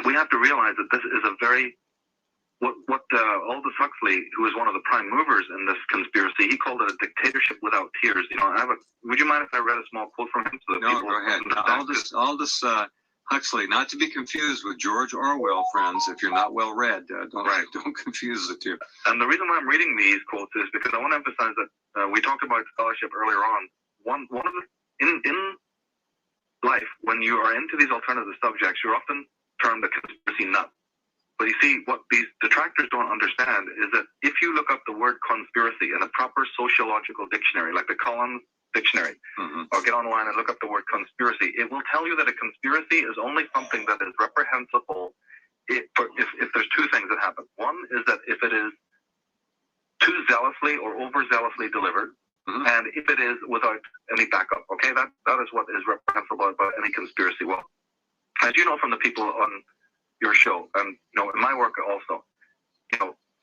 we have to realize that this is a very what Aldous Huxley, who is one of the prime movers in this conspiracy, he called it a dictatorship without tears. Would you mind if I read a small quote from him? So that no, go ahead. Aldous Huxley, not to be confused with George Orwell, friends. If you're not well read, don't confuse the two. And the reason why I'm reading these quotes is because I want to emphasize that we talked about scholarship earlier on. One of the in life, when you are into these alternative subjects, you're often termed a conspiracy nut. But you see, what these detractors don't understand is that if you look up the word conspiracy in a proper sociological dictionary, like the Collins Dictionary, or get online and look up the word conspiracy, it will tell you that a conspiracy is only something that is reprehensible if there's two things that happen. One is that if it is too zealously or overzealously delivered, and if it is without any backup. Okay, that is what is reprehensible about any conspiracy. Well, as you know from the people on your show, and in my work also,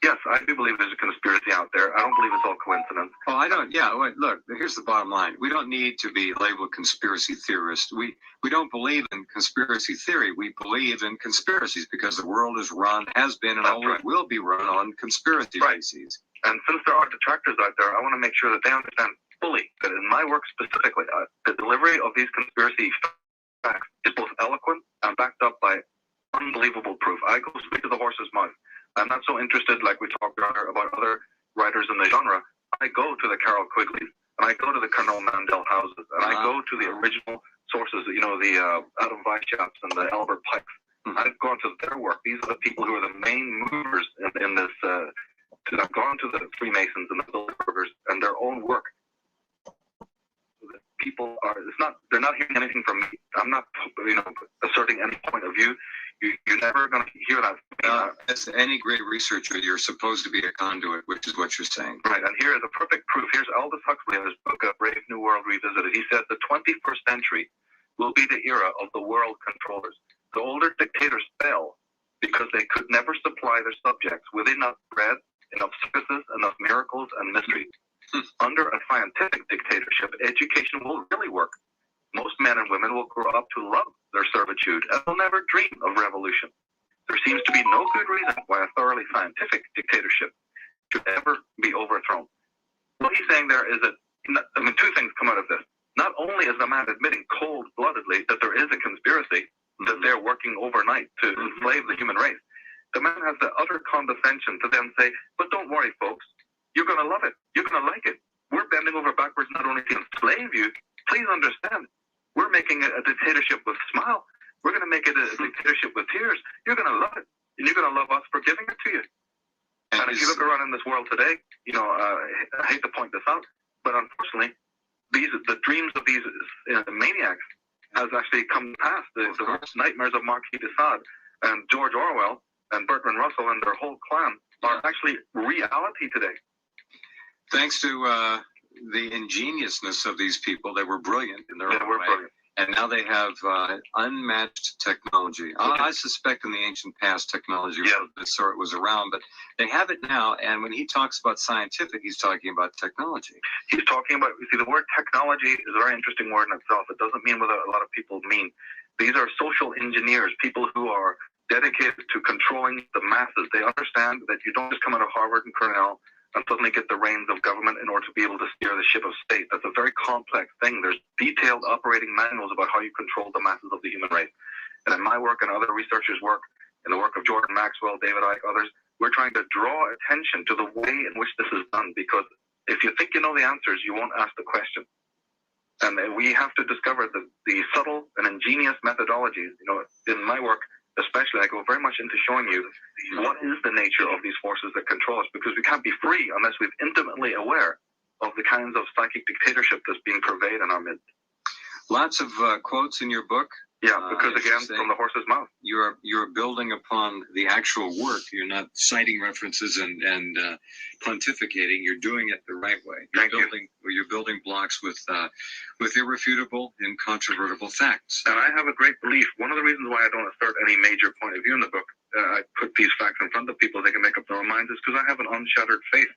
yes, I do believe there's a conspiracy out there. I don't believe it's all coincidence. Oh, I don't. Yeah, look, here's the bottom line. We don't need to be labeled conspiracy theorists. We don't believe in conspiracy theory. We believe in conspiracies because the world has been, and always will be run on conspiracy bases. And since there are detractors out there, I want to make sure that they understand fully that in my work specifically, the delivery of these conspiracy facts is both eloquent and backed up by unbelievable proof. I go straight to the horse's mouth. I'm not so interested, like we talked earlier, about other writers in the genre. I go to the Carol Quigleys, and I go to the Colonel Mandel houses, and I go to the original sources, the Adam Weishaps and the Albert Pikes. I've gone to their work. These are the people who are the main movers in this. I've gone to the Freemasons and the Bilderbergers and their own work. People they're not hearing anything from me. I'm not, asserting any point of view. You're never going to hear that from me. As any great researcher, you're supposed to be a conduit, which is what you're saying. Right, and here is a perfect proof. Here's Aldous Huxley in his book, A Brave New World Revisited. He says the 21st century will be the era of the world controllers. The older dictators fell because they could never supply their subjects with enough bread, enough services, enough miracles and mysteries. Under a scientific dictatorship, education will really work. Most men and women will grow up to love their servitude and will never dream of revolution. There seems to be no good reason why a thoroughly scientific dictatorship should ever be overthrown. What he's saying there is that, two things come out of this. Not only is the man admitting cold-bloodedly that there is a conspiracy, that they're working overnight to enslave the human race, the man has the utter condescension to then say, but don't worry, folks, you're going to love it. You're going to like it. We're bending over backwards not only to enslave you, please understand, we're making it a dictatorship with a smile. We're going to make it a dictatorship with tears. You're going to love it. And you're going to love us for giving it to you. And if you look around in this world today, I hate to point this out, but unfortunately, the dreams of these maniacs has actually come to pass. The worst nightmares of Marquis de Sade and George Orwell and Bertrand Russell and their whole clan are actually reality today. Thanks to the ingeniousness of these people, they were brilliant in their own way. Brilliant. And now they have unmatched technology. I suspect in the ancient past, technology of this sort was around, but they have it now. And when he talks about scientific, he's talking about technology. He's talking about, the word technology is a very interesting word in itself. It doesn't mean what a lot of people mean. These are social engineers, people who are dedicated to controlling the masses. They understand that you don't just come out of Harvard and Cornell and suddenly get the reins of government in order to be able to steer the ship of state. That's a very complex thing. There's detailed operating manuals about how you control the masses of the human race. And in my work and other researchers' work, in the work of Jordan Maxwell, David Icke, others, we're trying to draw attention to the way in which this is done, because if you think you know the answers, you won't ask the question. And we have to discover the subtle and ingenious methodologies. In my work, especially, I go very much into showing you what is the nature of these forces that control us, because we can't be free unless we're intimately aware of the kinds of psychic dictatorship that's being purveyed in our midst. Lots of quotes in your book. Yeah, because again, from the horse's mouth. You're building upon the actual work. You're not citing references and pontificating. You're doing it the right way. You're building blocks with irrefutable, incontrovertible facts. And I have a great belief. One of the reasons why I don't assert any major point of view in the book, I put these facts in front of people, they can make up their own minds, is because I have an unshattered faith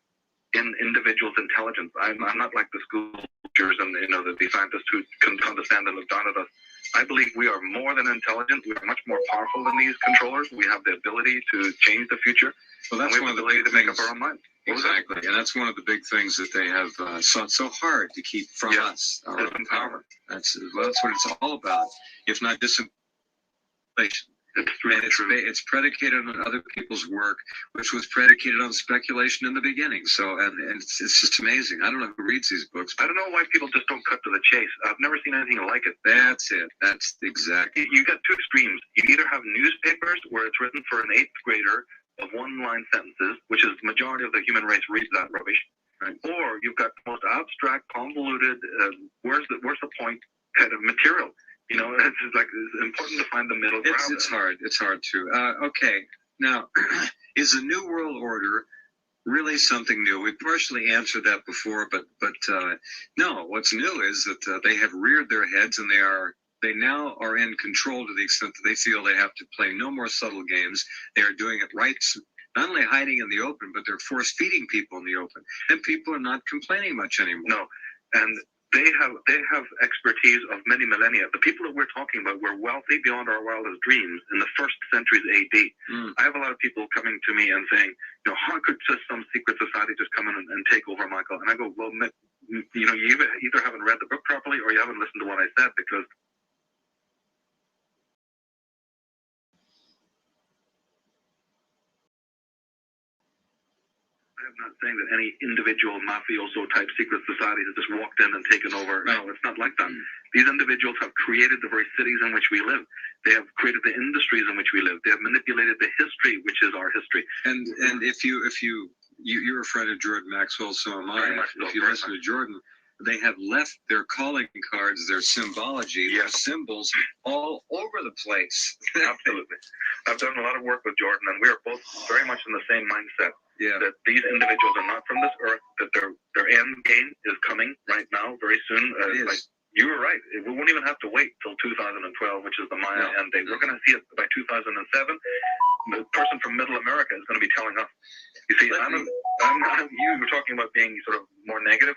in individuals' intelligence. I'm not like the school teachers and the scientists who can understand and look down at us. I believe we are more than intelligent. We are much more powerful than these controllers. We have the ability to change the future. Well, that's one of the ability big to make things. up our own mind. Exactly, and that's one of the big things that they have sought so hard to keep from us, our own power. That's what it's all about, if not disinformation. It's predicated on other people's work, which was predicated on speculation in the beginning. So, and it's just amazing. I don't know who reads these books. I don't know why people just don't cut to the chase. I've never seen anything like it. That's it. That's exactly. You got two extremes. You either have newspapers where it's written for an 8th grader of one-line sentences, which is the majority of the human race reads that rubbish, right? Or you've got the most abstract, convoluted, where's the point kind of material. You know, it's important to find the middle ground. It's hard. It's hard to. Okay, now, is the New World Order really something new? We partially answered that before, but no. What's new is that they have reared their heads, and they now are in control to the extent that they feel they have to play no more subtle games. They are doing it right. Not only hiding in the open, but they're force feeding people in the open, and people are not complaining much anymore. No, and they have expertise of many millennia. The people that we're talking about were wealthy beyond our wildest dreams in the first centuries AD. I have a lot of people coming to me and saying, you know, how could just some secret society just come in and take over, Michael? And I go, well, you know, you either haven't read the book properly or you haven't listened to what I said, because I'm not saying that any individual mafioso type secret society has just walked in and taken over. Right. No, it's not like that. These individuals have created the very cities in which we live. They have created the industries in which we live. They have manipulated the history, which is our history. And if you're a friend of Jordan Maxwell, so am I. If you listen to Jordan, they have left their calling cards, their symbology, their symbols all over the place. Absolutely. I've done a lot of work with Jordan, and we are both very much in the same mindset. Yeah. That these individuals are not from this earth, that their end game is coming right now, very soon. Like you were right. We won't even have to wait till 2012, which is the Maya end date. We're going to see it by 2007. The person from Middle America is going to be telling us. You see, you were talking about being sort of more negative.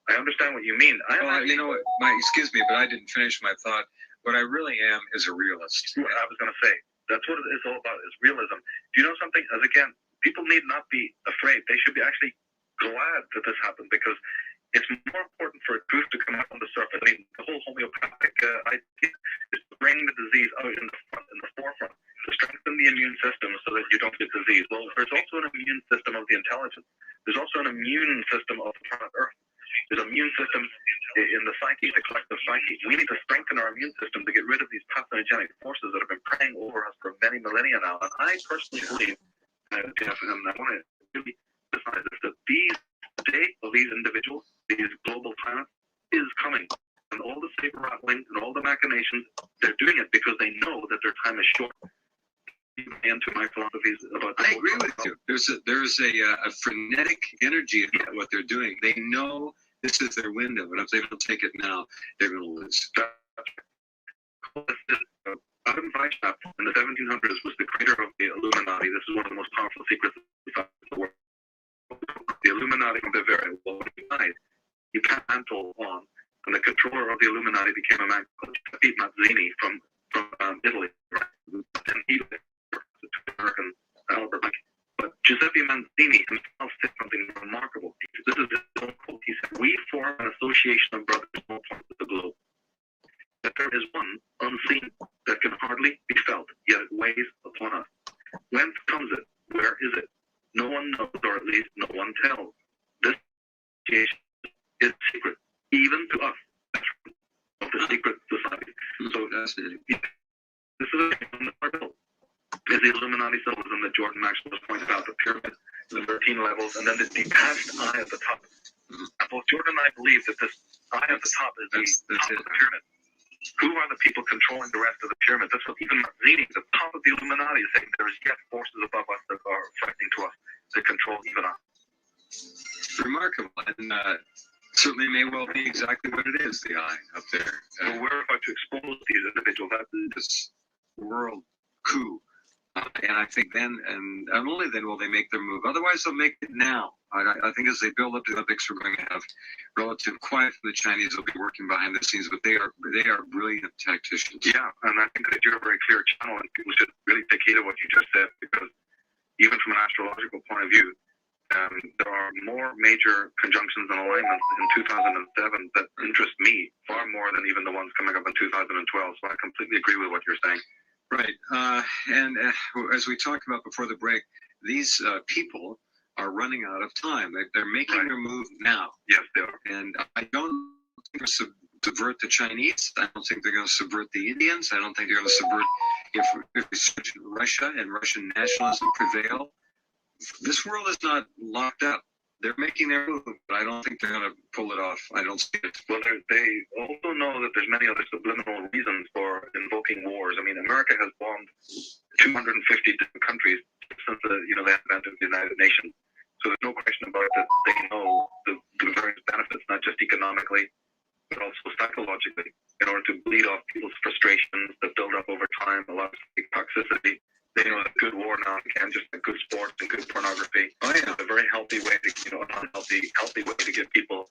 I understand what you mean. You know what? Excuse me, but I didn't finish my thought. What I really am is a realist. I was going to say, that's what it is all about, is realism. Do you know something? As again, people need not be afraid. They should be actually glad that this happened, because it's more important for truth to come out on the surface. I mean, the whole homeopathic idea is to bring the disease out in the forefront, to strengthen the immune system so that you don't get disease. Well, there's also an immune system of the intelligence. There's also an immune system of the planet Earth. There's immune systems in the psyche, the collective psyche. We need to strengthen our immune system to get rid of these pathogenic forces that have been preying over us for many millennia now. And I personally believe, Jeff, and I want to really emphasize this, that the day of these individuals, these global planets, is coming. And all the saber rattling and all the machinations, they're doing it because they know that their time is short. Into my philosophies about I agree with you. There's a frenetic energy about what they're doing. They know this is their window, and if they don't take it now, they're going to lose. Adam Weishaupt in the 1700s was the creator of the Illuminati. This is one of the most powerful secrets in the world. The Illuminati from Bavaria, well, when he died, he canceled on, and the controller of the Illuminati became a man called Giuseppe Mazzini from Italy. Right? And he was American Albert. But Giuseppe Mazzini himself said something remarkable. This is his own quote. He said, "We form an association of brothers from all parts of the globe. That there is one unseen that can hardly be felt, yet it weighs upon us. Whence comes it? Where is it? No one knows, or at least no one tells. This association is secret, even to us, of the secret society." So this is a bill. Is the Illuminati symbolism that Jordan Maxwell has pointed out, the pyramid, the 13 levels, and then the detached eye at the top. Both Jordan and I believe that this eye at the top is the top of the pyramid. Who are the people controlling the rest of the pyramid? That's what even Mazzini, the top of the Illuminati, is saying. There is yet forces above us that are threatening to us, to control even us. Remarkable, and certainly may well be exactly what it is, the eye up there. Well, we're about to expose these individuals. This world coup. And I think then, and only then will they make their move. Otherwise, they'll make it now. I think as they build up the Olympics, we're going to have relative quiet from the Chinese. They'll be working behind the scenes, but they are brilliant tacticians. Yeah, and I think that you're a very clear channel, and people should really take heed of what you just said, because even from an astrological point of view, there are more major conjunctions and alignments in 2007 that interest me far more than even the ones coming up in 2012. So I completely agree with what you're saying. Right. And as we talked about before the break, these people are running out of time. They're making their move now. Yes, they are. And I don't think they're subvert the Chinese. I don't think they're going to subvert the Indians. I don't think they're going to subvert if Russia and Russian nationalism prevail. This world is not locked up. They're making their move, but I don't think they're going to pull it off. I don't see it. Well, they also know that there's many other subliminal reasons for invoking wars. I mean, America has bombed 250 different countries since the advent of the United Nations. So there's no question about it that they know the various benefits, not just economically, but also psychologically, in order to bleed off people's frustrations that build up over time, a lot of toxicity. They know that good war now and just like good sports and good pornography. It's a very healthy way to, an healthy way to get people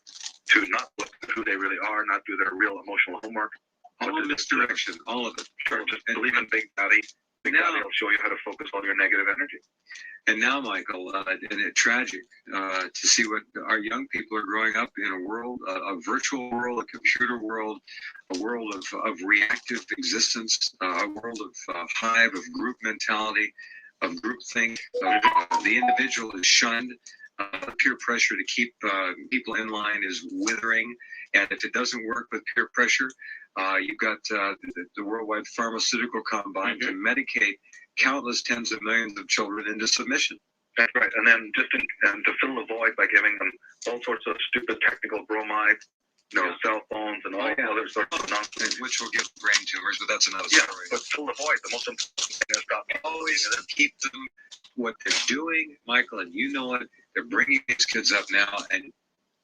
to not look at who they really are, not do their real emotional homework. All misdirection, all of it. Sure, just believe in Big Daddy. Big Daddy will show you how to focus all your negative energy. And now, Michael, and it's tragic to see what our young people are growing up in a world, a virtual world, a computer world, a world of reactive existence, a world of hive, of group mentality, of groupthink. The individual is shunned. Peer pressure to keep people in line is withering. And if it doesn't work with peer pressure, you've got the worldwide pharmaceutical combine to medicate countless tens of millions of children into submission. That's right. And then just to fill the void by giving them all sorts of stupid technical bromide, cell phones and all other sorts of nonsense. Which will give brain tumors, but that's another story. Yeah, but fill the void. The most important thing is stop always to keep them what they're doing, Michael, and you know it. They're bringing these kids up now and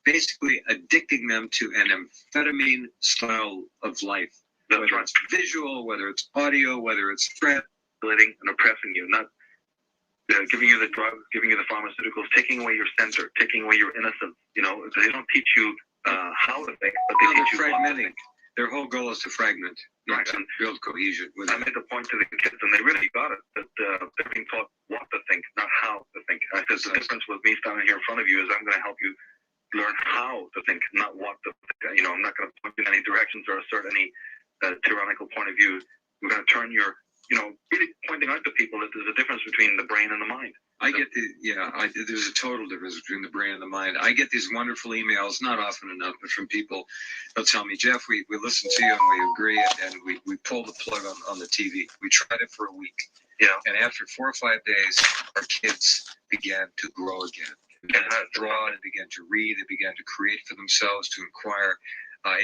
basically addicting them to an amphetamine style of life. That's whether it's visual, whether it's audio, whether it's threat. And oppressing you, not giving you the drugs, giving you the pharmaceuticals, taking away your center, taking away your innocence. They don't teach you how to think, but they teach you fragmenting. Their whole goal is to fragment, right, and build cohesion. I made the point to the kids, and they really got it, that they're being taught what to think, not how to think. I said the difference with me standing here in front of you is I'm going to help you learn how to think, not what to think. I'm not going to point you in any directions or assert any tyrannical point of view. We're going to turn your really pointing out to people that there's a difference between the brain and the mind. There's a total difference between the brain and the mind. I get these wonderful emails, not often enough, but from people. They'll tell me, Jeff, we listen to you and we agree, and we pull the plug on the TV. We tried it for a week. Yeah. And after 4 or 5 days, our kids began to grow again. They began to draw, they began to read, they began to create for themselves, to inquire.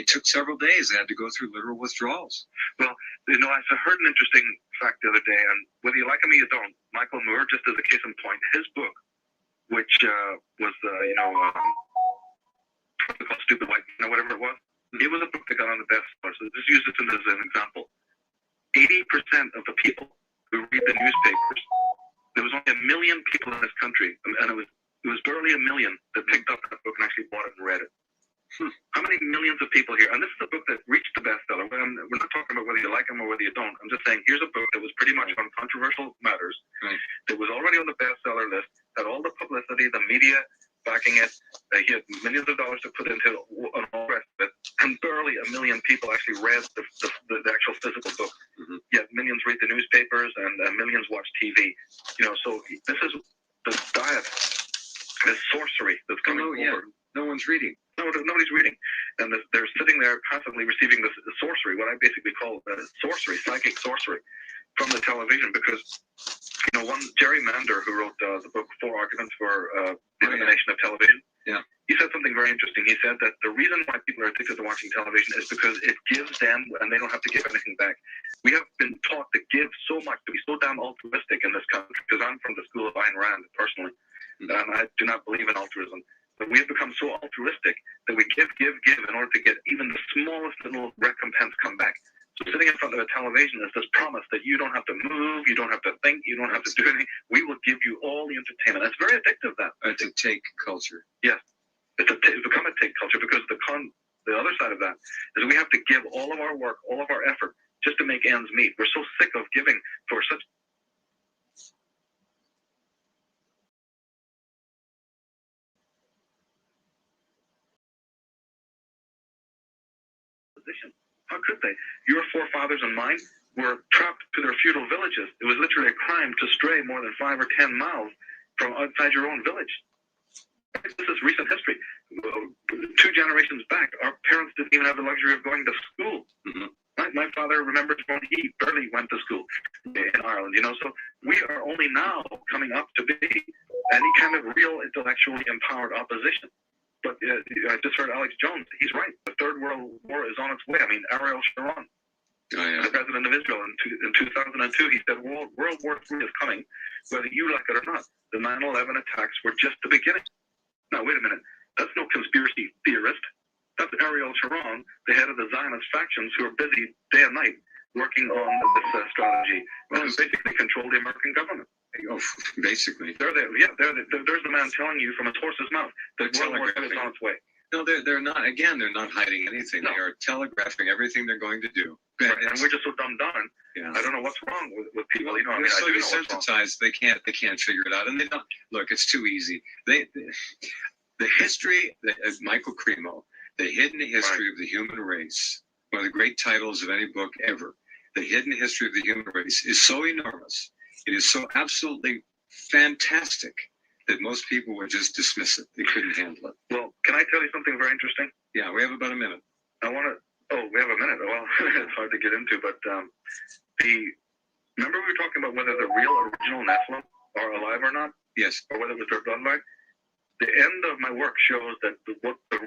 It took several days. They had to go through literal withdrawals. Well, I heard an interesting fact the other day, and whether you like him or you don't, Michael Moore, just as a case in point, his book, which was, Stupid White, whatever it was, it was a book that got on the bestseller. So just use this as an example. 80% of the people who read the newspapers, there was only 1 million people in this country, and it was barely 1 million that picked up that book and actually bought it and read it. How many millions of people here? And this is a book that reached the bestseller. We're not talking about whether you like him or whether you don't. I'm just saying, here's a book that was pretty much on controversial matters. Right. That was already on the bestseller list, had all the publicity, the media backing it. He had millions of dollars to put into it and all the rest of it. And barely 1 million people actually read the actual physical book. Yet millions read the newspapers and millions watch TV. So this is the diet, this sorcery that's coming over. No one's reading. No, nobody's reading. And they're sitting there constantly receiving this sorcery, what I basically call sorcery, psychic sorcery, from the television. Because, one Jerry Mander, who wrote the book 4 Arguments for the Elimination of Television, he said something very interesting. He said that the reason why people are addicted to watching television is because it gives them, and they don't have to give anything back. We have been taught to give so much, to be so damn altruistic in this country, because I'm from the school of Ayn Rand, personally, and I do not believe in altruism. But we have become so altruistic that we give in order to get even the smallest little recompense come back. So sitting in front of a television is this promise that you don't have to move, you don't have to think, you don't have to do anything. We will give you all the entertainment. It's very addictive, that. It's a take culture. Yes. It's become a take culture, because the other side of that is we have to give all of our work, all of our effort, just to make ends meet. We're so sick of giving for such position. How could they? Your forefathers and mine were trapped to their feudal villages. It was literally a crime to stray more than 5 or 10 miles from outside your own village. This is recent history. 2 generations back, our parents didn't even have the luxury of going to school. Mm-hmm. My father remembers when he barely went to school in Ireland, so we are only now coming up to be any kind of real intellectually empowered opposition. But I just heard Alex Jones. He's right. The Third World War is on its way. I mean, Ariel Sharon, the president of Israel, in 2002, he said World War III is coming, whether you like it or not. The 9/11 attacks were just the beginning. Now, wait a minute. That's no conspiracy theorist. That's Ariel Sharon, the head of the Zionist factions, who are busy day and night working on this strategy and basically control the American government. Oh, basically. There's the man telling you from his horse's mouth that World War II is on its way. No, they're not. Again, they're not hiding anything. No. They are telegraphing everything they're going to do. Right. And we're just so dumbed down. Yeah. I don't know what's wrong with people. They're so desensitized. They can't figure it out, and they don't. Look, it's too easy. The history of Michael Cremo, The Hidden History of the Human Race, one of the great titles of any book ever. The Hidden History of the Human Race is so enormous. It is so absolutely fantastic that most people would just dismiss it. They couldn't handle it. Well, can I tell you something very interesting? Yeah, we have about a minute. We have a minute. Well, it's hard to get into, but remember we were talking about whether the real original Nephilim are alive or not? Yes. Or whether it was their bloodline? The end of my work shows that the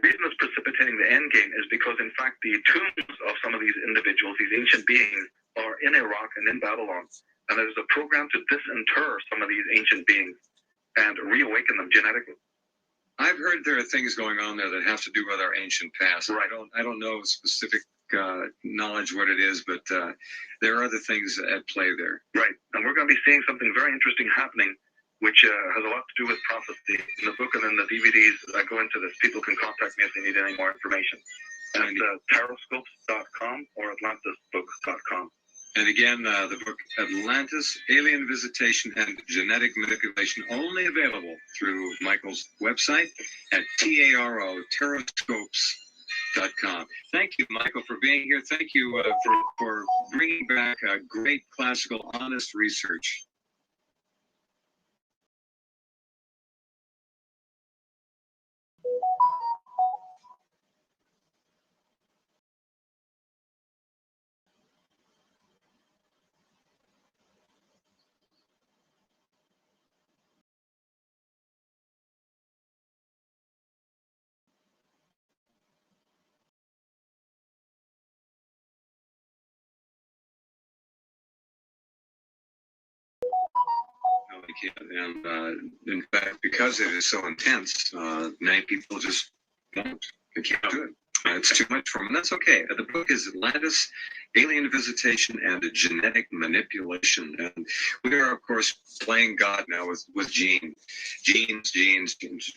reason it's precipitating the end game is because, in fact, the tombs of some of these individuals, these ancient beings, are in Iraq and in Babylon. And there's a program to disinter some of these ancient beings and reawaken them genetically. I've heard there are things going on there that have to do with our ancient past. Right. I don't know specific knowledge what it is, but there are other things at play there. Right. And we're going to be seeing something very interesting happening, which has a lot to do with prophecy. In the book and in the DVDs, I go into this. People can contact me if they need any more information. At taroscopes.com or atlantisbook.com. And again, the book Atlantis, Alien Visitation and Genetic Manipulation, only available through Michael's website at taroscopes.com. Thank you, Michael, for being here. Thank you for bringing back great classical, honest research. And in fact, because it is so intense, many people just won't. They can't do it. It's too much for them. And that's okay. The book is Atlantis, Alien Visitation and Genetic Manipulation. And we are, of course, playing God now with genes,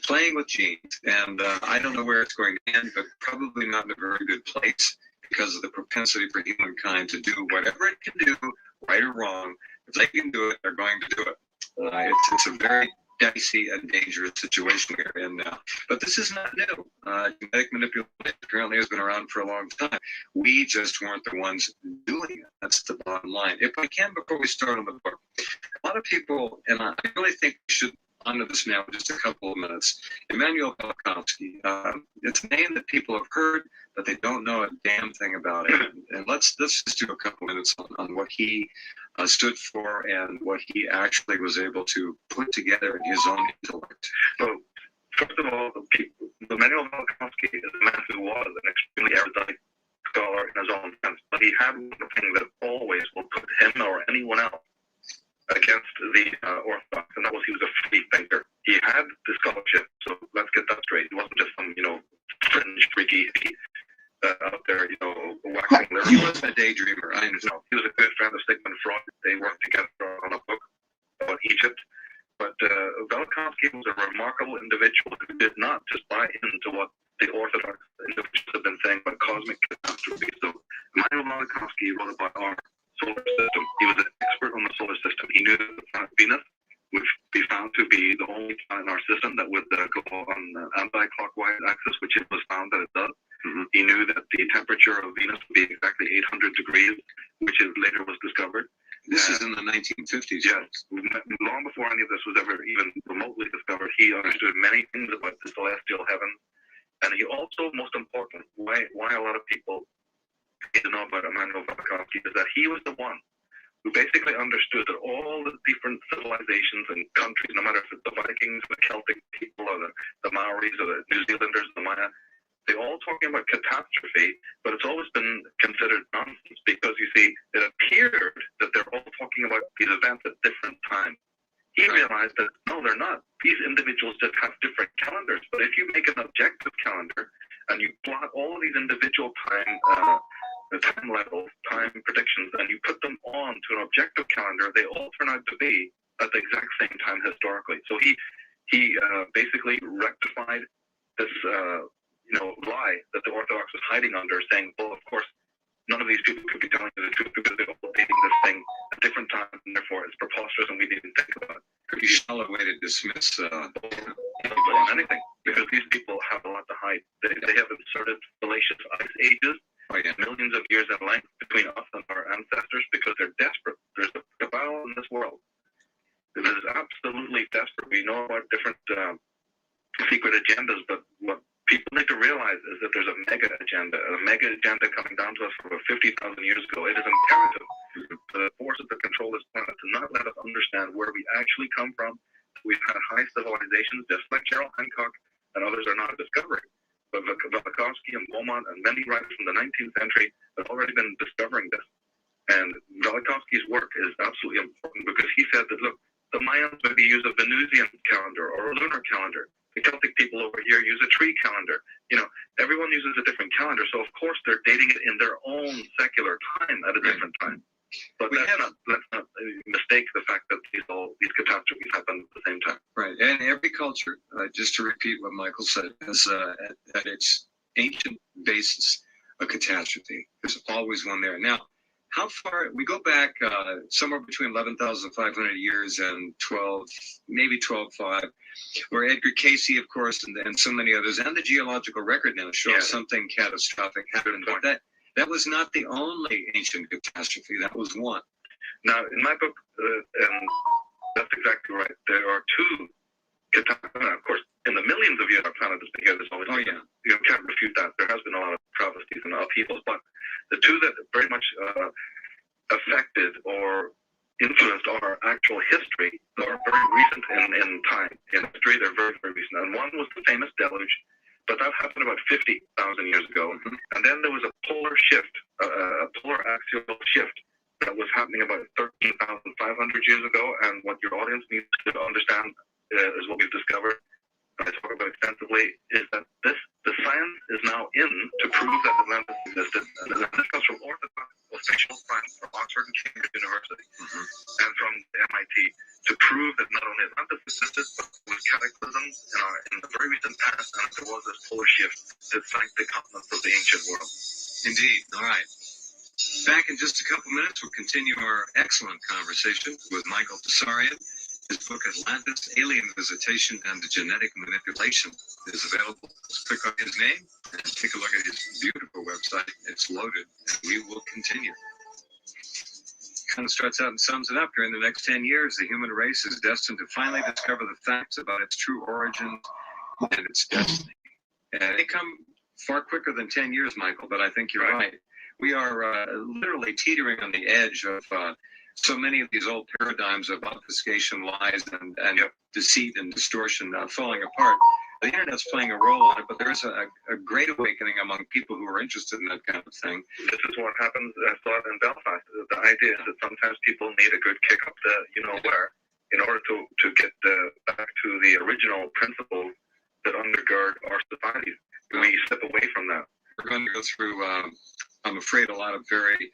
playing with genes. And I don't know where it's going to end, but probably not in a very good place because of the propensity for humankind to do whatever it can do, right or wrong. If they can do it, they're going to do it. It's a very dicey and dangerous situation we're in now. But this is not new. Genetic manipulation apparently has been around for a long time. We just weren't the ones doing it. That's the bottom line. If I can, before we start on the book, a lot of people, and I really think we should honor this now in just a couple of minutes, Immanuel Velikovsky. It's a name that people have heard, but they don't know a damn thing about it. And let's just do a couple minutes on what he stood for and what he actually was able to put together in his own intellect. So, first of all, Immanuel Velikovsky is a man who was an extremely erudite scholar in his own sense, but he had one thing that always will put him or anyone else against the Orthodox, and that was he was a free thinker. He had the scholarship, so let's get that straight. He wasn't just some, fringe freaky out there, whack relaxing. He wasn't a daydreamer, I understand. No, he was a good friend of Sigmund Freud. They worked together on a book about Egypt. But Velikovsky was a remarkable individual who did not just buy into what the Orthodox individuals have been saying about cosmic catastrophe. So Immanuel Velikovsky wrote about our solar system. He was an expert on the solar system. He knew that the planet Venus would be found to be the only planet in our system that would go on the anti-clockwise axis, which it was found that it does. Mm-hmm. He knew that the temperature of Venus would be exactly 800 degrees, which later was discovered. This is in the 1950s. Yes. Long before any of this was ever even remotely discovered, he understood many things about the celestial heaven. And he also, most important, why a lot of people need to know about Immanuel Velikovsky is that he was the one who basically understood that all the different civilizations and countries, no matter if it's the Vikings, the Celtic people, or the Maoris, or the New Zealanders, the Maya, they're all talking about catastrophe, but it's always been considered nonsense because, you see, it appeared that they're all talking about these events at different times. He realized that, no, they're not. These individuals just have different calendars. But if you make an objective calendar and you plot all of these individual time levels, time predictions, and you put them on to an objective calendar, they all turn out to be at the exact same time historically. So he basically rectified this lie that the Orthodox was hiding under, saying, well, of course, none of these people could be telling you the truth because they're all dating this thing at different times, and therefore it's preposterous and we didn't think about it. Pretty shallow way to dismiss anything, because these people have a lot to hide. They have inserted fallacious ice ages, millions of years in length between us and our ancestors, because they're desperate. There's a cabal in this world that is absolutely desperate. We know about different secret agendas, but what people need to realize is that there's a mega agenda coming down to us from about 50,000 years ago. It is imperative to the forces that control this planet to not let us understand where we actually come from. We've had high civilizations, just like Gerald Hancock and others are now discovering. But Velikovsky and Beaumont and many writers from the 19th century have already been discovering this. And Velikovsky's work is absolutely important because he said that, look, the Mayans maybe use a Venusian calendar or a lunar calendar. The Celtic people over here use a tree calendar. Everyone uses a different calendar, so of course they're dating it in their own secular time at a different time. But let's not mistake the fact that these catastrophes happen at the same time. Right, and every culture, just to repeat what Michael said, has at its ancient basis a catastrophe. There's always one there. Now, how far, we go back somewhere between 11,500 years and 12.5, where Edgar Casey, of course, and so many others, and the geological record now shows something catastrophic happened. But that was not the only ancient catastrophe. That was one. Now, in my book, and that's exactly right, there are two catastrophes. Of course, in the millions of years our planet has been here, there's always you can't refute that. There has been a lot of travesties and upheavals, but the two that very much affected or influenced our actual history are very recent in time. In history, they're very, very recent. And one was the famous deluge, but that happened about 50,000 years ago. Mm-hmm. And then there was a polar shift, a polar axial shift that was happening about 13,500 years ago. And what your audience needs to understand is what we've discovered, and I talk about extensively, is that the science is now in to prove that Atlantis existed. And Atlantis comes from Orthodox official science from Oxford and Cambridge University and from MIT to prove that not only Atlantis existed, but with cataclysms in the very recent past, and there was this polar shift that sank the continents of the ancient world. Indeed. All right. Back in just a couple minutes, we'll continue our excellent conversation with Michael Tsarian. His book, Atlantis, Alien Visitation and Genetic Manipulation, is available. Just click on his name and take a look at his beautiful website. It's loaded, and we will continue. Kind of starts out and sums it up. During the next 10 years, the human race is destined to finally discover the facts about its true origin and its destiny. And they come far quicker than 10 years, Michael, but I think you're right. We are literally teetering on the edge of so many of these old paradigms of obfuscation, lies, and deceit and distortion falling apart. The internet's playing a role in it, but there's a great awakening among people who are interested in that kind of thing. This is what happens, I saw it in Belfast. The idea is that sometimes people need a good kick up the you-know-where in order to get back to the original principles that undergird our societies. We step away from that. We're going to go through I'm afraid a lot of very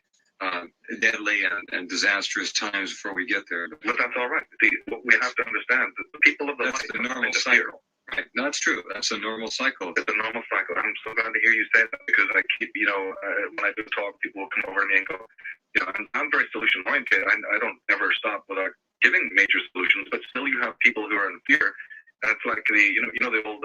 deadly and disastrous times before we get there. But that's all right. See, what we have to understand that the people of the That's light the normal the cycle. fear. Right. No, that's true. That's a normal cycle. It's a normal cycle. I'm so glad to hear you say that because I keep, when I do talk, people will come over to me and go, I'm very solution oriented. I don't ever stop without giving major solutions, but still you have people who are in fear. And it's like the old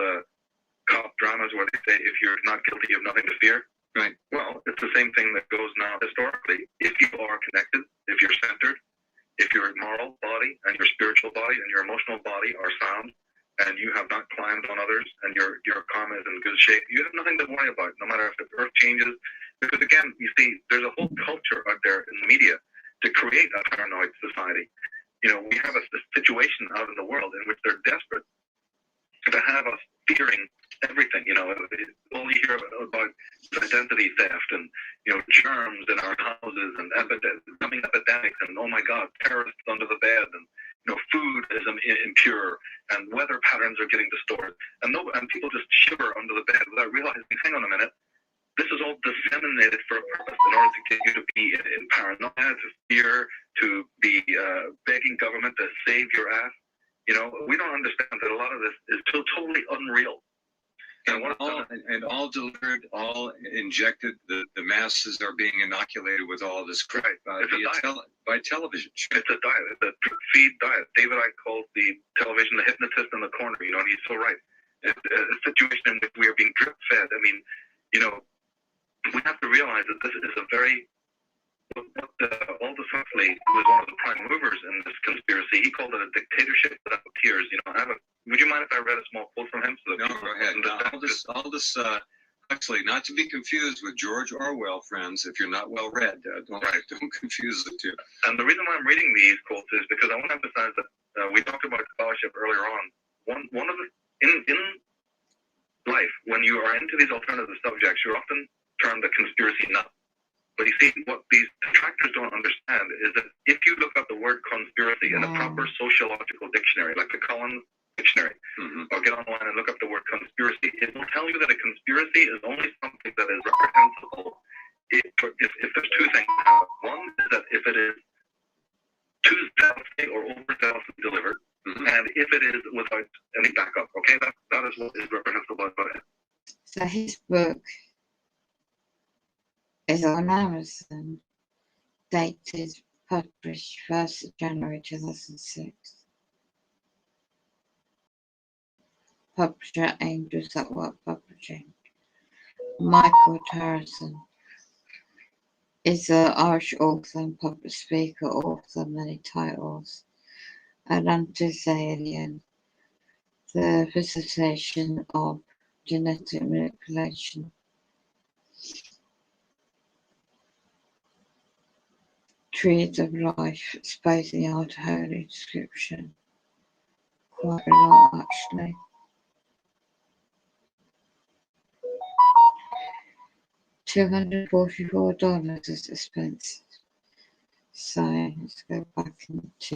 cop dramas where they say, if you're not guilty, you have nothing to fear. Right. Well, it's the same thing that goes now historically. If you are connected, if you're centered, if your moral body and your spiritual body and your emotional body are sound, and you have not climbed on others, and your karma is in good shape, you have nothing to worry about, no matter if the earth changes. Because again, you see, there's a whole culture out there in the media to create a paranoid society. We have a situation out in the world in which they're desperate to have us fearing everything. All you hear about identity theft and germs in our houses and coming epidemics and oh my God, terrorists under the bed and food is impure and weather patterns are getting distorted and people just shiver under the bed without realizing, hang on a minute, this is all disseminated for a purpose in order to get you to be in paranoia, to fear, to be begging government to save your ass. We don't understand that a lot of this is totally unreal. And all delivered, all injected. The masses are being inoculated with all this crap by television. It's a diet. It's a drip feed diet. David Icke calls the television the hypnotist in the corner. And he's so right. It's a situation in which we are being drip fed. I mean, we have to realize that this is a very Aldous Huxley, who was one of the prime movers in this conspiracy, he called it a dictatorship without tears. Would you mind if I read a small quote from him? No, go ahead. Aldous Huxley, not to be confused with George Orwell, friends. If you're not well read, don't confuse the two. And the reason why I'm reading these quotes is because I want to emphasize that we talked about scholarship earlier on. One of the in life, when you are into these alternative subjects, you're often termed a conspiracy nut. But you see, what these detractors don't understand is that if you look up the word conspiracy in a proper sociological dictionary, like the Collins Dictionary, or get online and look up the word conspiracy, it will tell you that a conspiracy is only something that is reprehensible if there's two things. One is that if it is too zealously or overzealously delivered, and if it is without any backup. Okay, that is what is reprehensible about it. So his book is on Amazon, dated, published 1st of January 2006. Publisher Angels at Work Publishing. Michael Harrison is an Irish author and public speaker, author of many titles. Atlantis Alien, The Visitation of Genetic Manipulation. Trees of Life, Spacing Out Holy Description. Quite a lot, actually. $244 is expensive. So let's go back into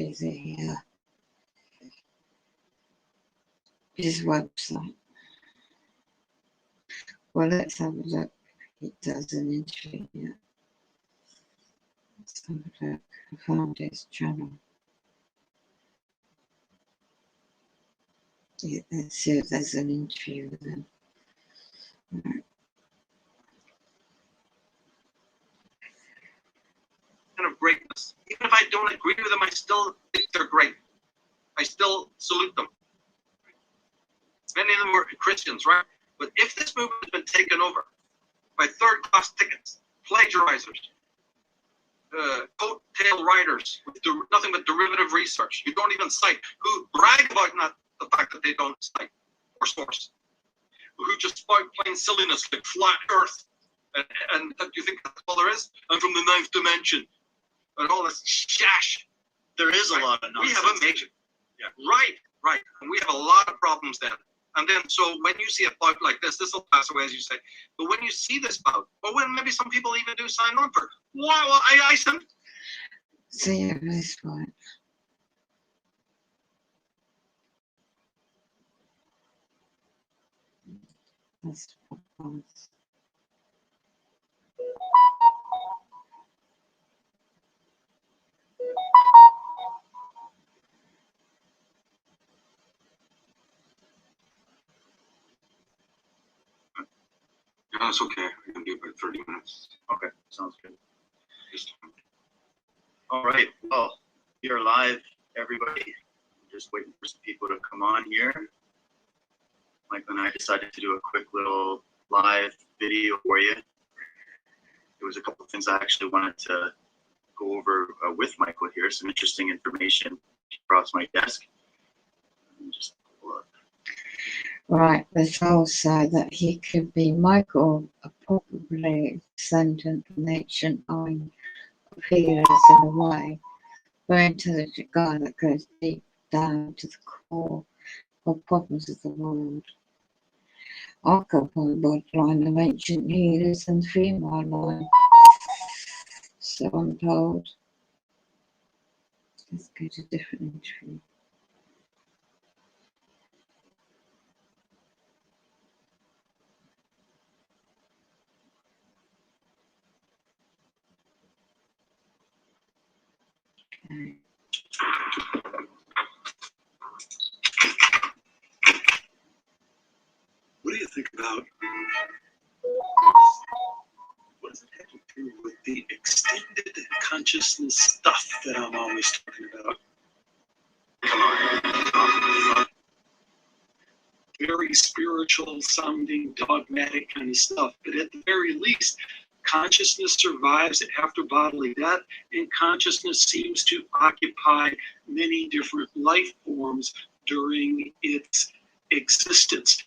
his website. Well, let's have a look. He does an interview here. Let's have a look. I found his channel. Yeah, let's see if there's an interview with him. Right. Of greatness. Even if I don't agree with them, I still think they're great. I still salute them. Many of them were Christians, right? But if this movement has been taken over by third-class tickets, plagiarizers, coat-tail writers with nothing but derivative research, you don't even cite, who brag about the fact that they don't cite or source, who just spout plain silliness like flat Earth, and do you think that's all there is? I'm from the ninth dimension. And all this shash. There is a lot of nonsense. We have a major, right. And we have a lot of problems then. And then, so when you see a bout like this will pass away, as you say. But when you see this bout, or when maybe some people even do sign on for it, wow, I sent. See at this point. That's That's okay. I can do about 30 minutes. Okay, sounds good. All right, well, you're live, everybody. I'm just waiting for some people to come on here. Michael and I decided to do a quick little live video for you. There was a couple of things I actually wanted to go over with Michael here, some interesting information across my desk. Just pull up. Right, there's also that he could be Michael, a probably descendant from the ancient line of healers in a way. Very intelligent guy that goes deep down to the core of problems of the world. Archetypal bloodline of ancient healers and female line. So I'm told. Let's go to different entry. Okay. What do you think about what does it have to do with the extended consciousness stuff that I'm always talking about? Very spiritual sounding, dogmatic kind of stuff, but at the very least, consciousness survives after bodily death, and consciousness seems to occupy many different life forms during its existence.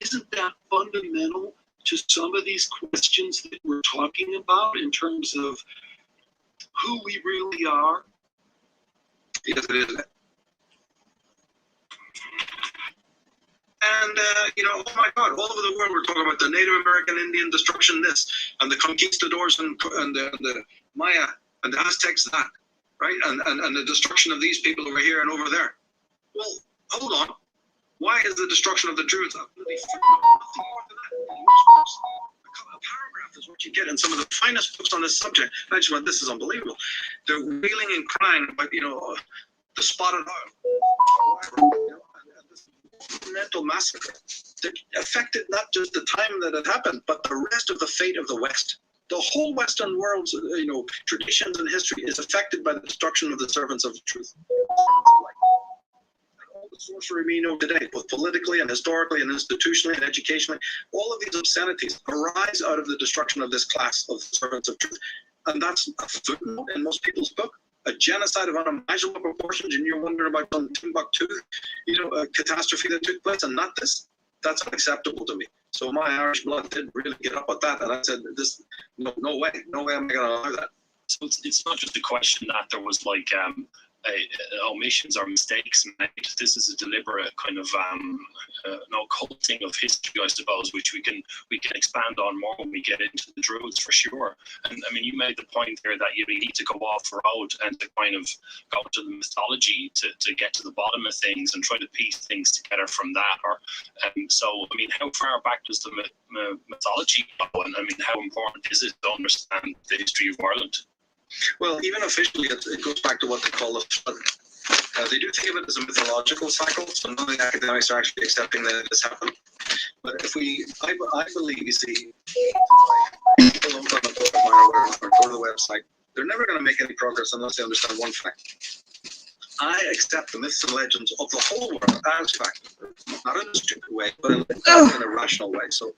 Isn't that fundamental to some of these questions that we're talking about in terms of who we really are? Yes, it is. And, oh my God, all over the world we're talking about the Native American Indian destruction this, and the conquistadors and the Maya and the Aztecs that, right? And the destruction of these people over here and over there. Well, hold on. Why is the destruction of the Druids nothing more than that? A paragraph is what you get in some of the finest books on this subject. And I just went, this is unbelievable. They're wailing and crying about, the spotted owl. Mental massacre that affected not just the time that it happened, but the rest of the fate of the West. The whole Western world's, traditions and history is affected by the destruction of the servants of truth. All the sorcery we know today, both politically and historically and institutionally and educationally, all of these obscenities arise out of the destruction of this class of servants of truth. And that's a footnote in most people's book. A genocide of unimaginable proportions, and you're wondering about some Timbuktu, a catastrophe that took place, and not this. That's unacceptable to me. So my Irish blood did really get up with that, and I said, no way am I going to allow that. So it's not just a question that there was omissions or mistakes made. This is a deliberate kind of culting of history, I suppose, which we can expand on more when we get into the Druids for sure. And I mean, you made the point there that you need to go off road and to kind of go to the mythology to get to the bottom of things and try to piece things together from that. So I mean, how far back does the mythology go? And I mean, how important is it to understand the history of Ireland? Well, even officially, it goes back to what they call the flood. They do think of it as a mythological cycle, so none of the academics are actually accepting that this happened. But I believe, you see, people don't go to the website, they're never going to make any progress unless they understand one fact. I accept the myths and legends of the whole world as fact, not in a stupid way, but in a rational way. So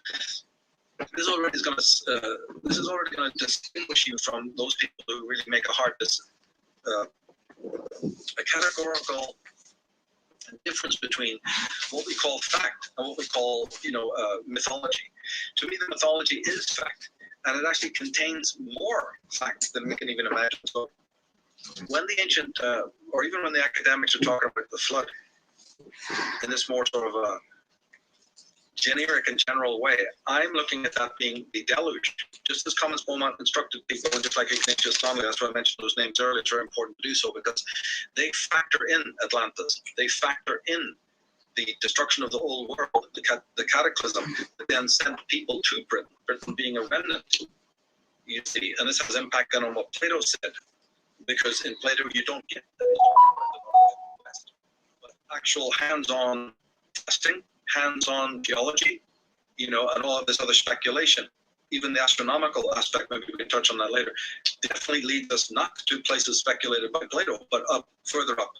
this is already going to distinguish you from those people who really make a categorical difference between what we call fact and what we call mythology. To me, the mythology is fact, and it actually contains more fact than we can even imagine. So when the ancient or even when the academics are talking about the flood in this more sort of a generic and general way, I'm looking at that being the deluge. Just as Thomas Beaumont instructed people, and just like Ignatius Donnelly, that's why I mentioned those names earlier, it's very important to do so because they factor in Atlantis. They factor in the destruction of the old world, the cataclysm that then sent people to Britain, Britain being a remnant, you see. And this has impact then on what Plato said, because in Plato you don't get the West, but actual hands-on testing, hands-on geology, you know, and all of this other speculation, even the astronomical aspect, maybe we can touch on that later, definitely leads us not to places speculated by Plato, but up, further up,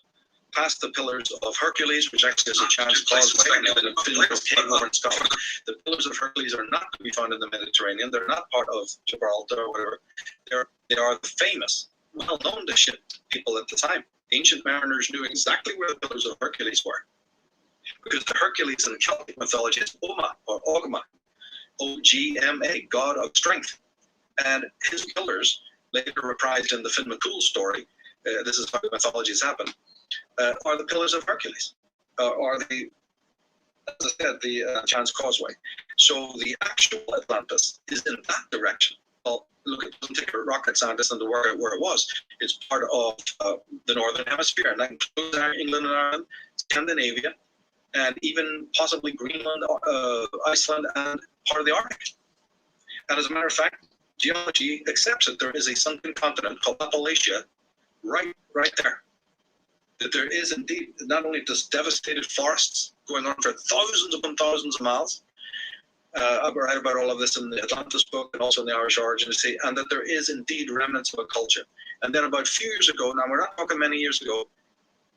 past the Pillars of Hercules, which actually is a chance causeway, and the Pillars of Cave over in Scotland. The Pillars of Hercules are not to be found in the Mediterranean. They're not part of Gibraltar or whatever. They are the famous, well-known to ship people at the time. Ancient mariners knew exactly where the Pillars of Hercules were, because the Hercules in Celtic mythology is Oma or Ogma, O-G-M-A, god of strength. And his pillars, later reprised in the Finn McCool story, this is how mythologies happen, are the Pillars of Hercules, are the, as I said, the Chance Causeway. So the actual Atlantis is in that direction. Well, look, it doesn't take a rocket scientist to work out where it was. It's part of the Northern Hemisphere, and that includes England and Ireland, Scandinavia, and even possibly Greenland, Iceland, and part of the Arctic. And as a matter of fact, geology accepts that there is a sunken continent called Appalachia right there. That there is indeed not only just devastated forests going on for thousands upon thousands of miles. I write about all of this in the Atlantis book and also in the Irish Origin of the Sea, and that there is indeed remnants of a culture. And then about a few years ago, now we're not talking many years ago,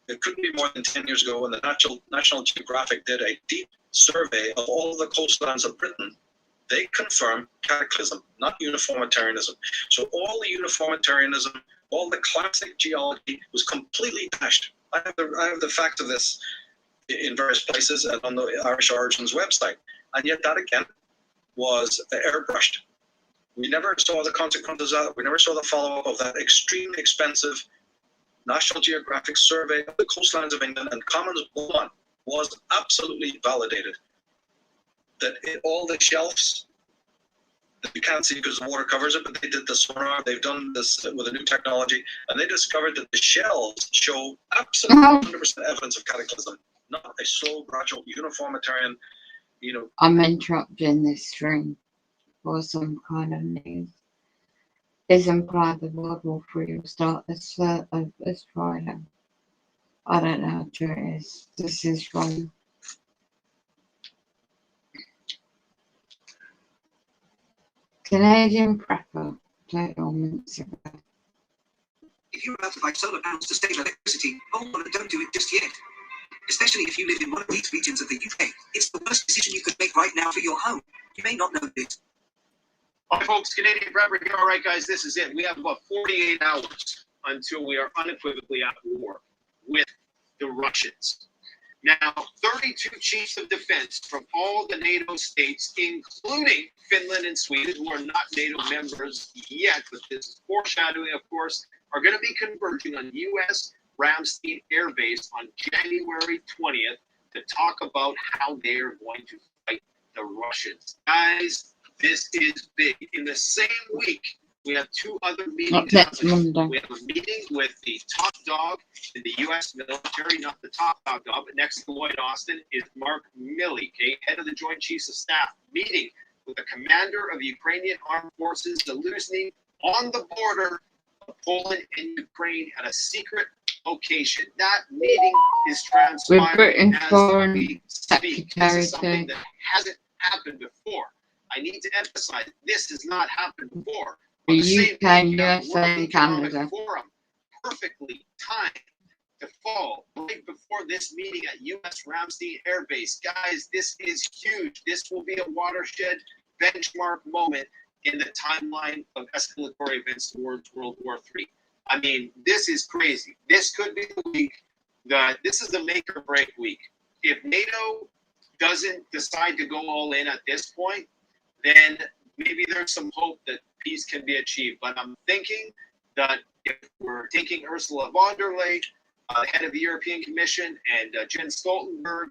it couldn't be more than 10 years ago, when the National Geographic did a deep survey of all the coastlines of Britain. They confirmed cataclysm, not uniformitarianism. So all the uniformitarianism, all the classic geology was completely dashed. I have the facts of this in various places and on the Irish Origins website. And yet that again was airbrushed. We never saw the consequences of it. We never saw the follow-up of that extremely expensive National Geographic survey of the coastlines of England, and Commons 1 was absolutely validated. That all the shelves that you can't see because the water covers it, but they did the sonar, they've done this with a new technology, and they discovered that the shelves show absolutely 100% evidence of cataclysm, not a slow, gradual, uniformitarian, you know. I'm interrupting this stream for some kind of news. It's implied that World War III will start this Friday. I don't know how true it is. This is from Canadian Prepper, total minutes ago. If you're about to buy solar panels to save electricity, hold on and don't do it just yet. Especially if you live in one of these regions of the UK. It's the worst decision you could make right now for your home. You may not know this. All right, folks, Canadian Prepper here. All right, guys, this is it. We have about 48 hours until we are unequivocally at war with the Russians. Now, 32 chiefs of defense from all the NATO states, including Finland and Sweden, who are not NATO members yet, but this is foreshadowing, of course, are going to be converging on U.S. Ramstein Air Base on January 20th to talk about how they are going to fight the Russians. Guys, this is big. In the same week, we have two other meetings. We have a meeting with the top dog in the U.S. military, not the top dog, but next to Lloyd Austin is Mark Milley, okay, head of the Joint Chiefs of Staff, meeting with the commander of the Ukrainian Armed Forces, Zaluzny, on the border of Poland and Ukraine at a secret location. That meeting is transpiring as we speak. This is something that hasn't happened before. I need to emphasize, this has not happened before. The UK, USA, and Canada. Forum, perfectly timed to fall right before this meeting at U.S. Ramstein Air Base. Guys, this is huge. This will be a watershed benchmark moment in the timeline of escalatory events towards World War III. I mean, this is crazy. This could be the week that this is the make or break week. If NATO doesn't decide to go all in at this point, then maybe there's some hope that peace can be achieved. But I'm thinking that if we're taking Ursula von der Leyen, head of the European Commission, and Jens Stoltenberg,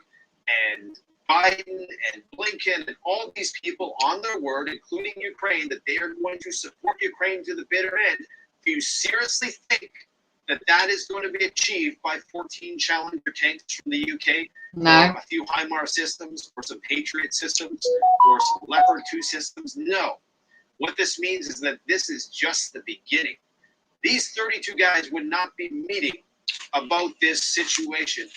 and Biden, and Blinken, and all these people on their word, including Ukraine, that they are going to support Ukraine to the bitter end, do you seriously think that that is going to be achieved by 14 Challenger tanks from the UK? No. Or a few HIMARS systems, or some Patriot systems, or some Leopard 2 systems? No. What this means is that this is just the beginning. These 32 guys would not be meeting about this situation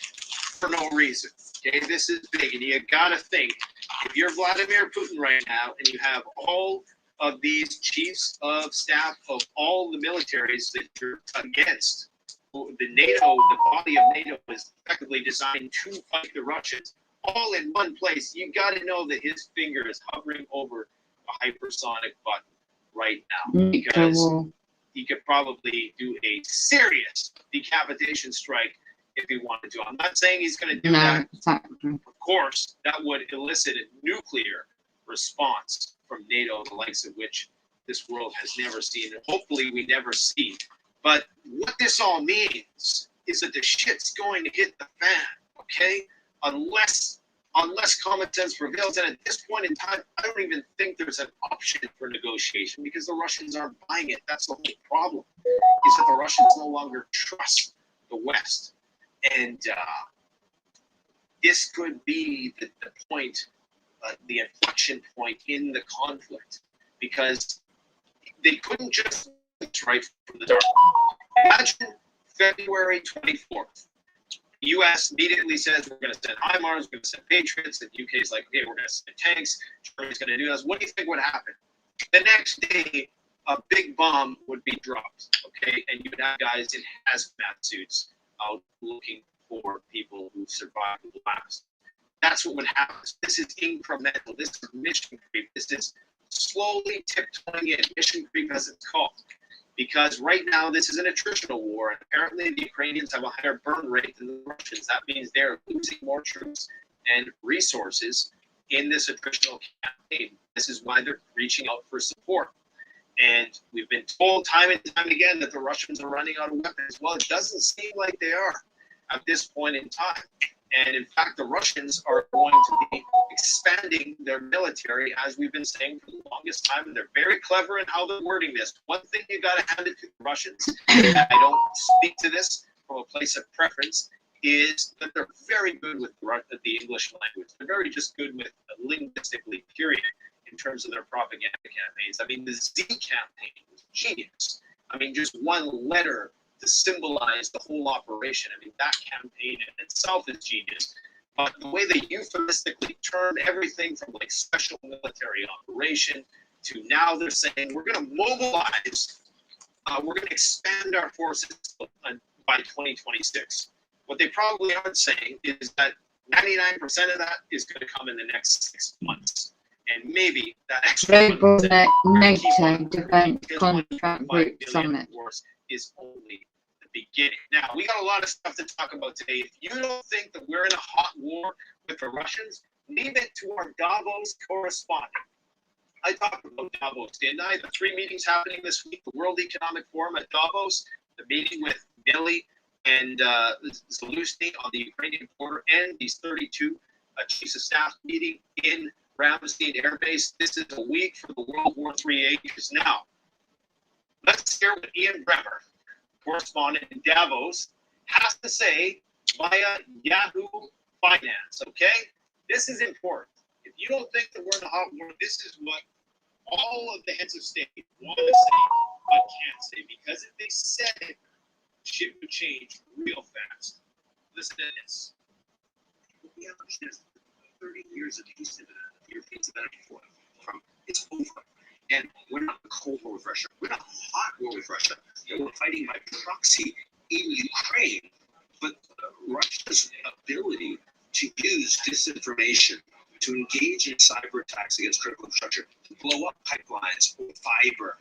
for no reason. Okay, this is big, and you got to think if you're Vladimir Putin right now and you have all of these chiefs of staff of all the militaries that you're against, the NATO, the body of NATO is effectively designed to fight the Russians, all in one place, you got to know that his finger is hovering over a hypersonic button right now, because he could probably do a serious decapitation strike if he wanted to. I'm not saying he's going to do that. Exactly. Of course, that would elicit a nuclear response from NATO, the likes of which this world has never seen, and hopefully we never see. But what this all means is that the shit's going to hit the fan, okay? Unless common sense prevails. And at this point in time, I don't even think there's an option for negotiation because the Russians aren't buying it. That's the whole problem, is that the Russians no longer trust the West. And this could be the point, the inflection point in the conflict, because they couldn't just right from the start. Imagine February 24th. The U.S. immediately says we're going to send HIMARS, we're going to send Patriots, and the UK is like, okay, we're going to send tanks, Germany's going to do this. What do you think would happen? The next day, a big bomb would be dropped, okay, and you would have guys in hazmat suits out looking for people who survived the blast. That's what would happen. This is incremental. This is mission creep. This is slowly tiptoeing in, mission creep as it's called. Because right now this is an attritional war, and apparently the Ukrainians have a higher burn rate than the Russians. That means they're losing more troops and resources in this attritional campaign. This is why they're reaching out for support. And we've been told time and time again that the Russians are running out of weapons. Well, it doesn't seem like they are at this point in time. And in fact, the Russians are going to be expanding their military, as we've been saying for the longest time. And they're very clever in how they're wording this. One thing you got to hand it to the Russians, and I don't speak to this from a place of preference, is that they're very good with the English language. They're very just good with linguistically, period, in terms of their propaganda campaigns. I mean, the Z campaign was genius. I mean, just one letter to symbolize the whole operation. I mean, that campaign in itself is genius. But the way they euphemistically turned everything from like special military operation to now they're saying we're going to mobilize, we're going to expand our forces by 2026. What they probably aren't saying is that 99% of that is going to come in the next 6 months. And maybe that extra Global NATO Defence Contract Group Summit is only the beginning. Now, we got a lot of stuff to talk about today. If you don't think that we're in a hot war with the Russians, leave it to our Davos correspondent. I talked about Davos, didn't I? The 3 meetings happening this week, the World Economic Forum at Davos, the meeting with Milley and Zaluzny on the Ukrainian border, and these 32 chiefs of staff meeting in Ramstein Air Base. This is a week for the World War III ages. Now, let's hear what Ian Bremmer, correspondent in Davos, has to say via Yahoo Finance, okay? This is important. If you don't think that we're in a hot war, this is what all of the heads of state want to say but can't say, because if they said it, shit would change real fast. Listen to this. What we have to understand is 30 years of peace dividend. The Europeans have been from it's over. And we're not a Cold War with Russia. We're not a hot war with Russia. We're fighting by proxy in Ukraine. But Russia's ability to use disinformation, to engage in cyber attacks against critical infrastructure, to blow up pipelines or fiber,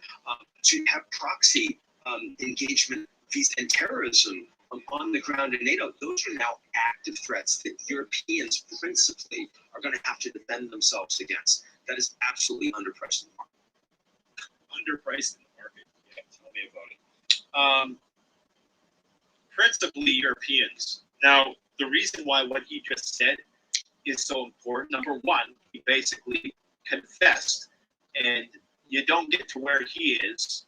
to have proxy engagement and terrorism on the ground in NATO, those are now active threats that Europeans principally are going to have to defend themselves against. That is absolutely underpriced in the market. Underpriced in the market. Yeah, tell me about it. Principally Europeans. Now, the reason why what he just said is so important, number one, he basically confessed, and you don't get to where he is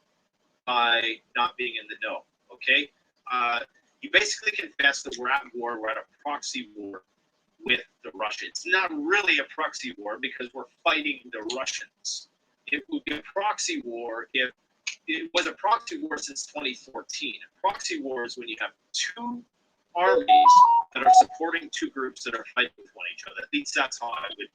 by not being in the know, okay? He basically confessed that we're at war, we're at a proxy war with the Russians. It's not really a proxy war because we're fighting the Russians. It would be a proxy war if it was a proxy war since 2014. A proxy war is when you have 2 armies that are supporting 2 groups that are fighting with one each other. At least that's how I would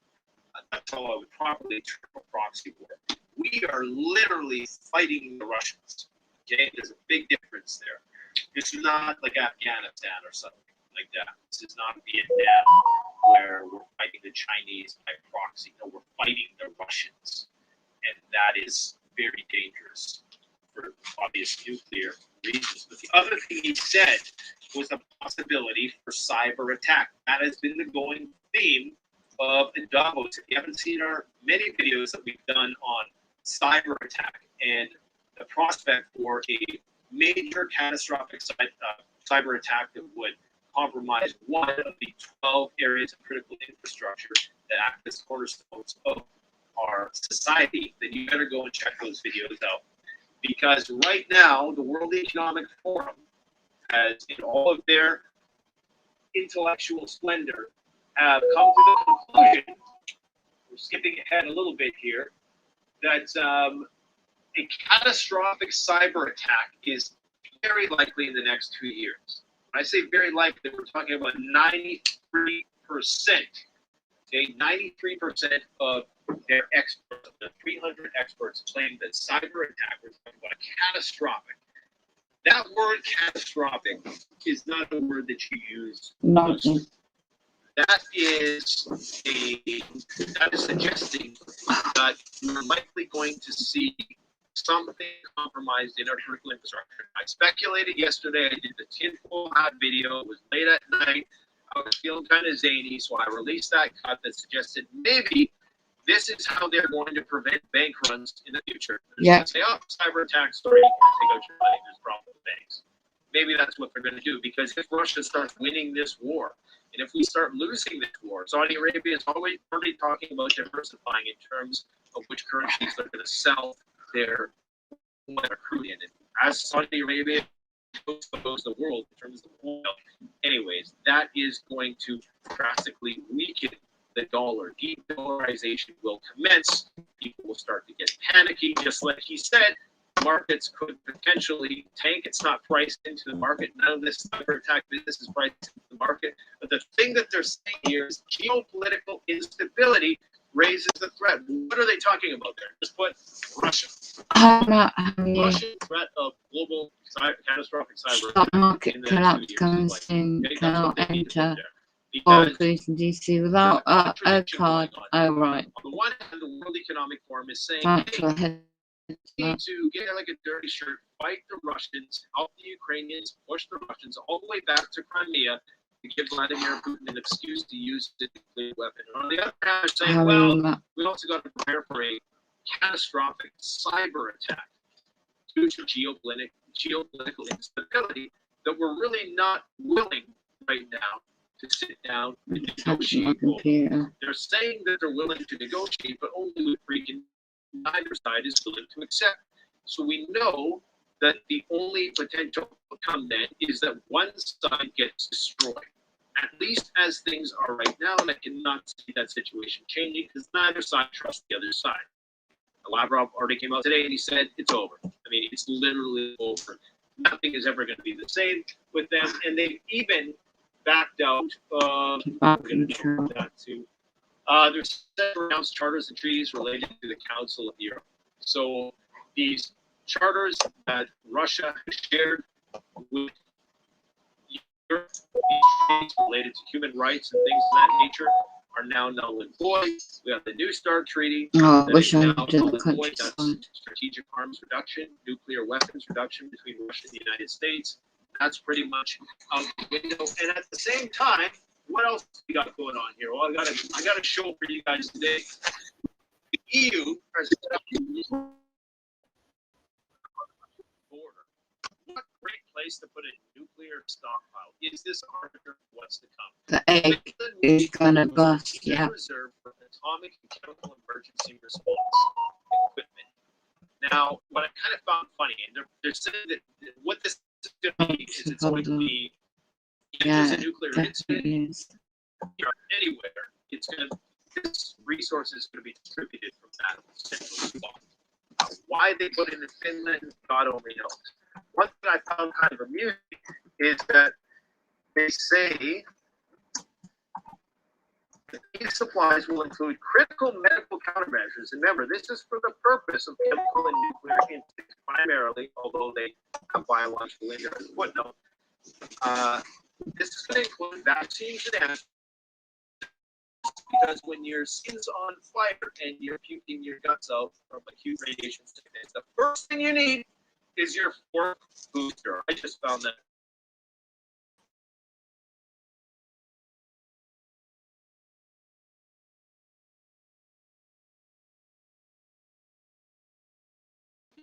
That's how I would properly term a proxy war. We are literally fighting the Russians. Okay, there's a big difference there. This is not like Afghanistan or something like that. This is not Vietnam where we're fighting the Chinese by proxy. No, we're fighting the Russians, and that is very dangerous for obvious nuclear reasons. But the other thing he said was the possibility for cyber attack. That has been the going theme of Davos. If you haven't seen our many videos that we've done on cyber attack and the prospect for a major catastrophic cyber attack that would compromise one of the 12 areas of critical infrastructure that act as cornerstones of our society, then you better go and check those videos out. Because right now, the World Economic Forum has, in all of their intellectual splendor, have come to the conclusion, we're skipping ahead a little bit here, that a catastrophic cyber attack is very likely in the next 2 years. When I say very likely, we're talking about 93%. Okay, 93% of their experts, the 300 experts, claim that cyber attack, we're talking about a catastrophic. That word catastrophic is not a word that you use. Nothing. That is suggesting that we're likely going to see something compromised in our critical infrastructure. I speculated yesterday. I did the tinfoil hat video. It was late at night. I was feeling kind of zany, so I released that cut that suggested maybe this is how they're going to prevent bank runs in the future. They're going to say, oh, cyber attacks, sorry, you can't take out your money. There's problems with banks. Maybe that's what they're going to do, because if Russia starts winning this war, and if we start losing this war, Saudi Arabia is already talking about diversifying in terms of which currencies they're going to sell their crude in. And as Saudi Arabia goes the world in terms of oil, anyways, that is going to drastically weaken the dollar. De-dollarization will commence. People will start to get panicky, just like he said. Markets could potentially tank. It's not priced into the market. None of this cyber attack business is priced into the market. But the thing that they're saying here is geopolitical instability raises the threat. What are they talking about there? Just put Russia. Russian threat of global catastrophic cyber stock market collapse cannot enter all in DC without a card. Oh, right. On the one hand, the World Economic Forum is saying, hey, we need to get like a dirty shirt, fight the Russians, help the Ukrainians, push the Russians all the way back to Crimea to give Vladimir Putin an excuse to use the nuclear weapon. And on the other hand, they're saying, well, we also got to prepare for a catastrophic cyber attack due to geopolitical instability that we're really not willing right now to sit down and negotiate. They're saying that they're willing to negotiate, but only with freaking neither side is willing to accept. So we know that the only potential outcome then is that one side gets destroyed. At least as things are right now, and I cannot see that situation changing because neither side trusts the other side. Lavrov already came out today and he said it's over. I mean, it's literally over. Nothing is ever going to be the same with them, and they've even backed out. We're going to do that too. There's several announced charters and treaties related to the Council of Europe. So these charters that Russia has shared with Europe, these treaties related to human rights and things of that nature, are now null and void. We have the New START Treaty. Oh, I wish I did the countryside. That's strategic arms reduction, nuclear weapons reduction between Russia and the United States. That's pretty much out the window. And at the same time, what else we got going on here? Well, I got a show for you guys today. The EU has set up a border. What great place to put a nuclear stockpile. Is this arbiter of what's to come? The egg is gonna bust, yeah. Reserved for atomic and chemical emergency response equipment. Now, what I kind of found funny, and they're saying that what this is going to be is it's going to be if there's a nuclear incident anywhere, it's going to this resource is going to be distributed from that central spot. Now, why they put it in Finland, God only knows. One thing I found kind of amusing is that they say These supplies will include critical medical countermeasures. And remember, this is for the purpose of chemical and nuclear instincts primarily, although they have biological in there as a footnote. This is going to include vaccines and antivirals, because when your skin's on fire and you're puking your guts out from acute radiation sickness, the first thing you need is your fourth booster. I just found that.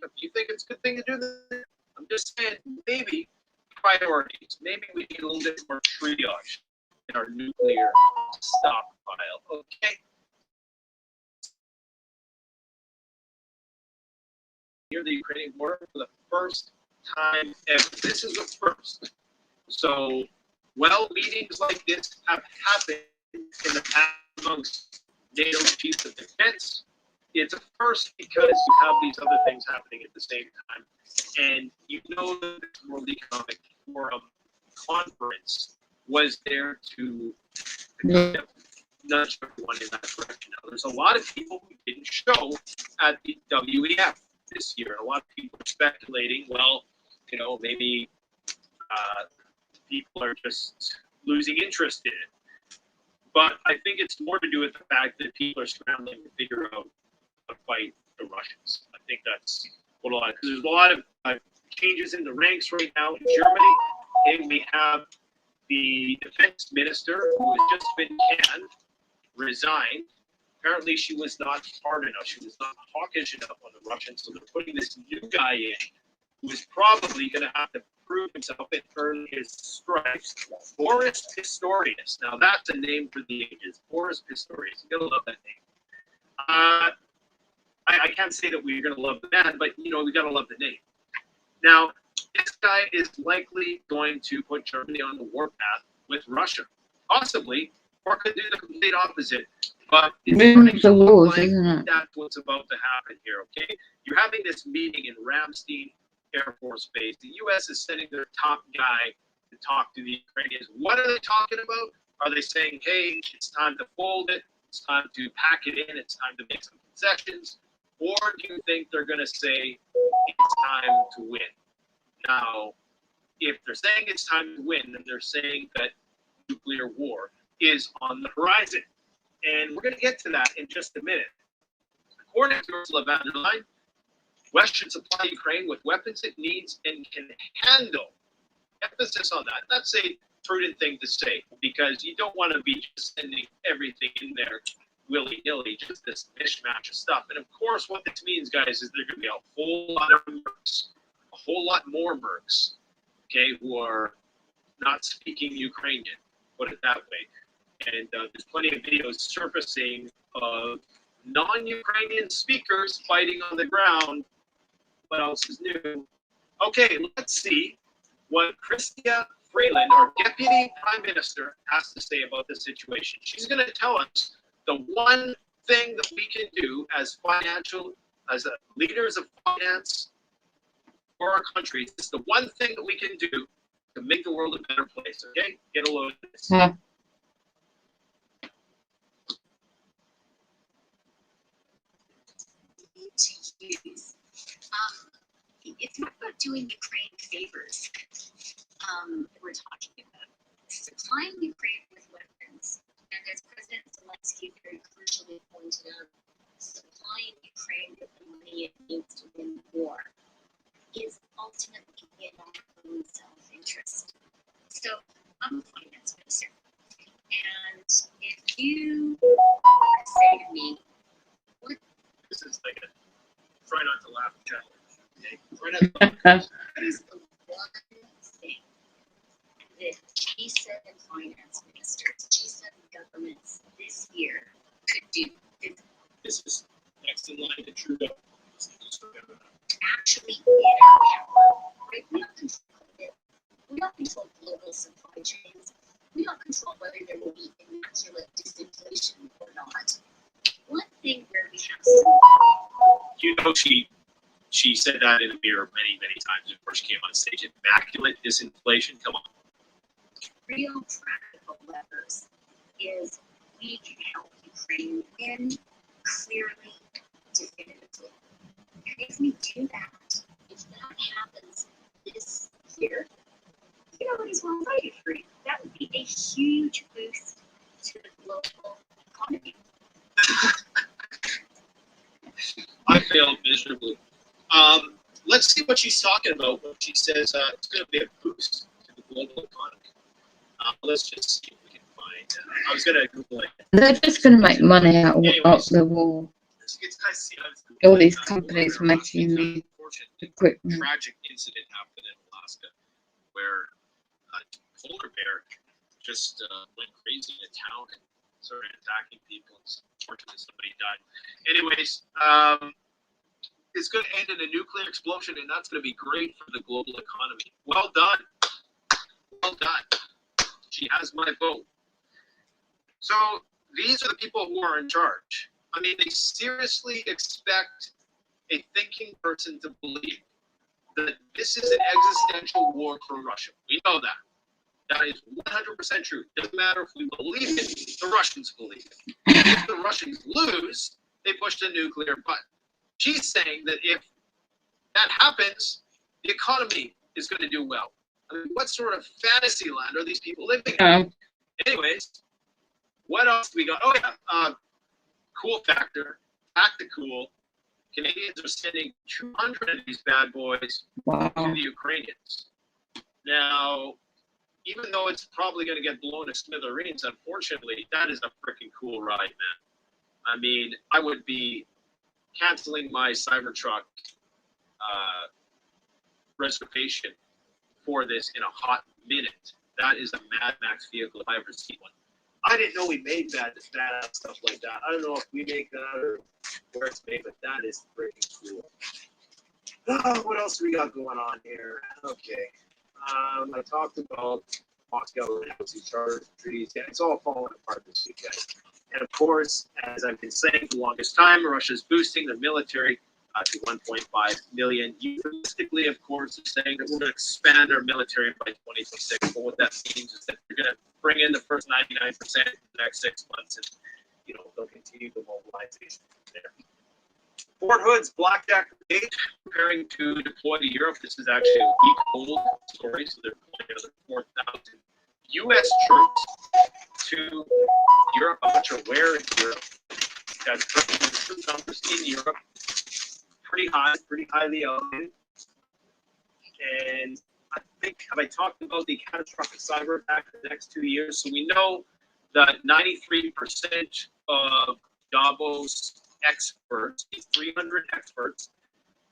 Do you think it's a good thing to do this? I'm just saying, maybe priorities. Maybe we need a little bit more triage in our nuclear stockpile. Okay. Near the Ukrainian border for the first time ever. This is the first. So, well, meetings like this have happened in the past amongst NATO chiefs of defense. It's a first because you have these other things happening at the same time. And you know that the World Economic Forum conference was there to kind of nudge everyone in that direction. Now, there's a lot of people who didn't show at the WEF this year. A lot of people are speculating, well, you know, maybe people are just losing interest in it. But I think it's more to do with the fact that people are scrambling to figure out how to fight the Russians. I think that's what a lot, because there's a lot of changes in the ranks right now in Germany, and we have the defense minister who has just been canned, resigned. Apparently she was not hard enough. She was not hawkish enough on the Russians, so they're putting this new guy in who is probably going to have to prove himself and earn his stripes. Boris Pistorius. Now that's a name for the ages. Boris Pistorius. You're going to love that name. I can't say that we're going to love the man, but, you know, we got to love the name. Now, this guy is likely going to put Germany on the warpath with Russia, possibly, or could do the complete opposite. But it's starting to look like that's what's about to happen here, okay? You're having this meeting in Ramstein Air Force Base. The U.S. is sending their top guy to talk to the Ukrainians. What are they talking about? Are they saying, hey, it's time to fold it, it's time to pack it in, it's time to make some concessions? Or do you think they're going to say it's time to win? Now, if they're saying it's time to win, then they're saying that nuclear war is on the horizon. And we're going to get to that in just a minute. According to Ursula von der Leyen, West should supply Ukraine with weapons it needs and can handle. Emphasis on that. That's a prudent thing to say, because you don't want to be just sending everything in there willy-nilly, just this mishmash of stuff. And of course, what this means, guys, is there's going to be a whole lot of mercs, a whole lot more mercs, okay, who are not speaking Ukrainian, put it that way. And there's plenty of videos surfacing of non-Ukrainian speakers fighting on the ground. What else is new? Okay, let's see what Chrystia Freeland, our Deputy Prime Minister, has to say about the situation. She's going to tell us the one thing that we can do as leaders of finance for our country. It's the one thing that we can do to make the world a better place. Okay, get a load of this. Yeah. It's not about doing Ukraine favors. We're talking about supplying Ukraine with weapons, and as President Zelensky very crucially pointed out, supplying Ukraine with the money it needs to win the war is ultimately in our own self-interest. So I'm a finance minister, and if you say to me, "What?" This is like a try not to laugh challenge. Okay? Try not to laugh. What is the one thing that G7 finance ministers, G7 governments this year could do? This is next in line to Trudeau. Actually in our power, right? We don't control it. We don't control global supply chains. We don't control whether there will be immaculate disinflation or not. One thing where we have some, You know, she said that in a mirror many, many times before she came on stage. Immaculate disinflation. Come on. real practical levers is we can help Ukraine win clearly, definitively. And if we do that, if that happens this year, nobody's well invited for you. That would be a huge boost to the global economy. I failed miserably. Let's see what she's talking about when she says it's going to be a boost to the global economy. Let's just see if we can find. I was going to Google it. They're just going to make money out of Anyways, the war. All these companies making the equipment. Tragic incident happened in Alaska where a polar bear just went crazy in a town and started attacking people. Unfortunately, somebody died. Anyways, it's going to end in a nuclear explosion, and that's going to be great for the global economy. Well done. Well done. She has my vote. So these are the people who are in charge. I mean, they seriously expect a thinking person to believe that this is an existential war for Russia. We know that. That is 100% true. Doesn't matter if we believe it, the Russians believe it. If the Russians lose, they push the nuclear button. She's saying that if that happens, the economy is going to do well. I mean, what sort of fantasy land are these people living in? Anyways, what else do we got? Oh, yeah. Cool factor. Back to cool. Canadians are sending 200 of these bad boys to the Ukrainians. Now, even though it's probably going to get blown to smithereens, unfortunately, that is a freaking cool ride, man. I mean, I would be canceling my Cybertruck reservation for this in a hot minute. That is a Mad Max vehicle if I ever see one. I didn't know we made bad stuff like that. I don't know if we make that or where it's made, but that is freaking cool. Oh, what else we got going on here? Okay. I talked about Moscow announcing charter treaties. Yeah, it's all falling apart this week, guys. And of course, as I've been saying for the longest time, Russia's boosting the military to 1.5 million. Euphemistically, of course, they're saying that we're going to expand our military by 2026. But what that means is that they're going to bring in the first 99% in the next 6 months, and they'll continue the mobilization there. Fort Hood's Blackjack Brigade preparing to deploy to Europe. This is actually a week-old story, so they're deploying another 4,000 U.S. troops to Europe. I'm not sure where in Europe. That's troop numbers in Europe. Pretty highly elevated. And I think, have I talked about the catastrophic cyber attack in the next 2 years? So we know that 93% of Davos experts, these 300 experts,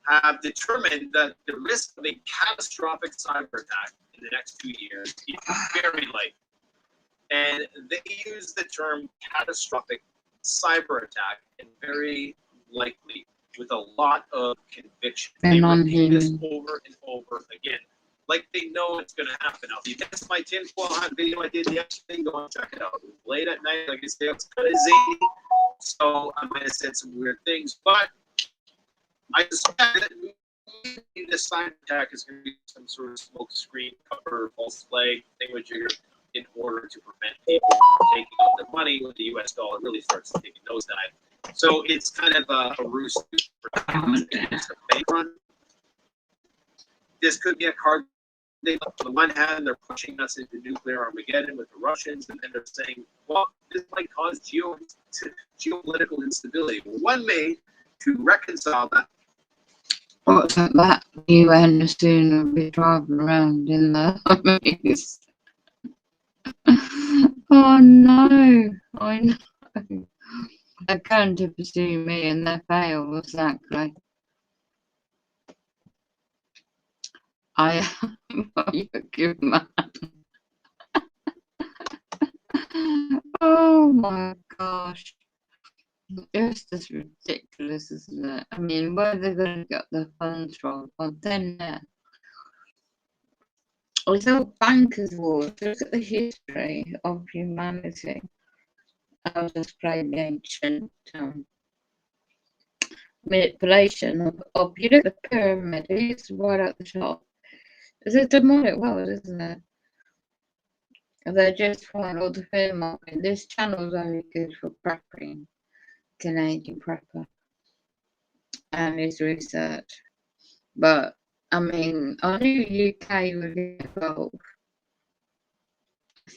have determined that the risk of a catastrophic cyber attack in the next 2 years is very likely. And they use the term catastrophic cyber attack and very likely with a lot of conviction. They repeat this over and over again, like they know it's going to happen. Now, if you missed my tinfoil hat video I did yesterday, go and check it out. It was late at night, like I say, it's kind of zany, so I might have said some weird things, but I suspect that maybe this cyber attack is going to be some sort of smoke screen cover, false flag, thingamajigger, in order to prevent people from taking out their money when the U.S. dollar really starts taking nosedive. So it's kind of a ruse for the bank run. This could be a card. On the one hand, they're pushing us into nuclear Armageddon with the Russians, and then they're saying, well, this might cause geopolitical instability. One way to reconcile that. What's that? UN soon will be driving around in the Humvees. Oh no, I know. They're going to pursue me and they fail exactly. I am a good man. Oh my gosh. It's just ridiculous, isn't it? I mean, where are they going to get the funds from? Well, then, it's all bankers' wars. Look at the history of humanity. I was just playing ancient manipulation of you look at the pyramid, it's right at the top. It's a demonic world, isn't it? They just want all the film market. This channel's very good for prepping, Canadian prepper, and his research. But I mean, I knew UK would get involved.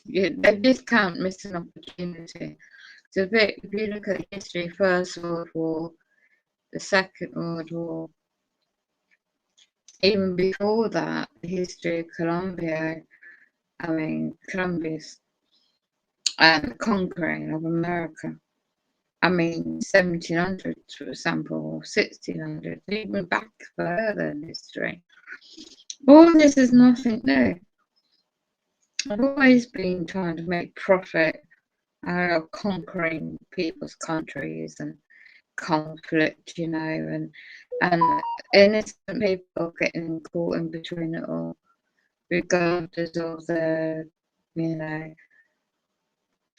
Yeah, they just can't miss an opportunity. So if you look at history, First World War, the Second World War, even before that, the history of Columbia's and conquering of America. I mean, 1700s, for example, or 1600s, even back further in history. All this is nothing new. I've always been trying to make profit out of conquering people's countries and conflict, and innocent people getting caught in between it all, regardless of their,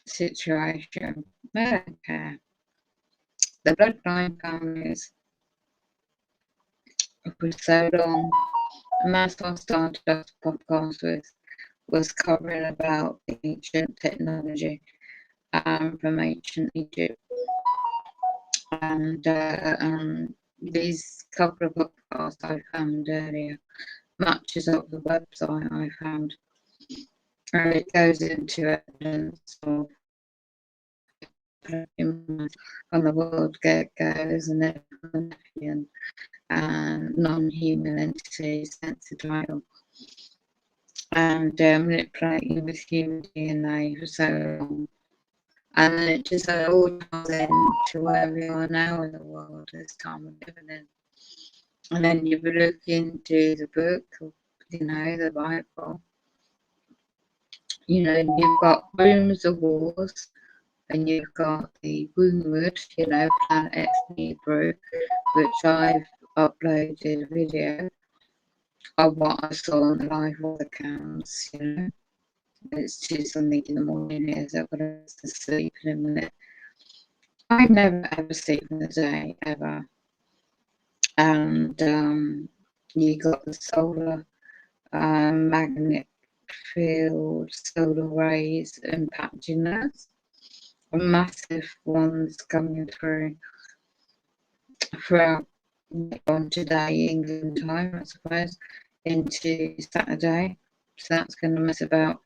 situation. I don't care. The bloodline families for so long, and that's what I started this podcast with, was covering about ancient technology from ancient Egypt. And these couple of podcasts I found earlier matches up the website I found, and it goes into evidence of from the world get-goes and non-human entities sensitive and manipulating with human DNA for so long. And then it just all ties into where we are now in the world, this time we're living in. And then you look into the book, the Bible, you've got Rooms of Wars, and you've got the Woundwood, Planet X Hebrew, which I've uploaded a video of what I saw on the live accounts, It's 2 something in the morning here, so I've got to sleep in a minute. I never ever sleep in the day, ever. And you got the solar magnetic field, solar rays impacting us. Massive ones coming through throughout on today, England time, I suppose, into Saturday. So that's going to mess about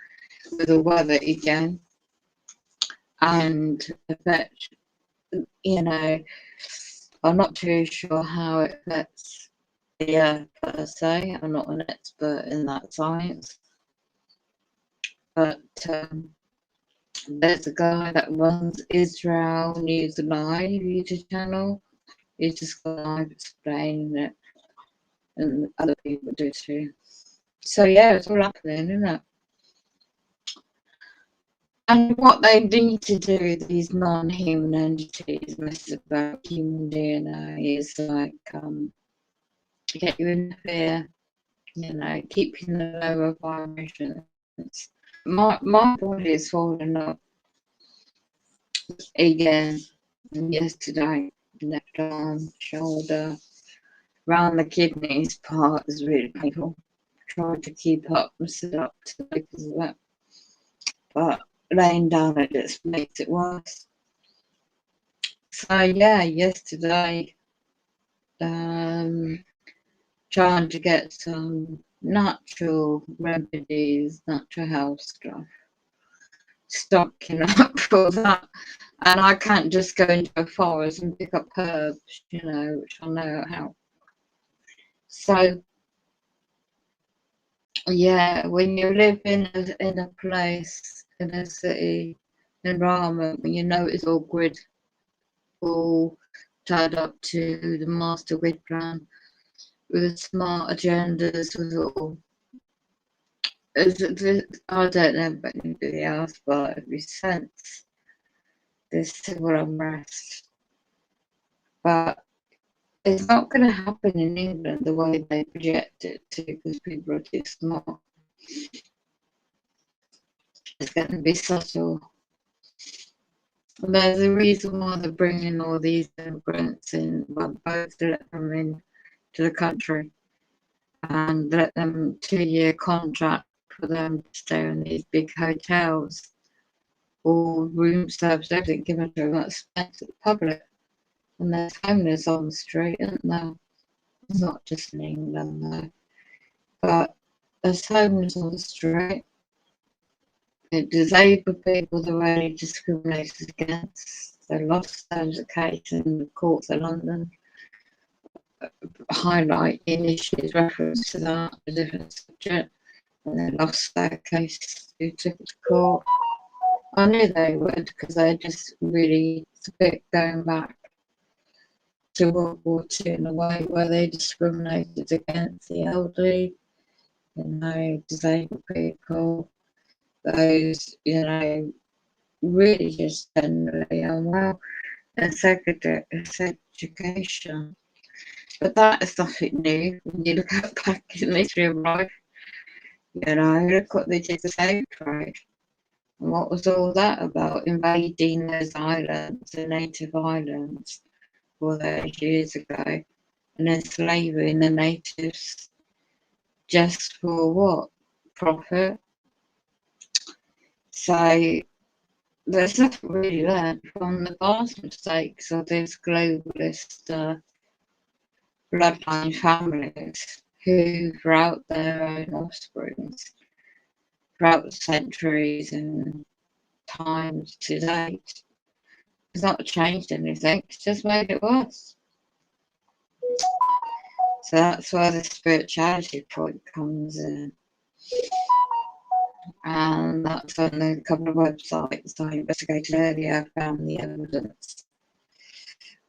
with the weather again and affect, I'm not too sure how it affects the earth per se. I'm not an expert in that science, but there's a guy that runs Israel News Live YouTube channel. He's just got live explaining it, and other people do too. So yeah, it's all happening, isn't it? And what they need to do, these non-human entities, mess about human DNA, is like get you in fear, keeping the lower vibrations. My body is falling up again yesterday. Left arm, shoulder, round the kidneys part is really painful. Trying to keep up and sit up because of that. But laying down it just makes it worse. So yeah, yesterday, trying to get some natural remedies, natural health stuff, stocking up for that. And I can't just go into a forest and pick up herbs, which I know how. So yeah, when you live in a place, in a city environment, when it's all grid, all tied up to the master grid plan with smart agendas, with all. I don't know about anybody else, but if you sense this civil unrest, but it's not going to happen in England the way they project it to, because people are too smart. It's going to be subtle. And there's a reason why they're bringing all these immigrants in, both to let them in to the country and let them 2-year contract for them to stay in these big hotels or room service, everything given to them at expense of the public. And there's homeless on the street, isn't there? It's not just in England though, but there's homeless on the street. Disabled people are already discriminated against. They lost those cases in the courts of London, highlighting issues reference to that, a different subject, and they lost their case who took it to court. I knew they would because they just really, it's a bit going back to World War II in a way where they discriminated against the elderly, disabled people, those, really just generally unwell, and segregation. But that is nothing new when you look at back in the history of life. Look what they did to slave trade. And what was all that about? Invading those islands, the native islands, all those years ago, and enslaving the natives just for what? Profit. So there's nothing really learned from the past mistakes of these globalist bloodline families who, throughout their own offsprings, throughout the centuries and times to date, has not changed anything, it's just made it worse. So that's where the spirituality point comes in. And that's on a couple of websites I investigated earlier, found the evidence.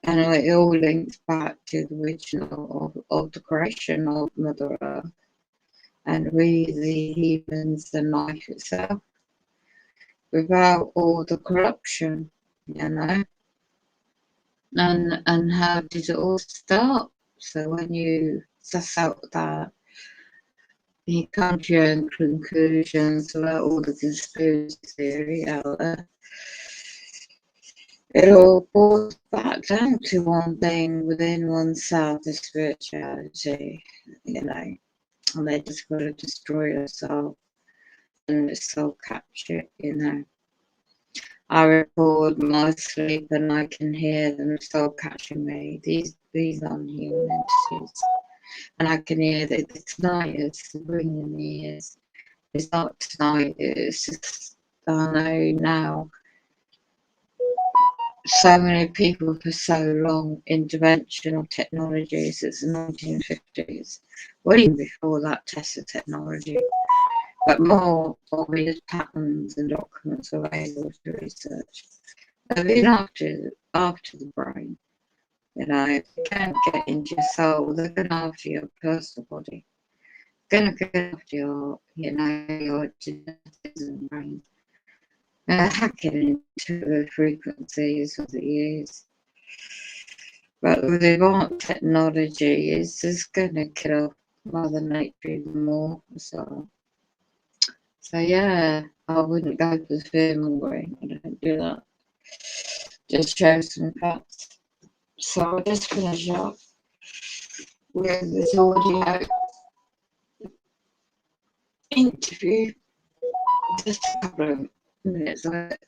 And it all links back to the original of the creation of Mother Earth. And we, the humans, the life itself, without all the corruption, And how did it all start? So when you suss out that, you come to your own conclusions about all the conspiracy theory out there. It all boils back down to one thing within oneself, the spirituality, and they just got to destroy yourself and it's soul capture, I record my sleep and I can hear them soul catching me, these non-human entities. And I can hear that tonight it's ringing the ears. It's not tonight, it's just, I know now. So many people for so long, interventional technologies, it's the 1950s, well even before that, Tesla technology, but more obvious patterns and documents available to research. They've been after the brain. If they can't get into your soul, they're going after your personal body. They're going to get after your, your genetics and brain. They're hacking into the frequencies of the ears. But with advanced technology, it's just going to kill off Mother Nature even more. So yeah, I wouldn't go for the fear mongering. I don't do that. Just show some facts. So I'll just finish up with this audio interview, just a couple of minutes of it,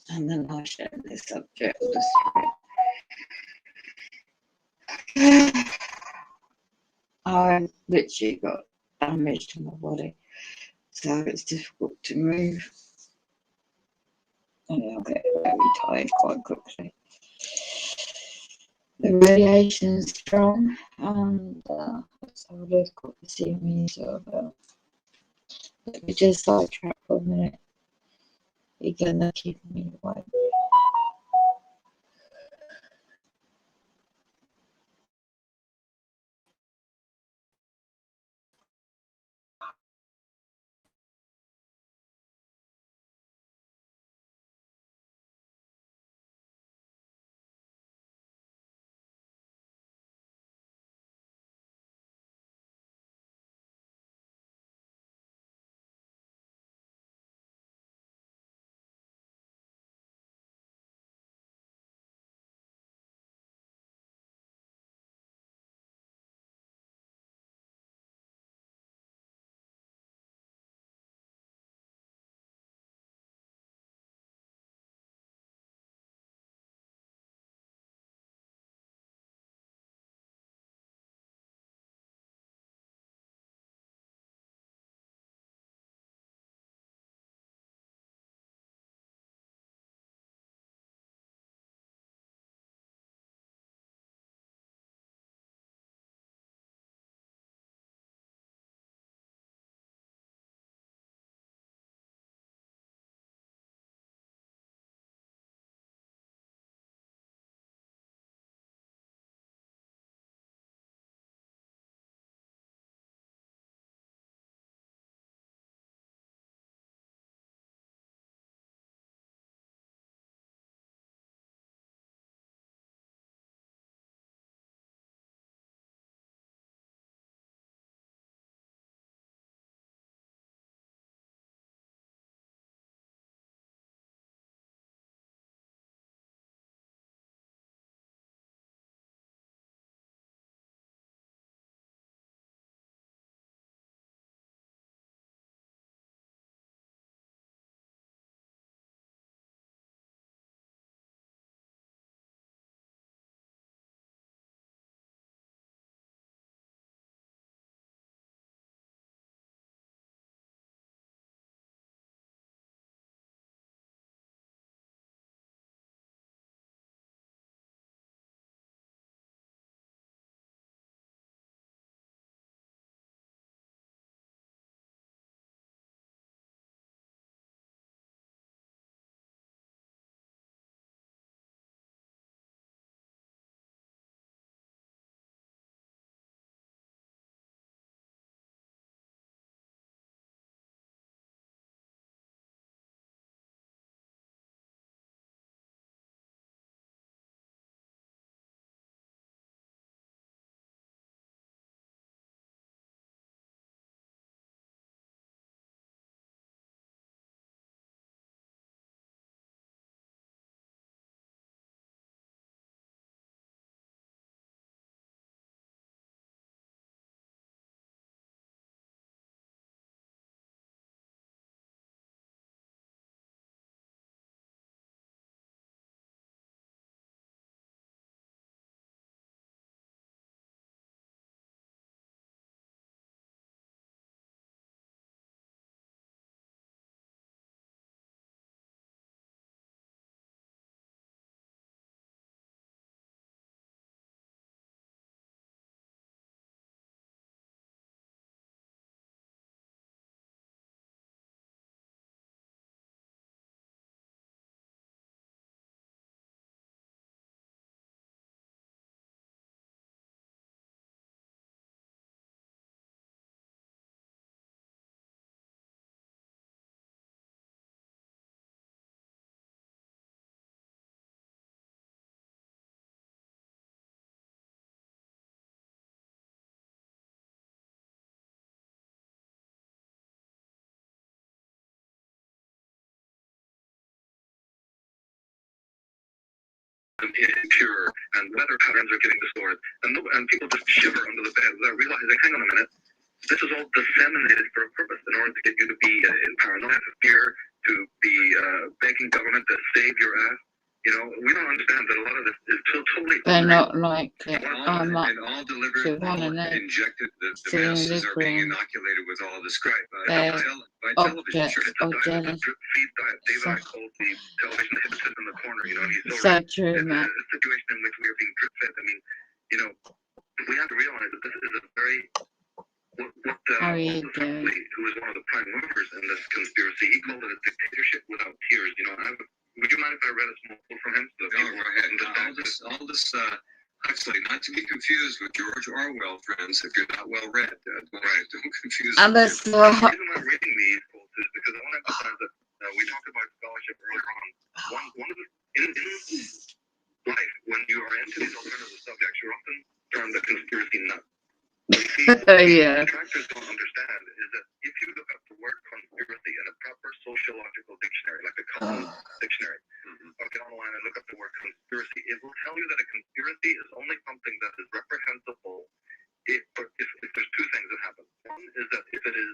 and then I'll share this subject with the spirit. I literally got damage to my body, so it's difficult to move, and I'll get very tired quite quickly. The radiation is strong, and so they've got to see me, so let me just sidetrack for a minute. You're gonna keep me awake. impure, and weather patterns are getting distorted, and people just shiver under the bed without realizing, hang on a minute, this is all disseminated for a purpose in order to get you to be in paranoia, fear, to be begging government to save your ass. You know, we don't understand that a lot of this is totally. They're not like it. And all delivered, all injected. The masses are being inoculated with all this crap. By television. Objects of jealousy. Feed diet. David I called the television hypnotist in the corner. You know, and he's So true, it's Matt. a situation in which we are being drip fed. I mean, you know, we have to realize that this is a very How are you Aldous doing? Huxley, who was one of the prime movers in this conspiracy, he called it a dictatorship without tears. You know, would you mind if I read a small quote from him? So No, go ahead. Aldous Huxley, not to be confused with George Orwell, friends. If you're not well read, don't confuse them. And that's The reason I'm reading these quotes is because I want to emphasize that we talked about scholarship earlier on. One of the in life, when you are into these alternative subjects, you're often termed a conspiracy nut. Yeah. Detractors don't understand is that if you look up the word conspiracy in a proper sociological dictionary, like the Common Dictionary, or get online and look up the word conspiracy, it will tell you that a conspiracy is only something that is reprehensible if there's two things that happen. One is that if it is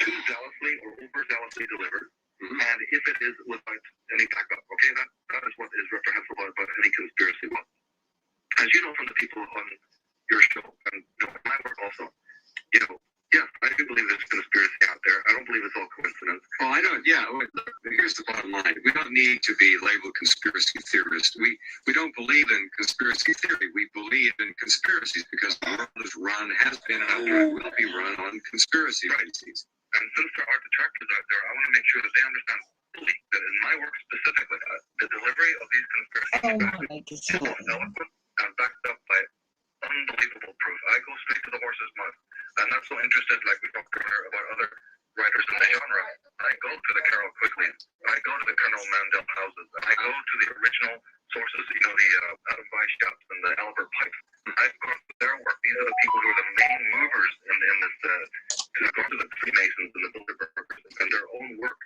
too zealously or overzealously delivered, and if it is without any backup. Okay, that is what is reprehensible about any conspiracy. Well, as you know from the people on your show and my work also, you know, yes, I do believe there's conspiracy out there. I don't believe it's all coincidence. Well, I don't. Yeah. Look, here's the bottom line: we don't need to be labeled conspiracy theorists. We don't believe in conspiracy theory. We believe in conspiracies because the world is run, has been, and will be run on conspiracy theories. And since there are detractors out there, I want to make sure that they understand fully that in my work specifically, the delivery of these conspiracy is eloquent and backed up by unbelievable proof. I go straight to the horse's mouth. I'm not so interested, like we talked earlier, about other writers in the genre. I go to the Carol Quigleys. I go to the Colonel Mandel houses. I go to the original sources, you know, the Adam Weiss Shops and the Albert Pike. I've gone to their work. These are the people who are the main movers in this. I've gone to the freemasons and the Bilderbergers and their own work.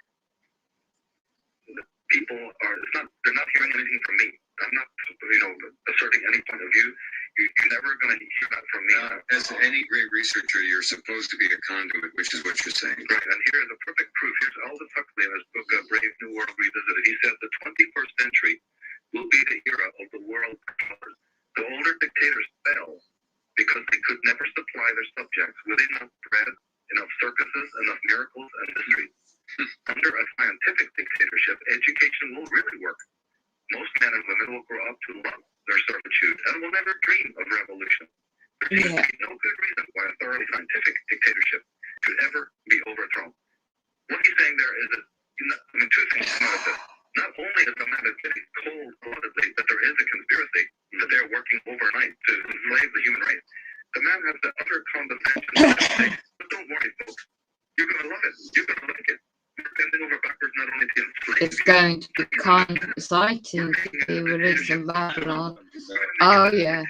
The people they're not hearing anything from me. I'm not, you know, asserting any point of view. You're never going to hear that from me. As any great researcher, you're supposed to be a conduit, which is what you're saying. Right, and here's a perfect proof. Here's Aldous Huxley in his book, Brave New World Revisited. He said the 21st century will be the era of the world controllers. The older dictators fell because they could never supply their subjects with enough bread, enough circuses, enough miracles, and mysteries. Under a scientific dictatorship, education will really work. Most men and women will grow up to love their servitude and will never dream of revolution. There seems to be no good reason why a thoroughly scientific dictatorship should ever be overthrown. What he's saying there is that, I mean, two things come out of this. Not only is the man admitting cold-bloodedly that there is a conspiracy, that they're working overnight to enslave the human race, the man has the utter condescension to say, but don't worry, folks, you're going to love it. You're going to like it. You're bending over backwards not only to enslave it's going to be kind of exciting to be released from Babylon. Oh, yes.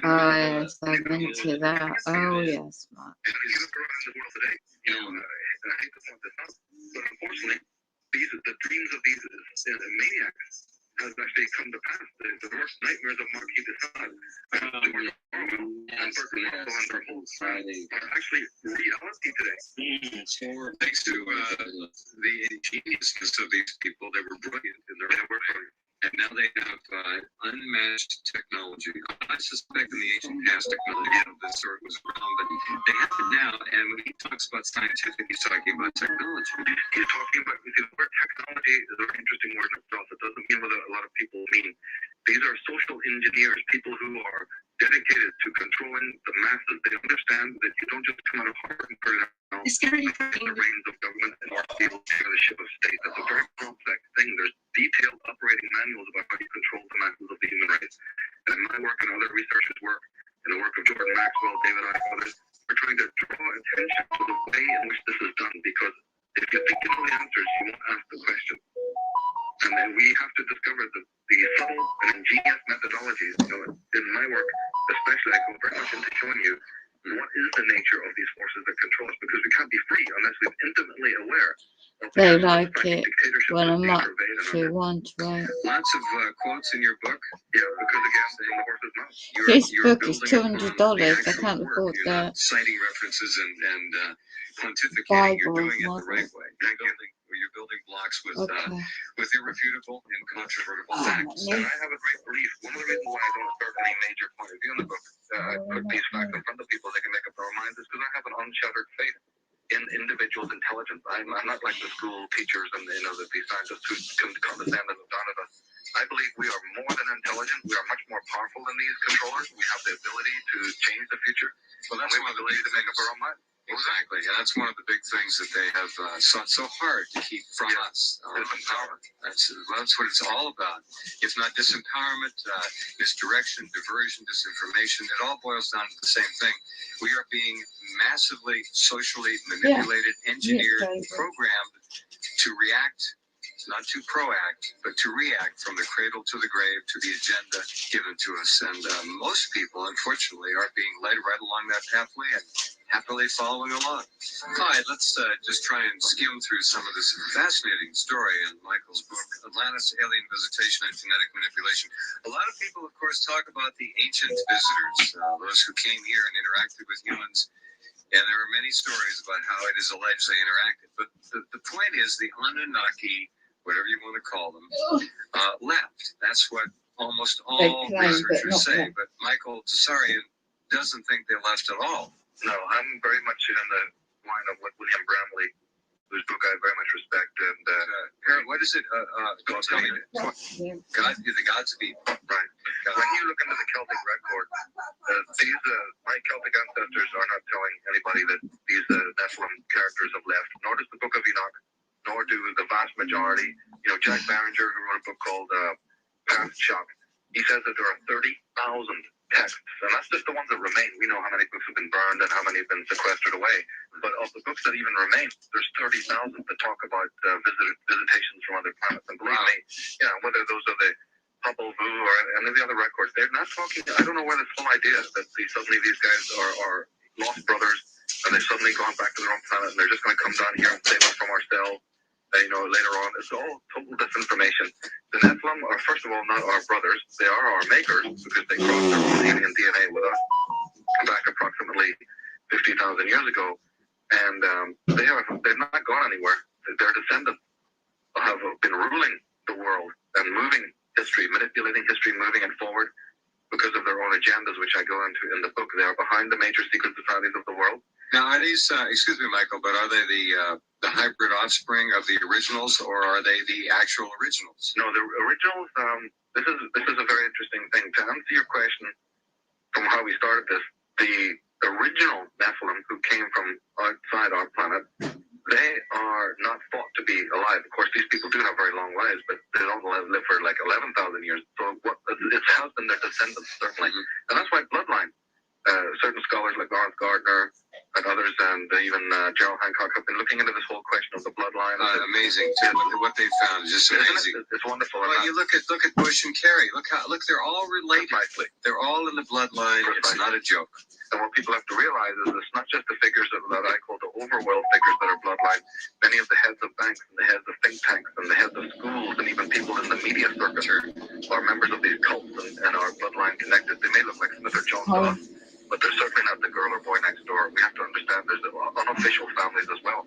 Oh, yes, I've been to that. Oh, yes, Mark. And if you look around the world today, you know, and I hate to point this out, but unfortunately, the dreams of these maniacs has actually come to pass. The worst nightmares of Marquis de Sade and their whole Friday are actually reality today. Thanks to the ingeniousness of these people, they were brilliant in their work. And now they have unmatched technology. I suspect in the ancient past, technology of this sort was wrong, but they have it now. And when he talks about scientific, he's talking about technology. He's talking about, you see, the word technology is a very interesting word in itself. It doesn't mean what a lot of people mean. These are social engineers, people who are dedicated to controlling the masses. They understand that you don't just come out of Harvard and put it out the reins of government and be able to steer the ship of state. That's a very complex thing. There's detailed operating manuals about how you control the masses of the human race. And in my work and other researchers' work, in the work of Jordan Maxwell, David I, and others, we're trying to draw attention to the way in which this is done, because if you think you know the answers, you won't ask the question. And then we have to discover the subtle and ingenious methodologies. You know, in my work, especially, I go very much into showing you What is the nature of these forces that control us? Because we can't be free unless we're intimately aware of They the like frantic it dictatorship when that's I'm being up surveyed and to under. one to eight. Lots of quotes in your book. Yeah, because again, from the horse's mouth. This You're book is building upon $200. the I actual can't work. afford You're not that. citing references and pontificating. You're Bible doing it the model. right way. You're building blocks with Okay. with irrefutable, incontrovertible Oh, facts. And I have a great belief. One of the reasons why I don't assert any major point of view in the book, put these facts in front of people they can make up their own minds, is because I have an unshattered faith in individuals' intelligence. I'm not like the school teachers and these scientists who can condescend and look down at us. I believe we are more than intelligent. We are much more powerful than these controllers. We have the ability to change the future. Well, And that's we have one of the the ability big to make up things. our own mind. Exactly, and that's one of the big things that they have sought so hard to keep from us. Disempowerment. That's what it's all about. If not disempowerment, misdirection, diversion, disinformation, it all boils down to the same thing. We are being massively socially manipulated, engineered, David. programmed to react, not to proact, but to react from the cradle to the grave to the agenda given to us. And most people, unfortunately, are being led right along that pathway and happily following along. All right, let's just try and skim through some of this fascinating story in Michael's book, Atlantis, Alien Visitation and Genetic Manipulation. A lot of people, of course, talk about the ancient visitors, those who came here and interacted with humans. And there are many stories about how it is alleged they interacted. But the point is the Anunnaki, whatever you want to call them, left. That's what almost all claim, but researchers not say. left. But Michael Tsarian doesn't think they left at all. No, I'm very much in the line of what William Bramley, whose book I very much respect, and Harold, what is it? Tell me. Yeah. God, the gods of Eden. right. When you look into the Celtic record, these my Celtic ancestors are not telling anybody that these Nephilim characters have left, nor does the Book of Enoch, nor do the vast majority. Jack Barringer, who wrote a book called Past Shock, he says that there are 30,000 texts, and that's just the ones that remain. We know how many books have been burned and how many have been sequestered away, but of the books that even remain, there's 30,000 that talk about visitations from other planets. And believe me, whether those are the Hubble, Vu, or any of the other records, they're not talking. I don't know where this whole idea that suddenly these guys are lost brothers and they've suddenly gone back to their own planet and they're just going to come down here and save us from ourselves. Later on, it's all total disinformation. The Nephilim are, first of all, not our brothers. They are our makers because they crossed their own alien DNA with us back approximately 50,000 years ago, and they've not gone anywhere. Their descendants have been ruling the world and moving history, manipulating history, moving it forward because of their own agendas, which I go into in the book. They are behind the major secret societies of the world. Now, are these? Excuse me, Michael, but are they the hybrid offspring of the originals, or are they the actual originals? No, the originals. This is a very interesting thing. To answer your question, from how we started this, the original Nephilim who came from outside our planet, they are not thought to be alive. Of course, these people do have very long lives, but they don't live for like 11,000 years. So it has been their descendants, certainly. And that's why bloodline. Certain scholars like Lawrence Gardner and others, and even Gerald Hancock, have been looking into this whole question of the bloodline. Amazing too. What they found is just amazing. It's wonderful. Well, you look at Bush and Kerry. Look, they're all related. Precisely. They're all in the bloodline. It's not a joke. And what people have to realize is it's not just the figures that I call the overworld figures that are bloodline. Many of the heads of banks and the heads of think tanks and the heads of schools and even people in the media circuit are members of these cults and are bloodline connected. They may look like Smith or Jones to us, but they're certainly not the girl or boy next door. We have to understand there's unofficial families as well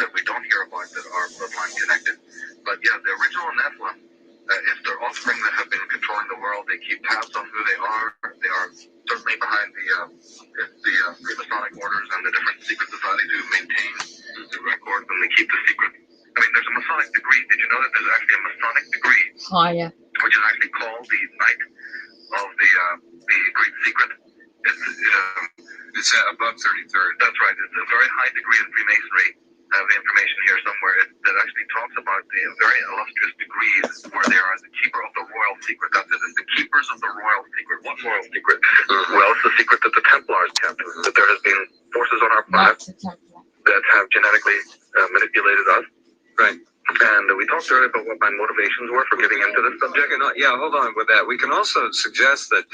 that we don't hear about that are bloodline connected. But yeah, the original Nephilim, if they're offspring that have been controlling the world, they keep tabs on who they are. They are certainly behind the Freemasonic orders and the different secret societies who maintain the records, and they keep the secret. I mean, there's a Masonic degree. Did you know that there's actually a Masonic degree? Higher. Which is actually called the Knight of the Great Secret. It's above 33rd. That's right. It's a very high degree in Freemasonry. I have the information here somewhere that actually talks about the very illustrious degrees where they are the keeper of the royal secret. That's it. It's the keepers of the royal secret. What royal secret? Well, it's the secret that the Templars kept. That there has been forces on our planet that have genetically manipulated us. Right. And we talked earlier about what my motivations were for getting into this subject. Yeah, hold on with that. We can also suggest that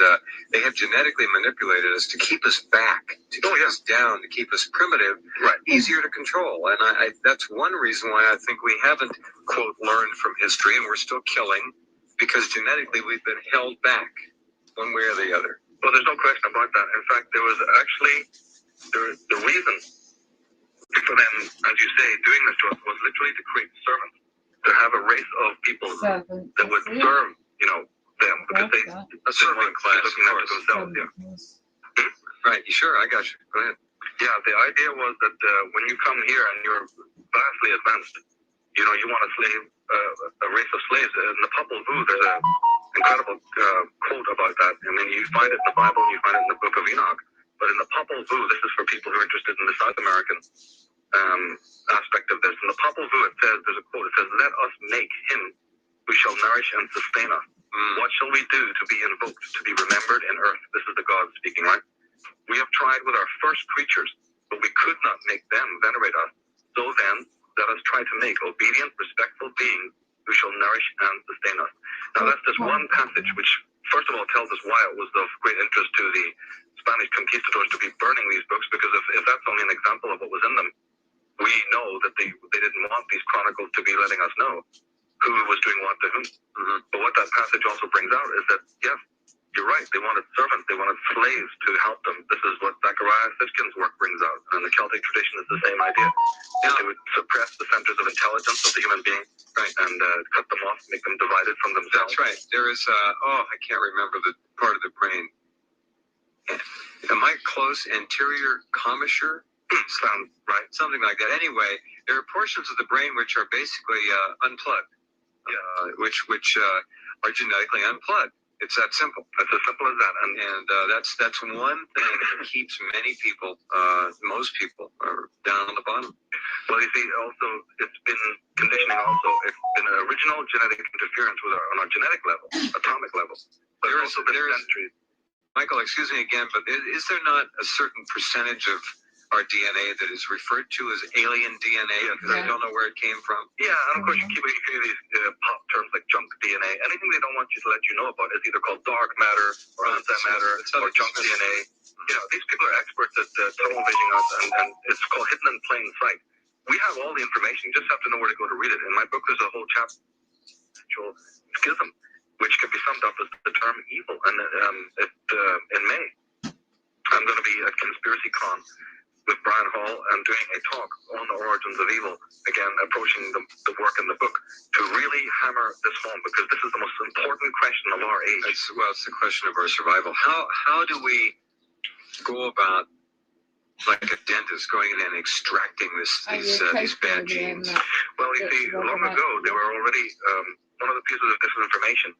they have genetically manipulated us to keep us back, to keep us down, to keep us primitive, Right. easier to control. And I that's one reason why I think we haven't, quote, learned from history, and we're still killing, because genetically we've been held back one way or the other. Well, there's no question about that. In fact, there was actually, the reason for them, as you say, doing this to us was literally to create servants, to have a race of people Servant. that would serve, them, because they A servant class, looking of after course. themselves. Right, sure, I got you. Go ahead. Yeah, the idea was that when you come here and you're vastly advanced, you want a slave, a race of slaves. In the Popol Vuh, there's an incredible quote about that. I mean, you find it in the Bible, and you find it in the Book of Enoch. But in the Popol Vuh, this is for people who are interested in the South American aspect of this. In the Popol Vuh, there's a quote. It says, "Let us make him who shall nourish and sustain us. What shall we do to be invoked, to be remembered in earth?" This is the God speaking, right? "We have tried with our first creatures, but we could not make them venerate us. So then, let us try to make obedient, respectful beings who shall nourish and sustain us." Now, that's just one passage, which, first of all, tells us why it was of great interest to the Spanish conquistadors to be burning these books, because if that's only an example of what was in them, we know that they didn't want these chronicles to be letting us know who was doing what to whom. Mm-hmm. But what that passage also brings out is that, yes, you're right, they wanted servants, they wanted slaves to help them. This is what Zachariah Sitchin's work brings out. And the Celtic tradition is the same idea. Yeah. They would suppress the centers of intelligence of the human being, right, and cut them off, make them divided from themselves. That's right. There is, I can't remember the part of the brain. Am I close anterior commissure? Sounds right. Something like that. Anyway, there are portions of the brain which are basically unplugged, which are genetically unplugged. It's that simple. It's as simple as that. And that's one thing that keeps many people, most people, are down on the bottom. Well, you see, also, it's been conditioning also. It's been an original genetic interference on our genetic level, atomic level. But there is centuries. Michael, excuse me again, but is there not a certain percentage of our DNA that is referred to as alien DNA, because I don't know where it came from? Yeah, and of course you hear these pop terms like junk DNA. Anything they don't want you to let you know about is either called dark matter or antimatter or junk DNA. These people are experts at tunnel visioning us, and it's called hidden in plain sight. We have all the information. You just have to know where to go to read it. In my book, there's a whole chapter, actual schism, which can be summed up as the term evil. And in May, I'm going to be at Conspiracy Con with Brian Hall and doing a talk on the origins of evil, again, approaching the work in the book to really hammer this home, because this is the most important question of our age. It's the question of our survival. How do we go about, like a dentist, going in and extracting these bad genes? Well, you see, long ago, they were already, one of the pieces of disinformation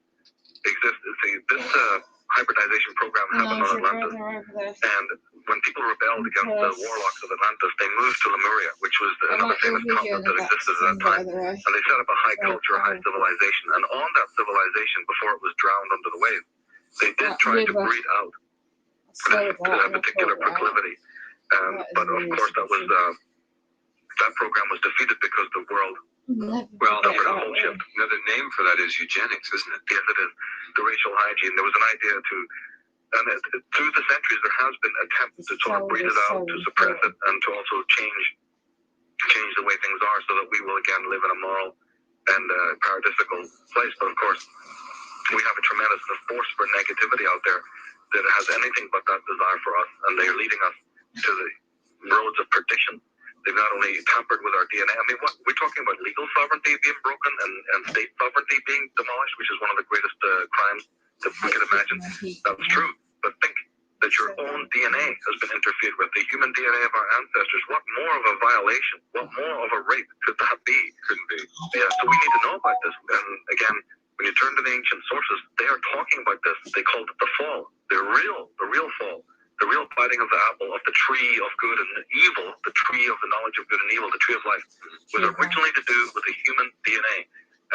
exists. See, this hybridization program happened on Atlantis, and when people rebelled against the warlocks of Atlantis, they moved to Lemuria, which was another famous continent that existed at that time, and they set up a high culture, high civilization, and on that civilization, before it was drowned under the waves, they did try to breed out a particular proclivity, but of course that program was defeated because the world suffered a whole shift. Another name for that is eugenics, isn't it? Yes, it is. The racial hygiene. There was an idea to, and through the centuries, there has been attempts to sort of breed it out, to suppress it, and to also change the way things are, so that we will again live in a moral and paradisical place. But of course, we have a tremendous force for negativity out there that has anything but that desire for us, and they are leading us to the roads of perdition. They've not only tampered with our DNA. I mean, we're talking about legal sovereignty being broken and state sovereignty being demolished, which is one of the greatest crimes that we can imagine. That's true. But think that your own DNA has been interfered with, the human DNA of our ancestors. What more of a violation, what more of a rape could that be? Couldn't be. Yeah, so we need to know about this. And again, when you turn to the ancient sources, they are talking about this. They called it the fall. The real fall. The real biting of the apple of the tree of good and evil, the tree of the knowledge of good and evil, the tree of life, was originally to do with the human DNA.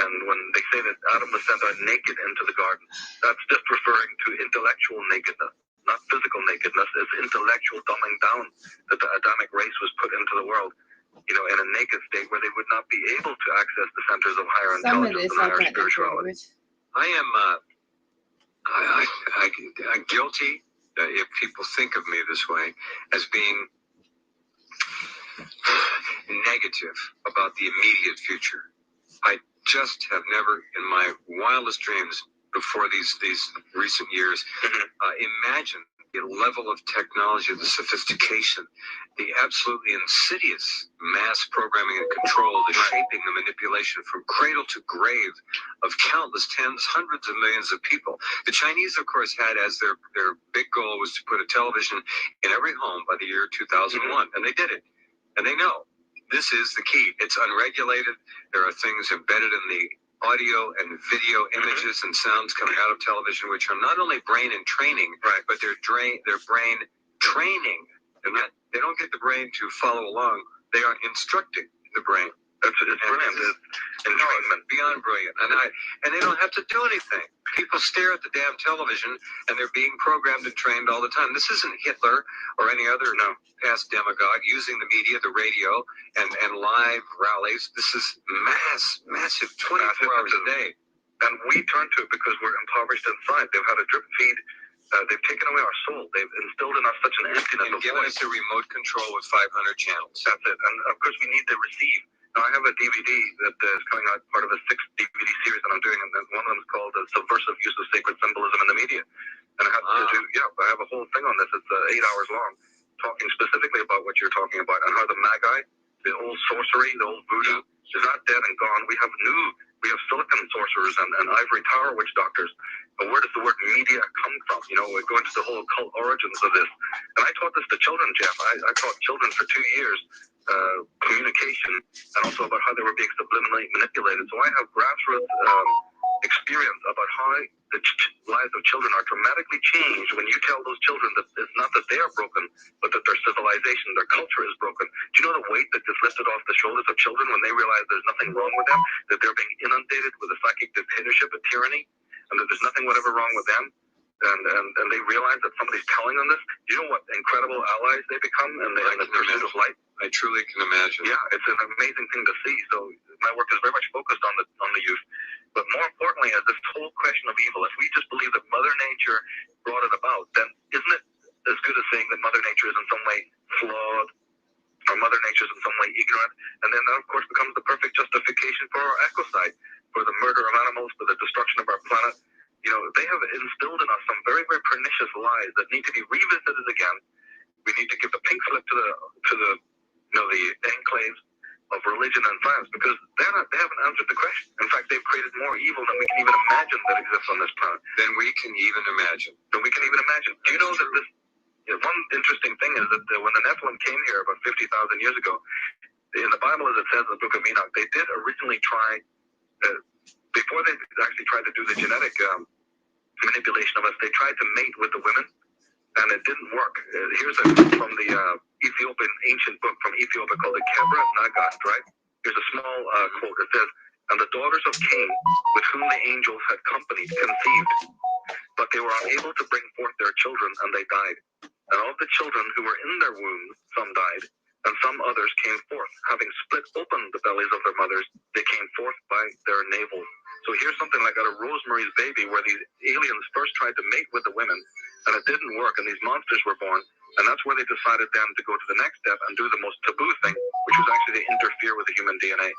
And when they say that Adam was sent out naked into the garden, that's just referring to intellectual nakedness, not physical nakedness. It's intellectual dumbing down that the Adamic race was put into the world. in a naked state where they would not be able to access the centers of higher Some of intelligence this and I higher can't agree spirituality. with. I am I'm guilty if people think of me this way as being negative about the immediate future. I just have never, in my wildest dreams before these recent years, imagined the level of technology, the sophistication, the absolutely insidious mass programming and control, the shaping, the manipulation from cradle to grave of countless tens, hundreds of millions of people. The Chinese, of course, had as their big goal was to put a television in every home by the year 2001, and they did it. And they know this is the key. It's unregulated. There are things embedded in the audio and video images and sounds coming out of television, which are not only brain and training, but they're brain training. And that they don't get the brain to follow along. They are instructing the brain. It's brilliant. It's enjoyment. Beyond brilliant. And they don't have to do anything. People stare at the damn television and they're being programmed and trained all the time. This isn't Hitler or any other past demagogue using the media, the radio, and live rallies. This is massive, 24 hours a day. And we turn to it because we're impoverished inside. They've had a drip feed. They've taken away our soul. They've instilled in us such an emptiness And of given voice. us a remote control with 500 channels. That's it. And of course, we need to receive. Now, I have a DVD that is coming out, part of a 6-DVD series that I'm doing, and one of them is called The Subversive Use of Sacred Symbolism in the Media. And I have to do, I have a whole thing on this. It's 8 hours long, talking specifically about what you're talking about and how the Magi, the old sorcery, the old voodoo, is not dead and gone. We have silicon sorcerers and ivory tower witch doctors. And where does the word media come from? We're going to the whole occult origins of this. And I taught this to children, Jeff. I taught children for 2 years communication and also about how they were being subliminally manipulated. So I have grassroots experience about how the lives of children are dramatically changed when you tell those children that it's not that they are broken, but that their civilization, their culture is broken. Do you know the weight that gets lifted off the shoulders of children when they realize there's nothing wrong with them, that they're being inundated with a psychic dictatorship, a tyranny, and that there's nothing whatever wrong with them? And they realize that somebody's telling them this. Do you know what incredible allies they become in the pursuit of light? I truly can imagine. Yeah, it's an amazing thing to see. So my work is very much focused on the youth. But more importantly, is this whole question of evil. If we just believe that Mother Nature brought it about, then isn't it as good as saying that Mother Nature is in some way flawed, or Mother Nature is in some way ignorant? And then that, of course, becomes the perfect justification for our ecocide, for the murder of animals, for the destruction of our planet. They have instilled in us some very, very pernicious lies that need to be revisited again. We need to give the pink slip to the enclaves of religion and science, because they haven't answered the question. In fact, they've created more evil than we can even imagine that exists on this planet. Do you know that this? One interesting thing is that when the Nephilim came here about 50,000 years ago, in the Bible, as it says in the Book of Enoch, they did originally try, before they actually tried to do the genetic manipulation of us, they tried to mate with the women, and it didn't work. Here's from the Ethiopian ancient book from Ethiopia called the Kebra Nagat, right? Here's a small quote. It says, "And the daughters of Cain, with whom the angels had companied, conceived, but they were unable to bring forth their children, and they died. And of the children who were in their wombs, some died, and some others came forth, having split open the bellies of their mothers, they came forth by their navels." So here's something like out of Rosemary's Baby, where these aliens first tried to mate with the women, and it didn't work, and these monsters were born. And that's where they decided then to go to the next step and do the most taboo thing, which was actually to interfere with the human DNA.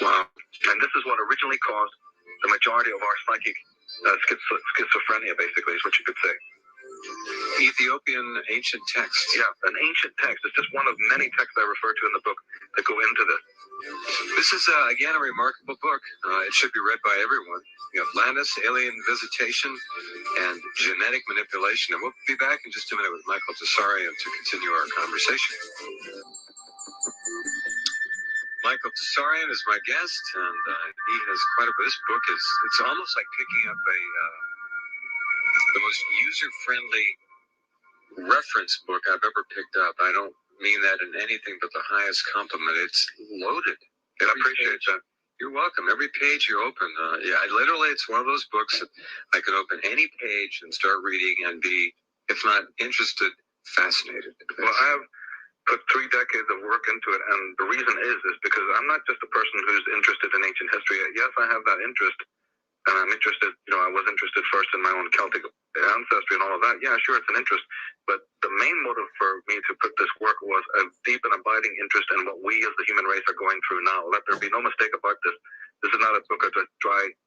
Wow. And this is what originally caused the majority of our psychic schizophrenia, basically, is what you could say. Ethiopian ancient texts. Yeah, an ancient text. It's just one of many texts I refer to in the book that go into this. This is, again, a remarkable book. It should be read by everyone. Atlantis, alien visitation, and genetic manipulation. And we'll be back in just a minute with Michael Tessarian to continue our conversation. Michael Tessarian is my guest, and he has quite a bit. This book it's almost like picking up the most user-friendly reference book I've ever picked up. I don't mean that in anything but the highest compliment. It's loaded. I appreciate that. You're welcome. Every page you open, literally, it's one of those books that I could open any page and start reading and be, if not interested, fascinated. Well, I have put 3 decades of work into it, and the reason is because I'm not just a person who's interested in ancient history. Yes, I have that interest, and I'm interested, I was interested first in my own Celtic ancestry and all of that. Yeah, sure, it's an interest, but the main motive for me to put this work was a deep and abiding interest in what we as the human race are going through now. Let there be no mistake about this. This is not a book of just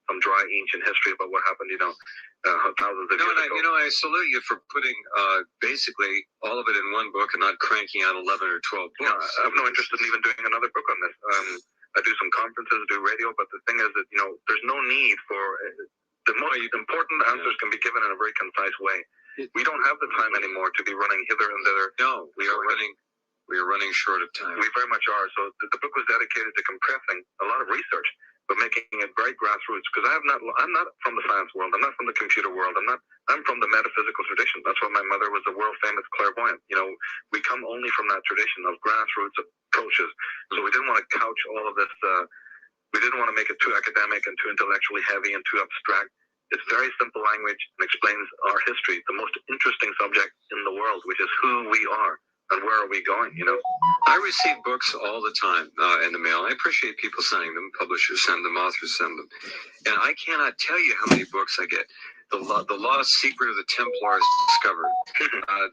some dry ancient history about what happened, thousands of years ago. I salute you for putting basically all of it in one book and not cranking out 11 or 12 books. Yeah, I have no interest in even doing another book on this. I do some conferences, do radio, but the thing is that, there's no need for the most important answers can be given in a very concise way. We don't have the time anymore to be running hither and thither. No, we are running short of time. We very much are. So the book was dedicated to compressing a lot of research, but making it very grassroots. Because I'm not from the science world. I'm not from the computer world. I'm from the metaphysical tradition. That's why my mother was a world famous clairvoyant. We come only from that tradition of grassroots approaches. So we didn't want to couch all of this. We didn't want to make it too academic and too intellectually heavy and too abstract. It's very simple language and explains our history, the most interesting subject in the world, which is who we are and where are we going, I receive books all the time in the mail. I appreciate people sending them. Publishers send them, authors send them. And I cannot tell you how many books I get. The Lost Secret of the Templars discovered.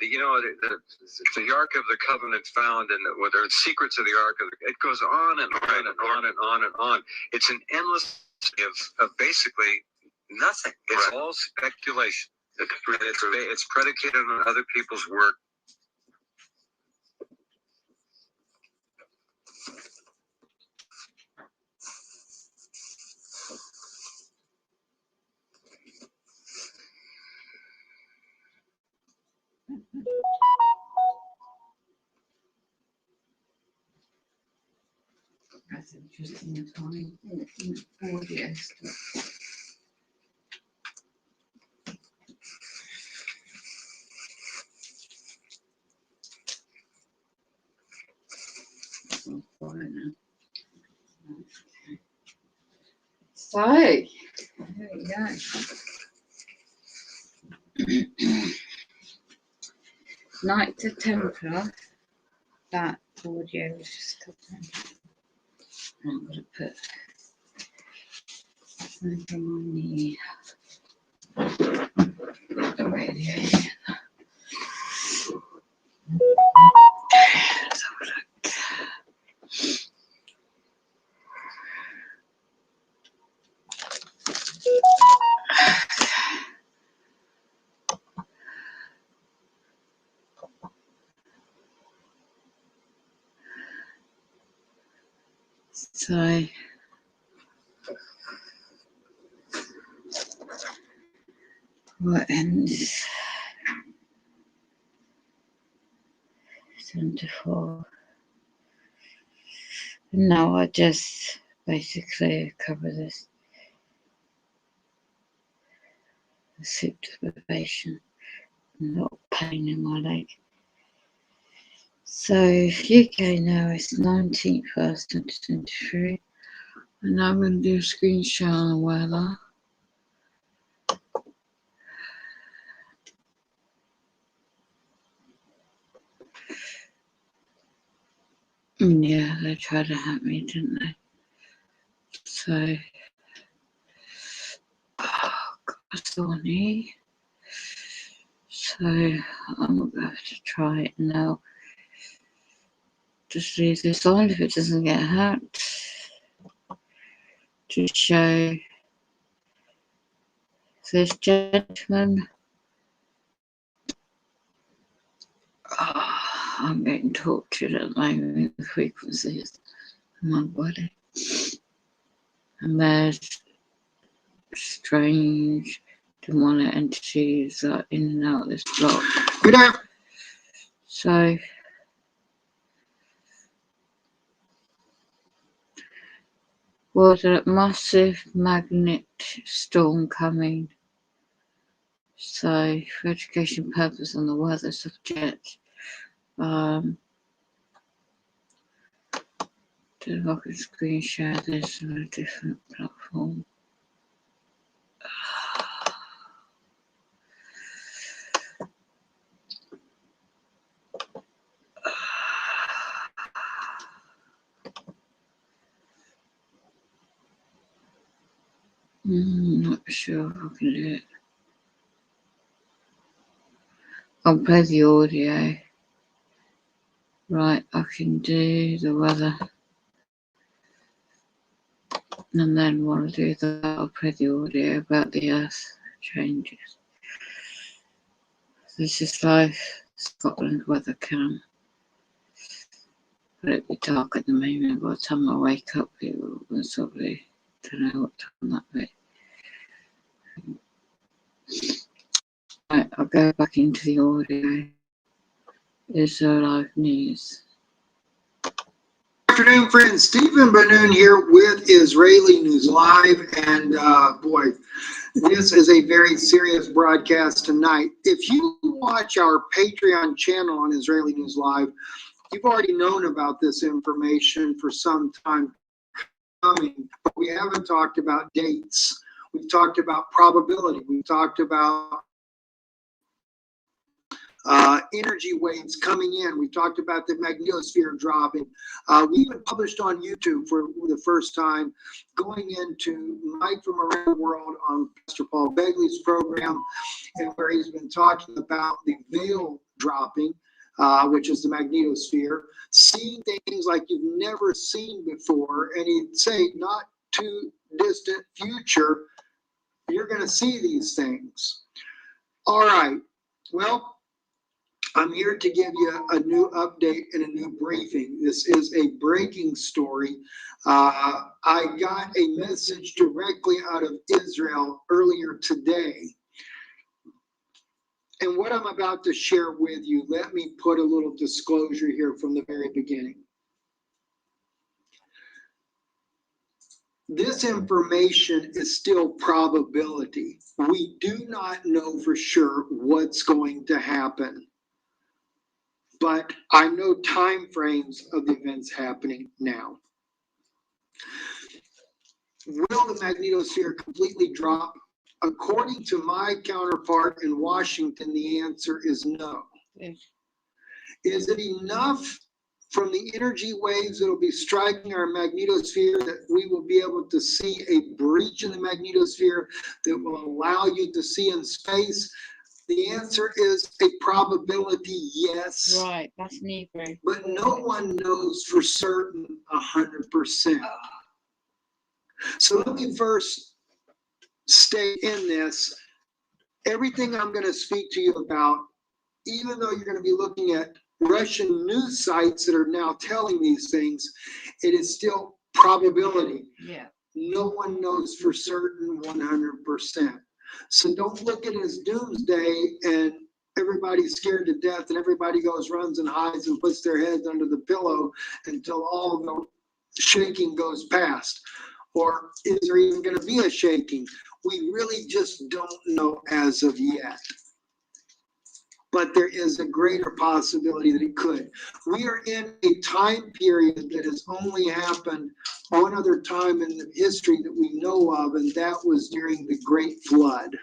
The Ark of the Covenant found, and whether it's Secrets of the Ark, it goes on and on and on and on and on. It's an endless of basically nothing. It's all speculation. It's predicated on other people's work. That's interesting time. Audio stuff. So, there we go. Knight to Templar, that audio is just covering. I'm going to put over my knee. The radio. Let's have a look. So, what ends 74. Now I just basically cover this supervision, not pain in my leg. So UK now is 19th, 1st, 2023, and I'm going to do a screen share on the weather. Yeah, they tried to hack me, didn't they? So, Sony. So I'm going to have to try it now. Just leave this on if it doesn't get hacked. To show this gentleman. I'm getting tortured at the moment with the frequencies in my body. And there's strange demonic entities that are in and out of this block. So was a massive magnetic storm coming. So for education purpose on the weather subject, if I can screen share this on a different platform. Not sure if I can do it. I'll play the audio. Right, I can do the weather. And then while I do that, I'll play the audio about the earth changes. This is live Scotland weather cam. But it'll be dark at the moment. By the time I wake up, it will probably, don't know what time that will be. Right, I'll go back into the audio. Israel Live News. Good afternoon, friends. Stephen Benoon here with Israeli News Live. And boy, this is a very serious broadcast tonight. If you watch our Patreon channel on Israeli News Live, you've already known about this information for some time coming, but we haven't talked about dates. We've talked about probability. We've talked about energy waves coming in. We talked about the magnetosphere dropping. We even published on YouTube for the first time, going into Mike from Around the World on Pastor Paul Begley's program, and where he's been talking about the veil dropping, which is the magnetosphere, seeing things like you've never seen before, and he'd say, not too distant future, you're going to see these things. All right. Well, I'm here to give you a new update and a new briefing. This is a breaking story. I got a message directly out of Israel earlier today. And what I'm about to share with you, let me put a little disclosure here from the very beginning. This information is still probability. We do not know for sure what's going to happen. But I know time frames of the events happening now. Will the magnetosphere completely drop? According to my counterpart in Washington, the answer is no. Yes. Is it enough from the energy waves that will be striking our magnetosphere that we will be able to see a breach in the magnetosphere that will allow you to see in space? The answer is a probability yes. Right, that's Negro. But no one knows for certain 100%. So let me first stay in this. Everything I'm going to speak to you about, even though you're going to be looking at Russian news sites that are now telling these things, it is still probability. Yeah. No one knows for certain 100%. So don't look at it as doomsday and everybody's scared to death and everybody runs and hides and puts their heads under the pillow until all of the shaking goes past. Or is there even going to be a shaking? We really just don't know as of yet. But there is a greater possibility that it could. We are in a time period that has only happened one other time in the history that we know of, and that was during the Great Flood.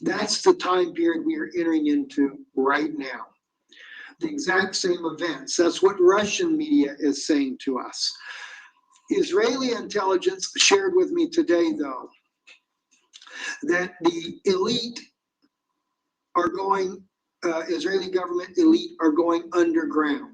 That's the time period we are entering into right now. The exact same events. That's what Russian media is saying to us. Israeli intelligence shared with me today, though, that the elite are going, Israeli government elite are going underground.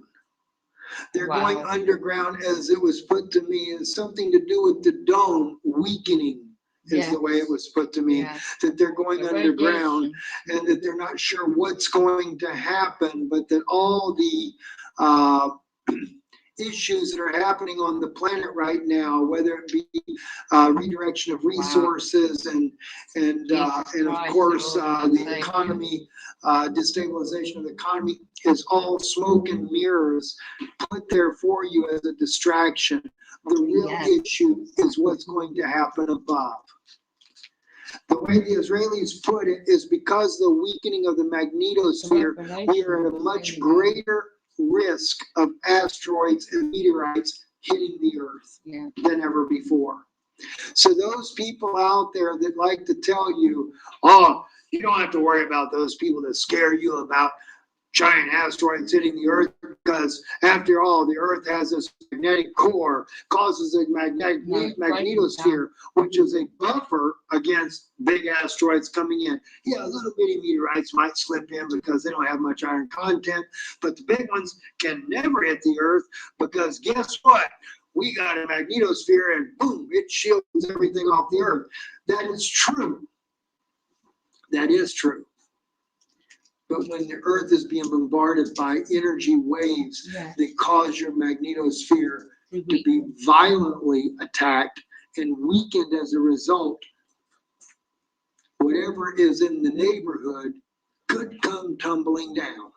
They're going underground, as it was put to me, as something to do with the dome weakening, is the way it was put to me, that they're going underground and that they're not sure what's going to happen, but that all the issues that are happening on the planet right now, whether it be redirection of resources and of course the economy, destabilization of the economy, is all smoke and mirrors put there for you as a distraction. The real issue is what's going to happen above. The way the Israelis put it is because the weakening of the magnetosphere, we are at a much greater risk of asteroids and meteorites hitting the Earth than ever before. So those people out there that like to tell you, oh, you don't have to worry about those people that scare you about giant asteroids hitting the Earth, because after all, the Earth has this magnetic core, causes a magnetosphere, which is a buffer against big asteroids coming in. Yeah, little bitty meteorites might slip in because they don't have much iron content, but the big ones can never hit the Earth, because guess what? We got a magnetosphere and boom, it shields everything off the Earth. That is true. That is true. But when the Earth is being bombarded by energy waves that cause your magnetosphere to be violently attacked and weakened as a result, whatever is in the neighborhood could come tumbling down.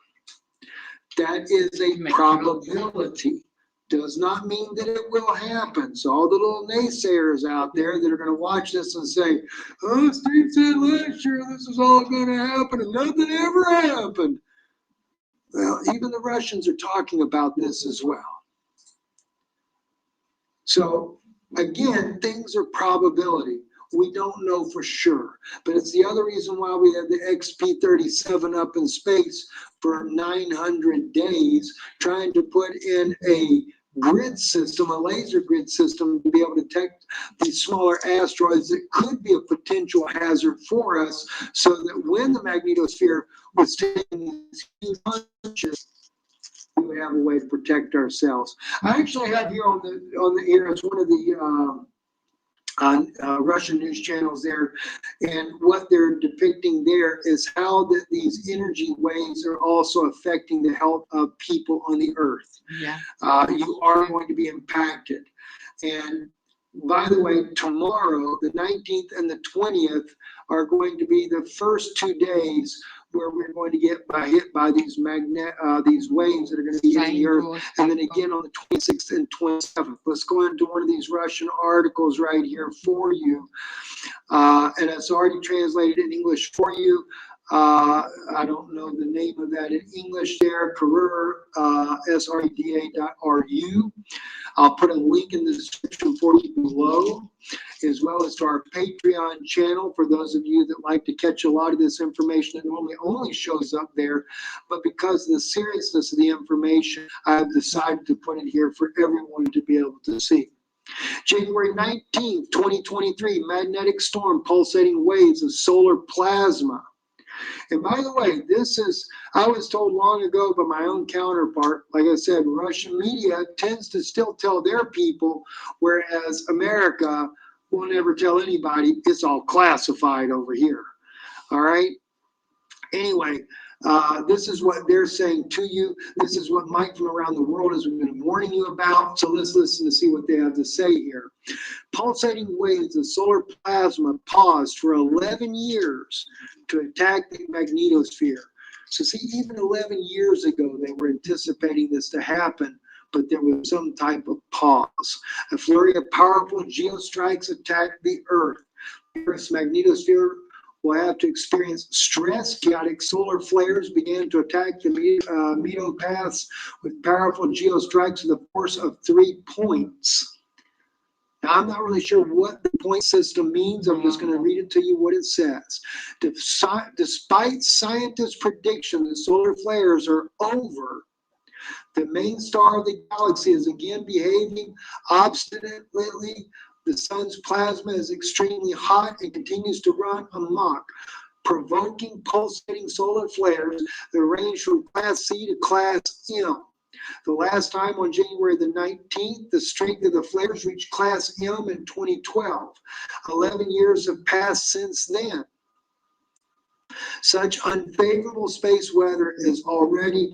That is a probability. Does not mean that it will happen. So all the little naysayers out there that are going to watch this and say, oh, Steve said last year this is all going to happen and nothing ever happened. Well, even the Russians are talking about this as well. So again, things are probability. We don't know for sure, but it's the other reason why we had the XP-37 up in space for 900 days, trying to put in a grid system, a laser grid system, to be able to detect these smaller asteroids that could be a potential hazard for us, so that when the magnetosphere was taking these huge punches, we would have a way to protect ourselves. I actually have here on the air, it's one of the Russian news channels there, and what they're depicting there is how that these energy waves are also affecting the health of people on the Earth. Yeah. You are going to be impacted. And by the way, tomorrow, the 19th and the 20th, are going to be the first 2 days where we're going to get hit by these waves that are going to be hitting the Earth, and then again on the 26th and 27th. Let's go into one of these Russian articles right here for you, and it's already translated in English for you. I don't know the name of that in English there, Career, sreda.ru. I'll put a link in the description for you below, as well as to our Patreon channel for those of you that like to catch a lot of this information. It normally only shows up there, but because of the seriousness of the information, I've decided to put it here for everyone to be able to see. January 19th, 2023, magnetic storm, pulsating waves of solar plasma. And by the way, I was told long ago by my own counterpart, like I said, Russian media tends to still tell their people, whereas America will never tell anybody. It's all classified over here. All right? Anyway, this is what they're saying to you. This is what Mike from around the world has been warning you about. So let's listen to see what they have to say here. Pulsating waves of solar plasma paused for 11 years to attack the magnetosphere. So see, even 11 years ago, they were anticipating this to happen, but there was some type of pause. A flurry of powerful geostrikes attacked the Earth. The Earth's magnetosphere will have to experience stress. Chaotic solar flares began to attack the mesopaths with powerful geostrikes with a force of 3 points. Now, I'm not really sure what the point system means. I'm just going to read it to you what it says. Despite scientists' prediction that solar flares are over, the main star of the galaxy is again behaving obstinately. The sun's plasma is extremely hot and continues to run amok, provoking pulsating solar flares that range from Class C to Class M. The last time on January the 19th, the strength of the flares reached Class M in 2012. 11 years have passed since then. Such unfavorable space weather is already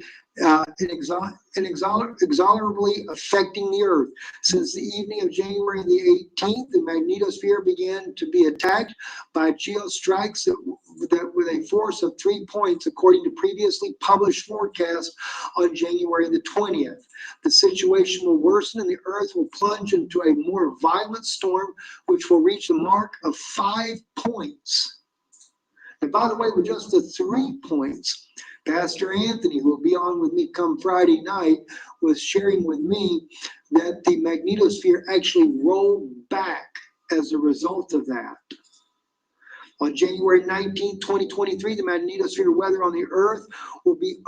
inexorably affecting the Earth. Since the evening of January the 18th, the magnetosphere began to be attacked by geostrikes that with a force of 3 points, according to previously published forecasts on January the 20th. The situation will worsen and the Earth will plunge into a more violent storm, which will reach the mark of 5 points. And by the way, with just the 3 points, Pastor Anthony, who will be on with me come Friday night, was sharing with me that the magnetosphere actually rolled back as a result of that. On January 19, 2023, the magnetosphere weather on the Earth will be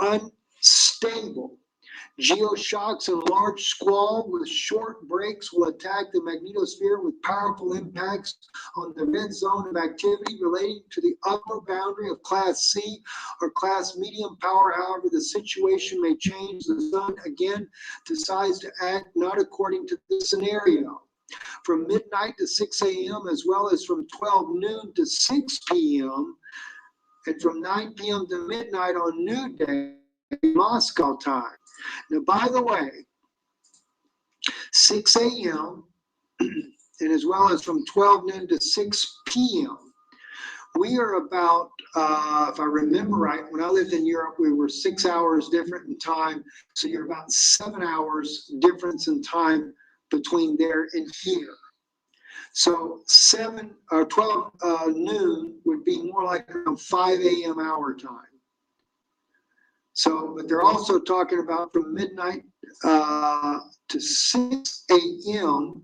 stable. Geoshocks and large squall with short breaks will attack the magnetosphere with powerful impacts on the red zone of activity relating to the upper boundary of Class C or Class medium power. However, the situation may change. The sun again decides to act not according to the scenario. From midnight to 6 a.m. as well as from 12 noon to 6 p.m. and from 9 p.m. to midnight on New Day, Moscow time. Now, by the way, 6 a.m. and as well as from 12 noon to 6 p.m., we are about, if I remember right, when I lived in Europe, we were 6 hours different in time. So you're about 7 hours difference in time between there and here. So 7 or 12 noon would be more like around 5 a.m. our time. So, but they're also talking about from midnight to 6 a.m.,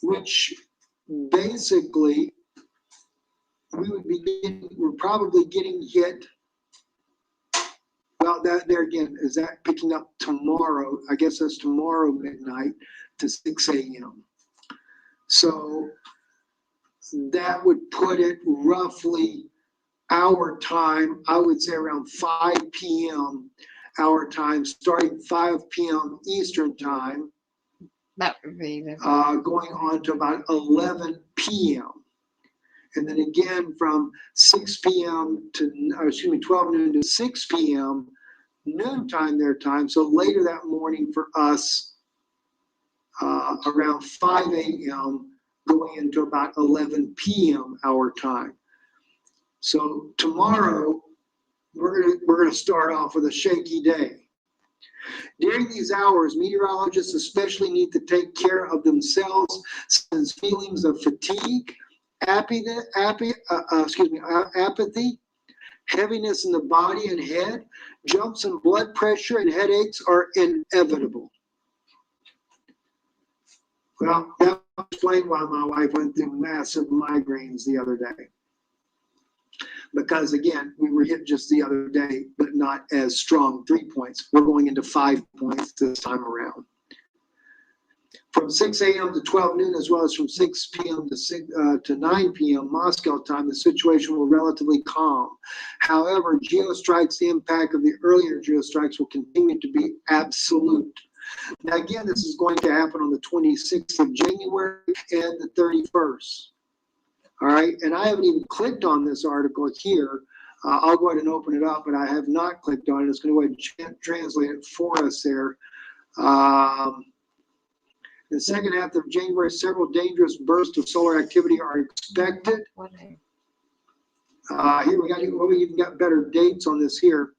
which basically we're probably getting hit. Well, that there again, is that picking up tomorrow? I guess that's tomorrow midnight to 6 a.m. So that would put it roughly our time, I would say around 5 p.m. our time, starting 5 p.m. Eastern time. That would be the going on to about 11 p.m. And then again from 6 p.m. to, 12 noon to 6 p.m. noontime their time. So later that morning for us, around 5 a.m. going into about 11 p.m. our time. So tomorrow we're gonna start off with a shaky day. During these hours, meteorologists especially need to take care of themselves since feelings of fatigue, apathy, heaviness in the body and head, jumps in blood pressure, and headaches are inevitable. Well, that explained why my wife went through massive migraines the other day. Because again, we were hit just the other day, but not as strong 3 points. We're going into 5 points this time around. From 6 a.m. to 12 noon, as well as from 6 p.m. to 9 p.m. Moscow time, the situation will relatively calm. However, geostrikes, the impact of the earlier geostrikes will continue to be absolute. Now, again, this is going to happen on the 26th of January and the 31st. All right, and I haven't even clicked on this article here. I'll go ahead and open it up, but I have not clicked on it. It's going to go ahead and translate it for us there. The second half of January, several dangerous bursts of solar activity are expected. Here we even got better dates on this here.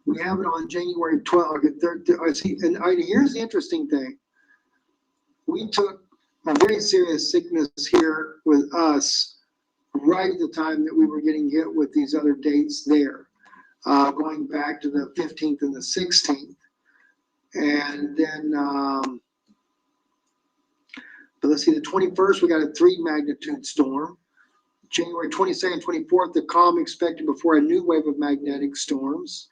We have it on January 12th. I see, and here's the interesting thing. We took a very serious sickness here with us right at the time that we were getting hit with these other dates there, going back to the 15th and the 16th. And then, but let's see, the 21st, we got a 3 magnitude storm. January 22nd, 24th, the calm expected before a new wave of magnetic storms.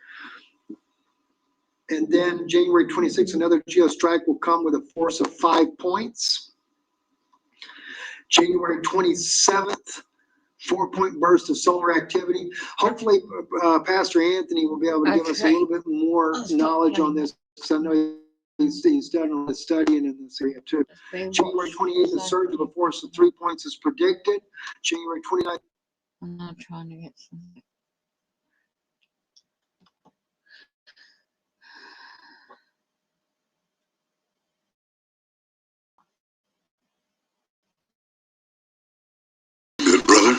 And then January 26th, another geostrike will come with a force of 5 points. January 27th, 4-point burst of solar activity. Hopefully, Pastor Anthony will be able to give us a little bit more knowledge on this, because I know he's done a lot of studying in this area too. January 28th, a surge of a force of 3 points is predicted. January 29th. I'm not trying to get something. Good brother.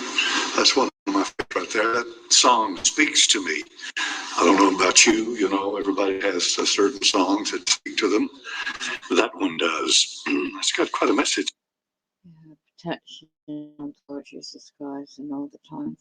That's one of my favorites right there. That song speaks to me. I don't know about you, everybody has certain songs that speak to them. That one does. It's got quite a message. Yeah, protection, Lord Jesus Christ, and all the times.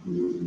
Mm-hmm.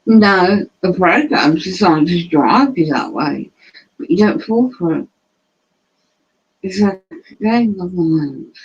No, the program's designed to drive you that way, but you don't fall for it. It's like a game of mind.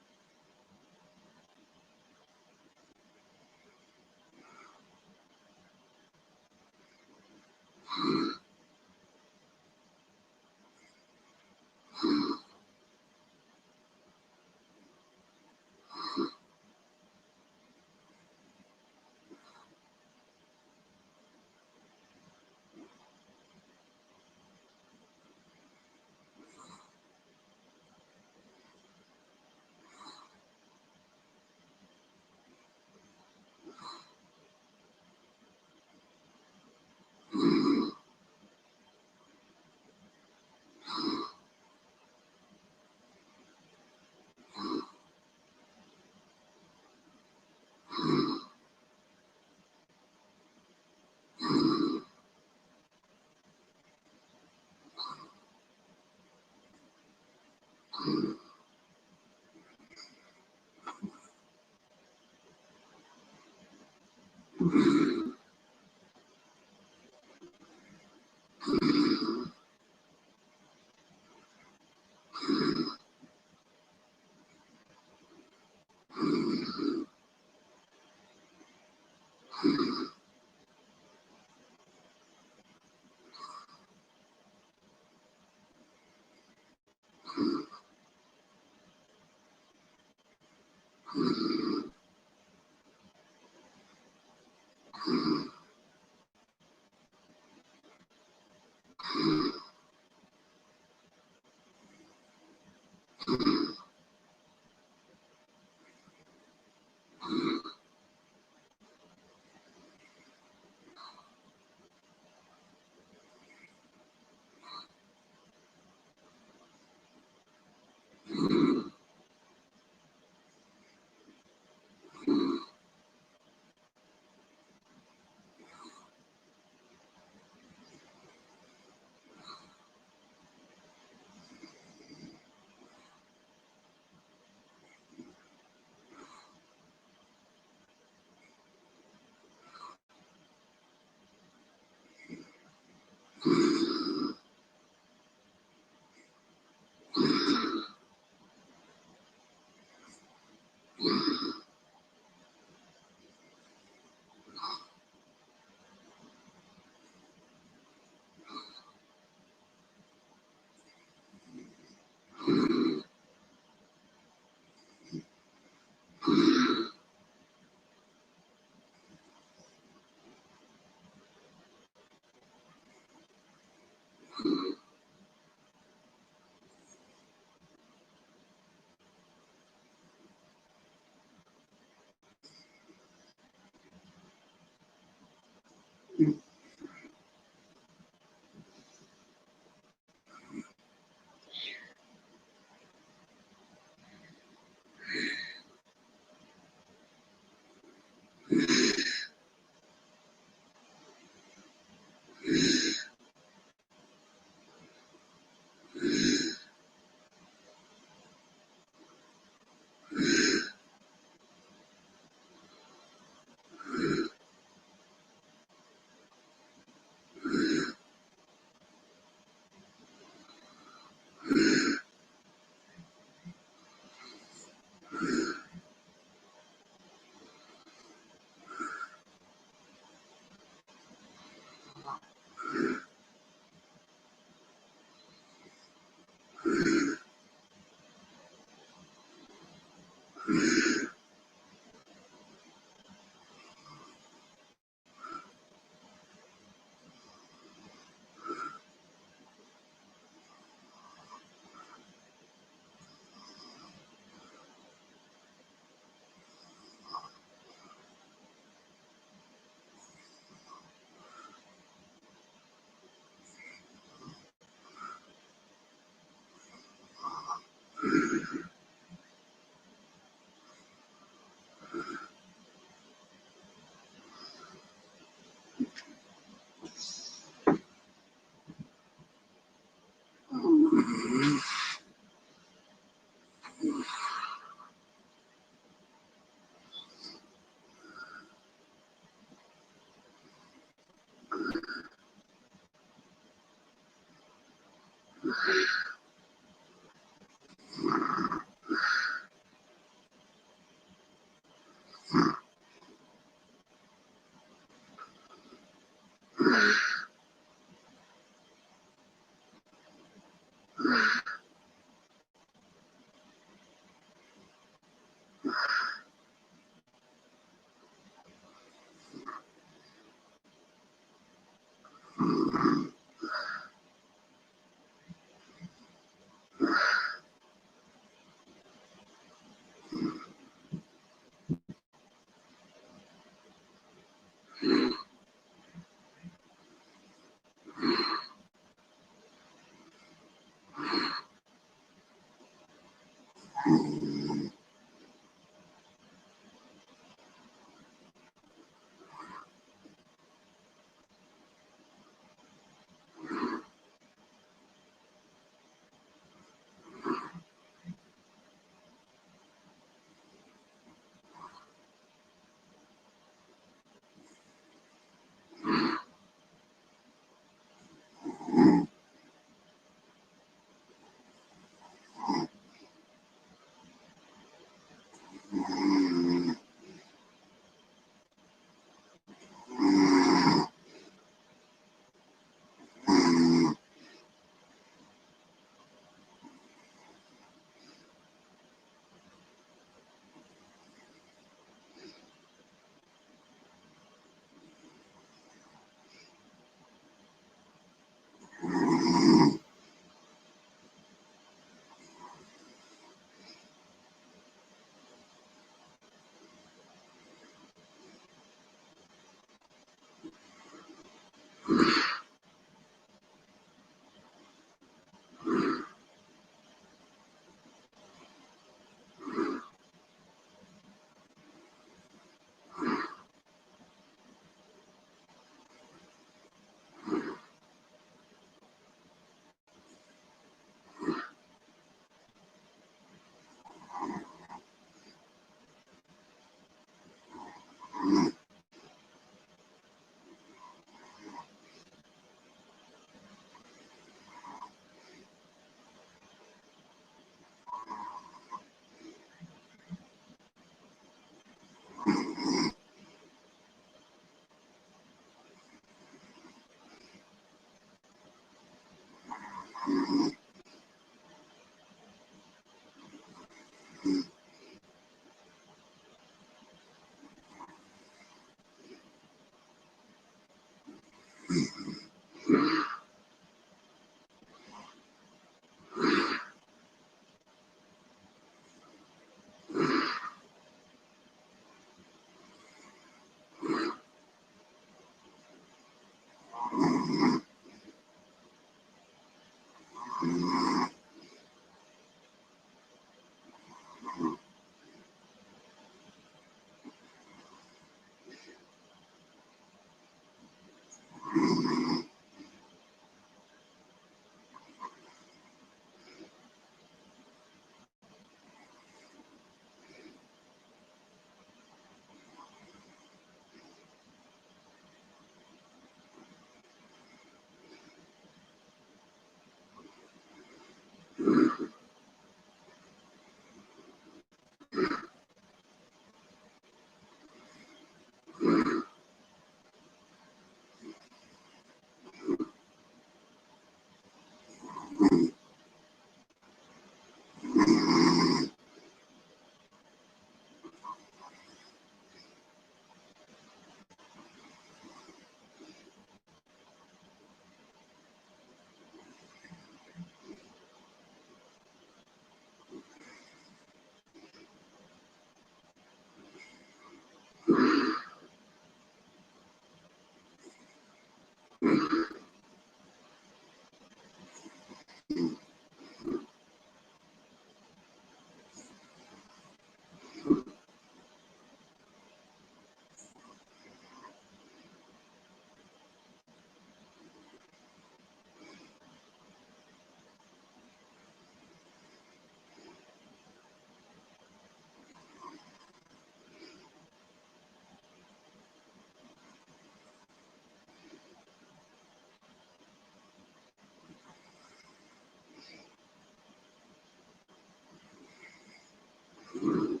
Mm.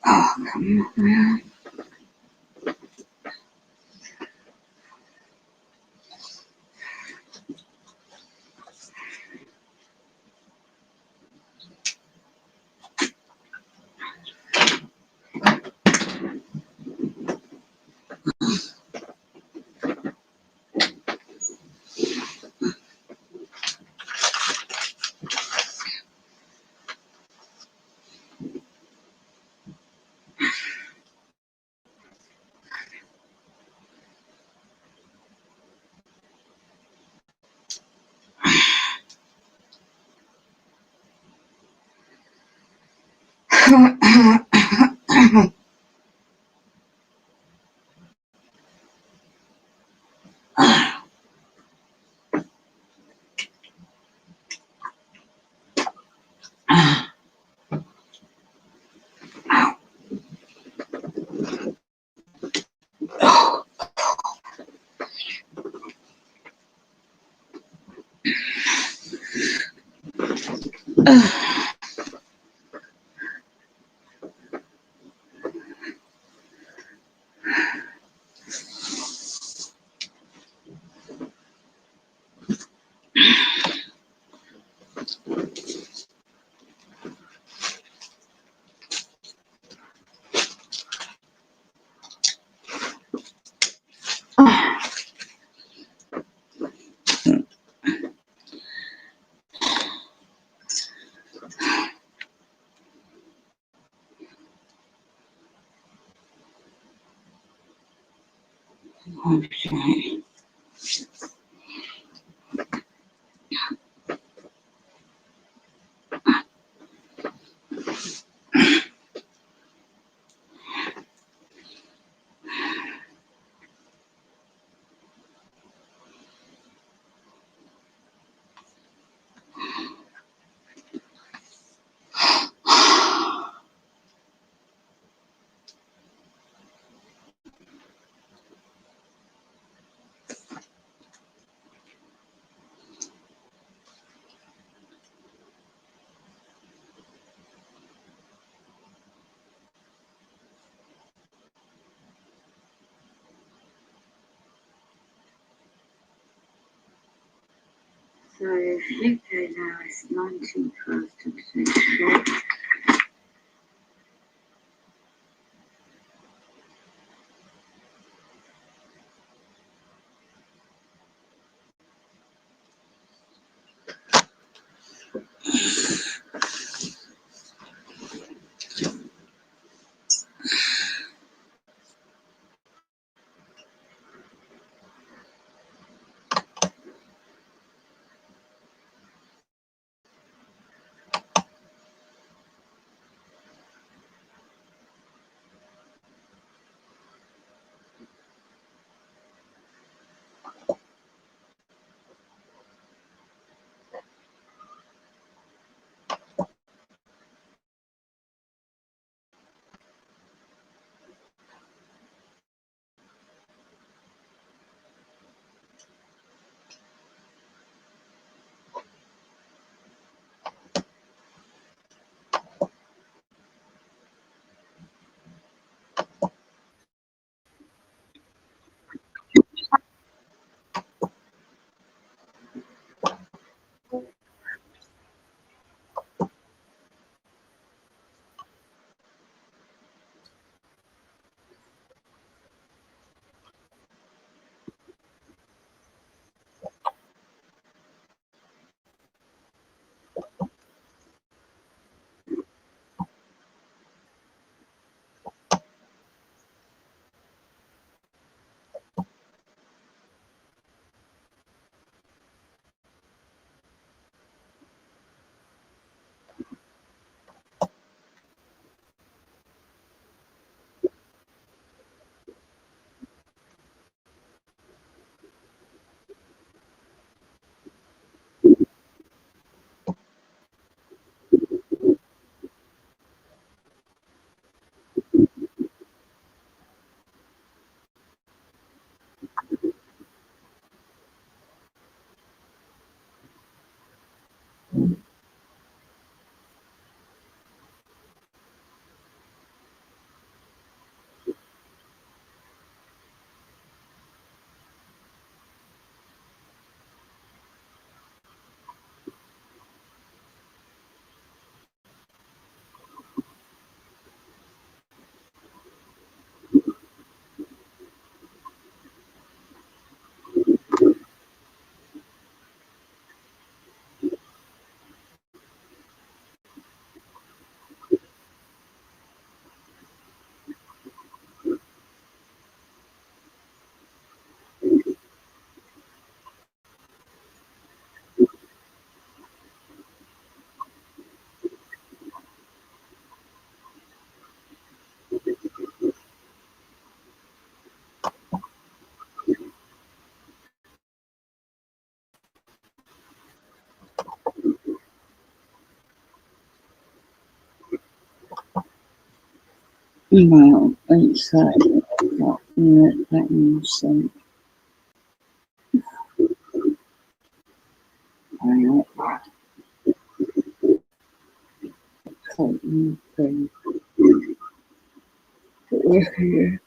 Oh, come on, man. Okay. So UK now is 19th century. Well, it's like that means cotton thing. Here.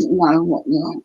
know what you're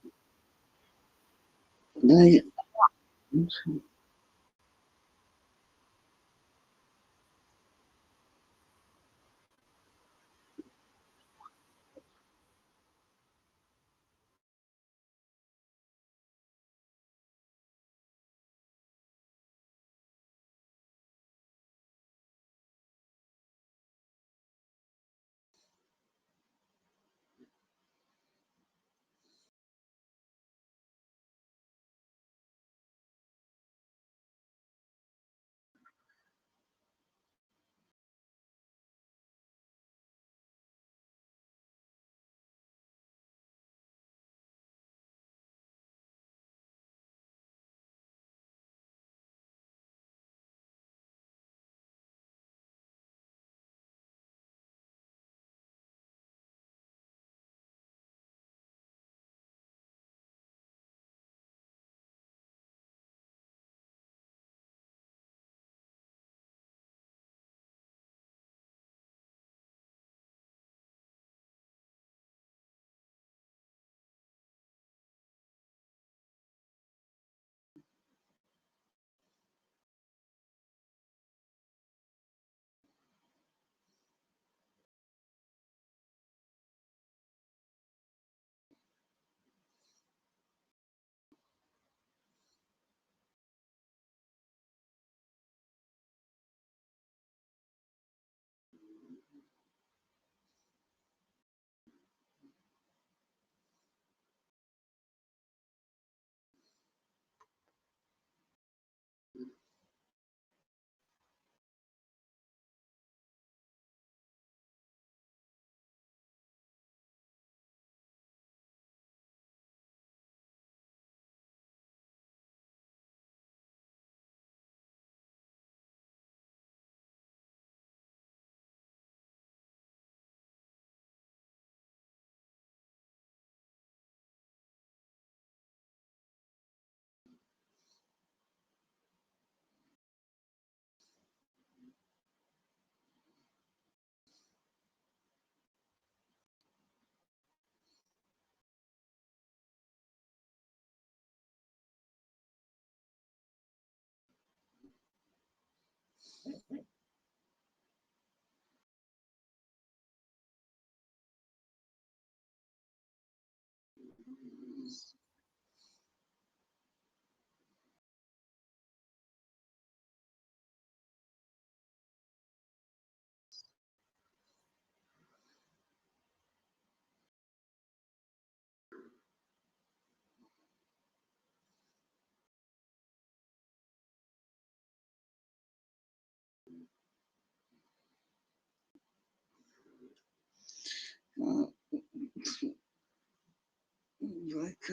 Wake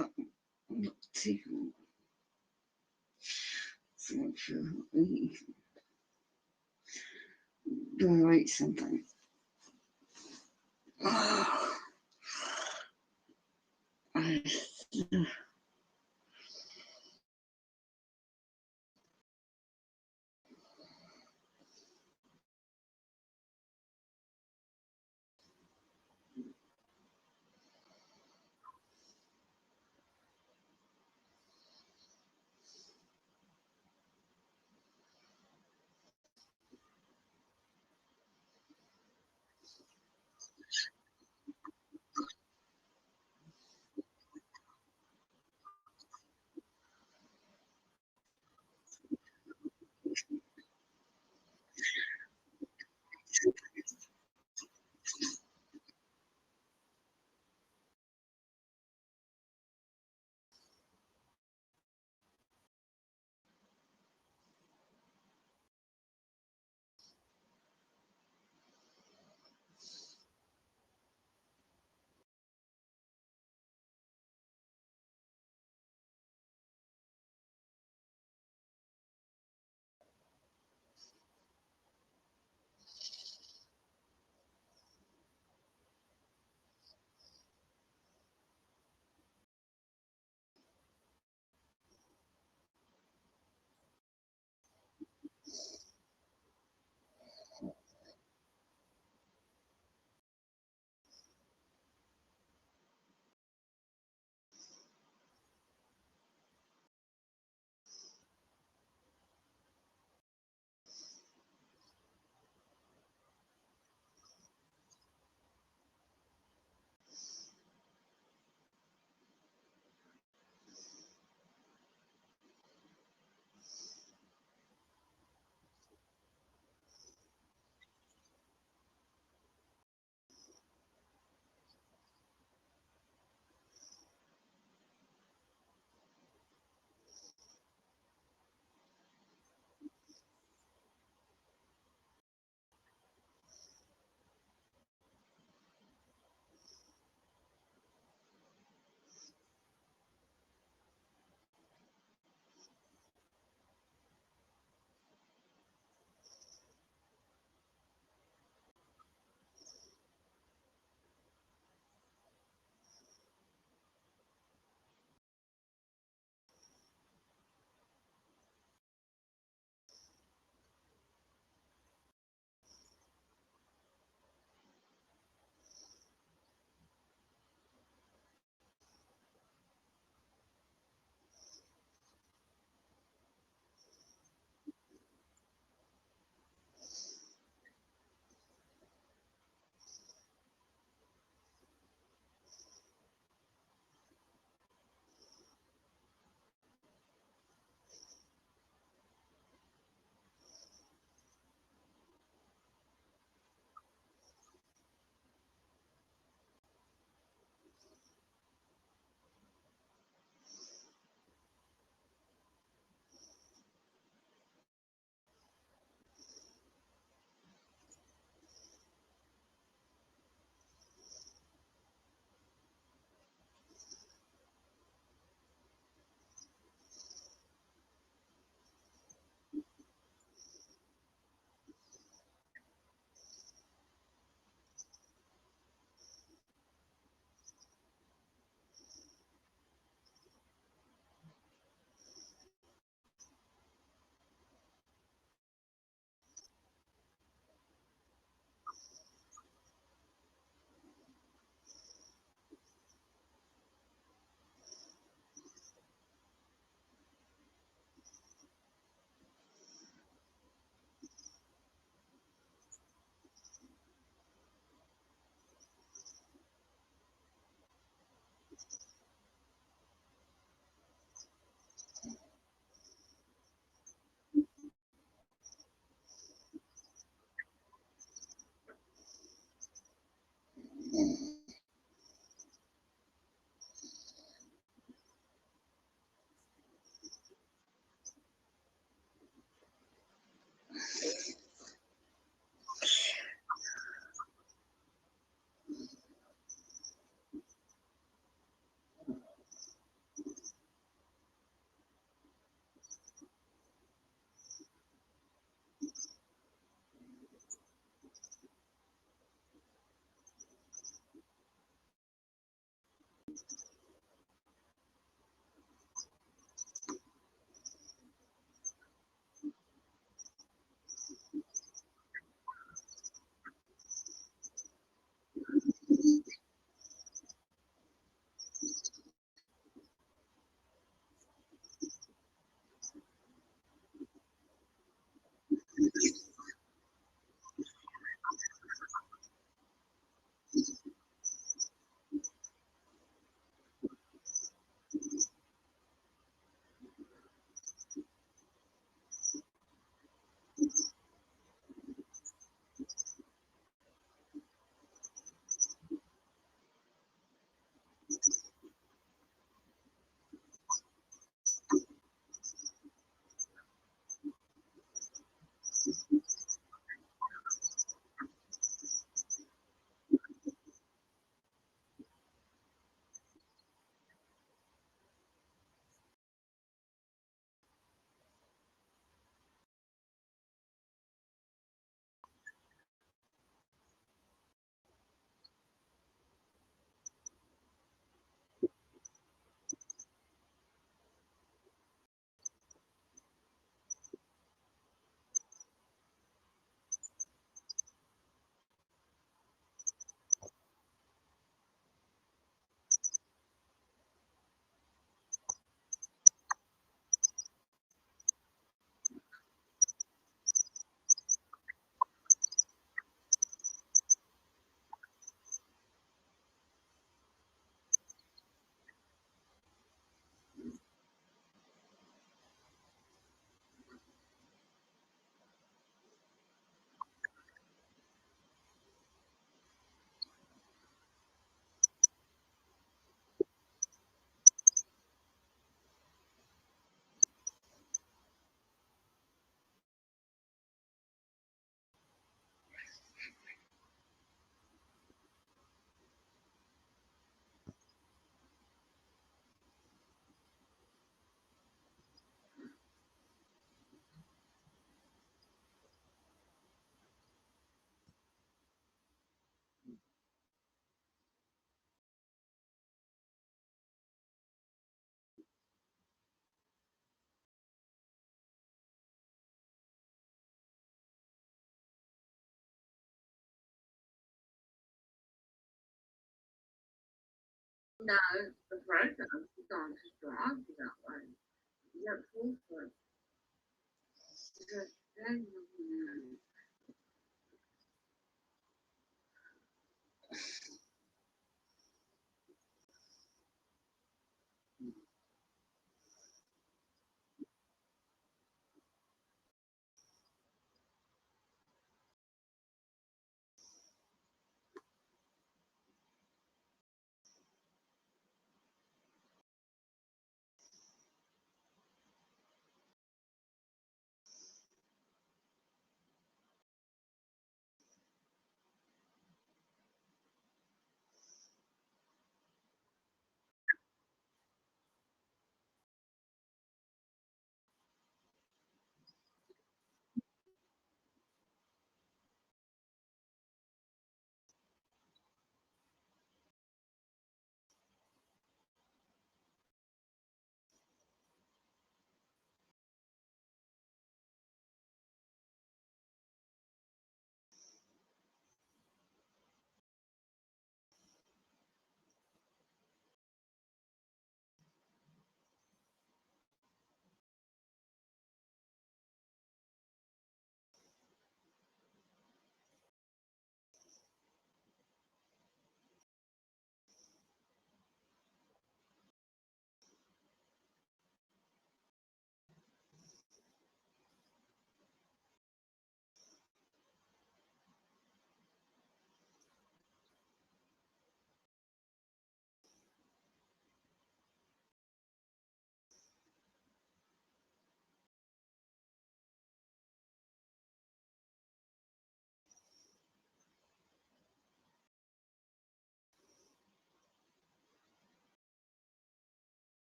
up. See. Do I write something? No, the program is on to drive that way. You don't fall for it. Because then you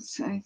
say?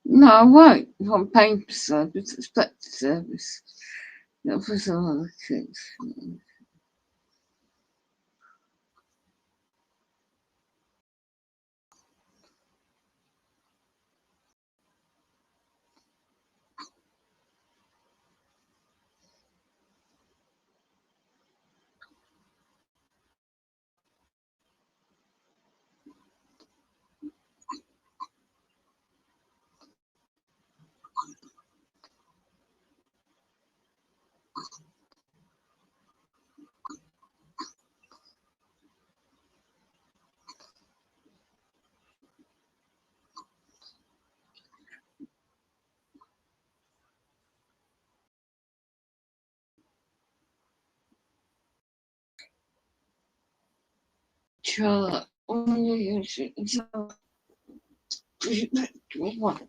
No, I won't. On paper service, expect service. That was all other things. Charlotte, what?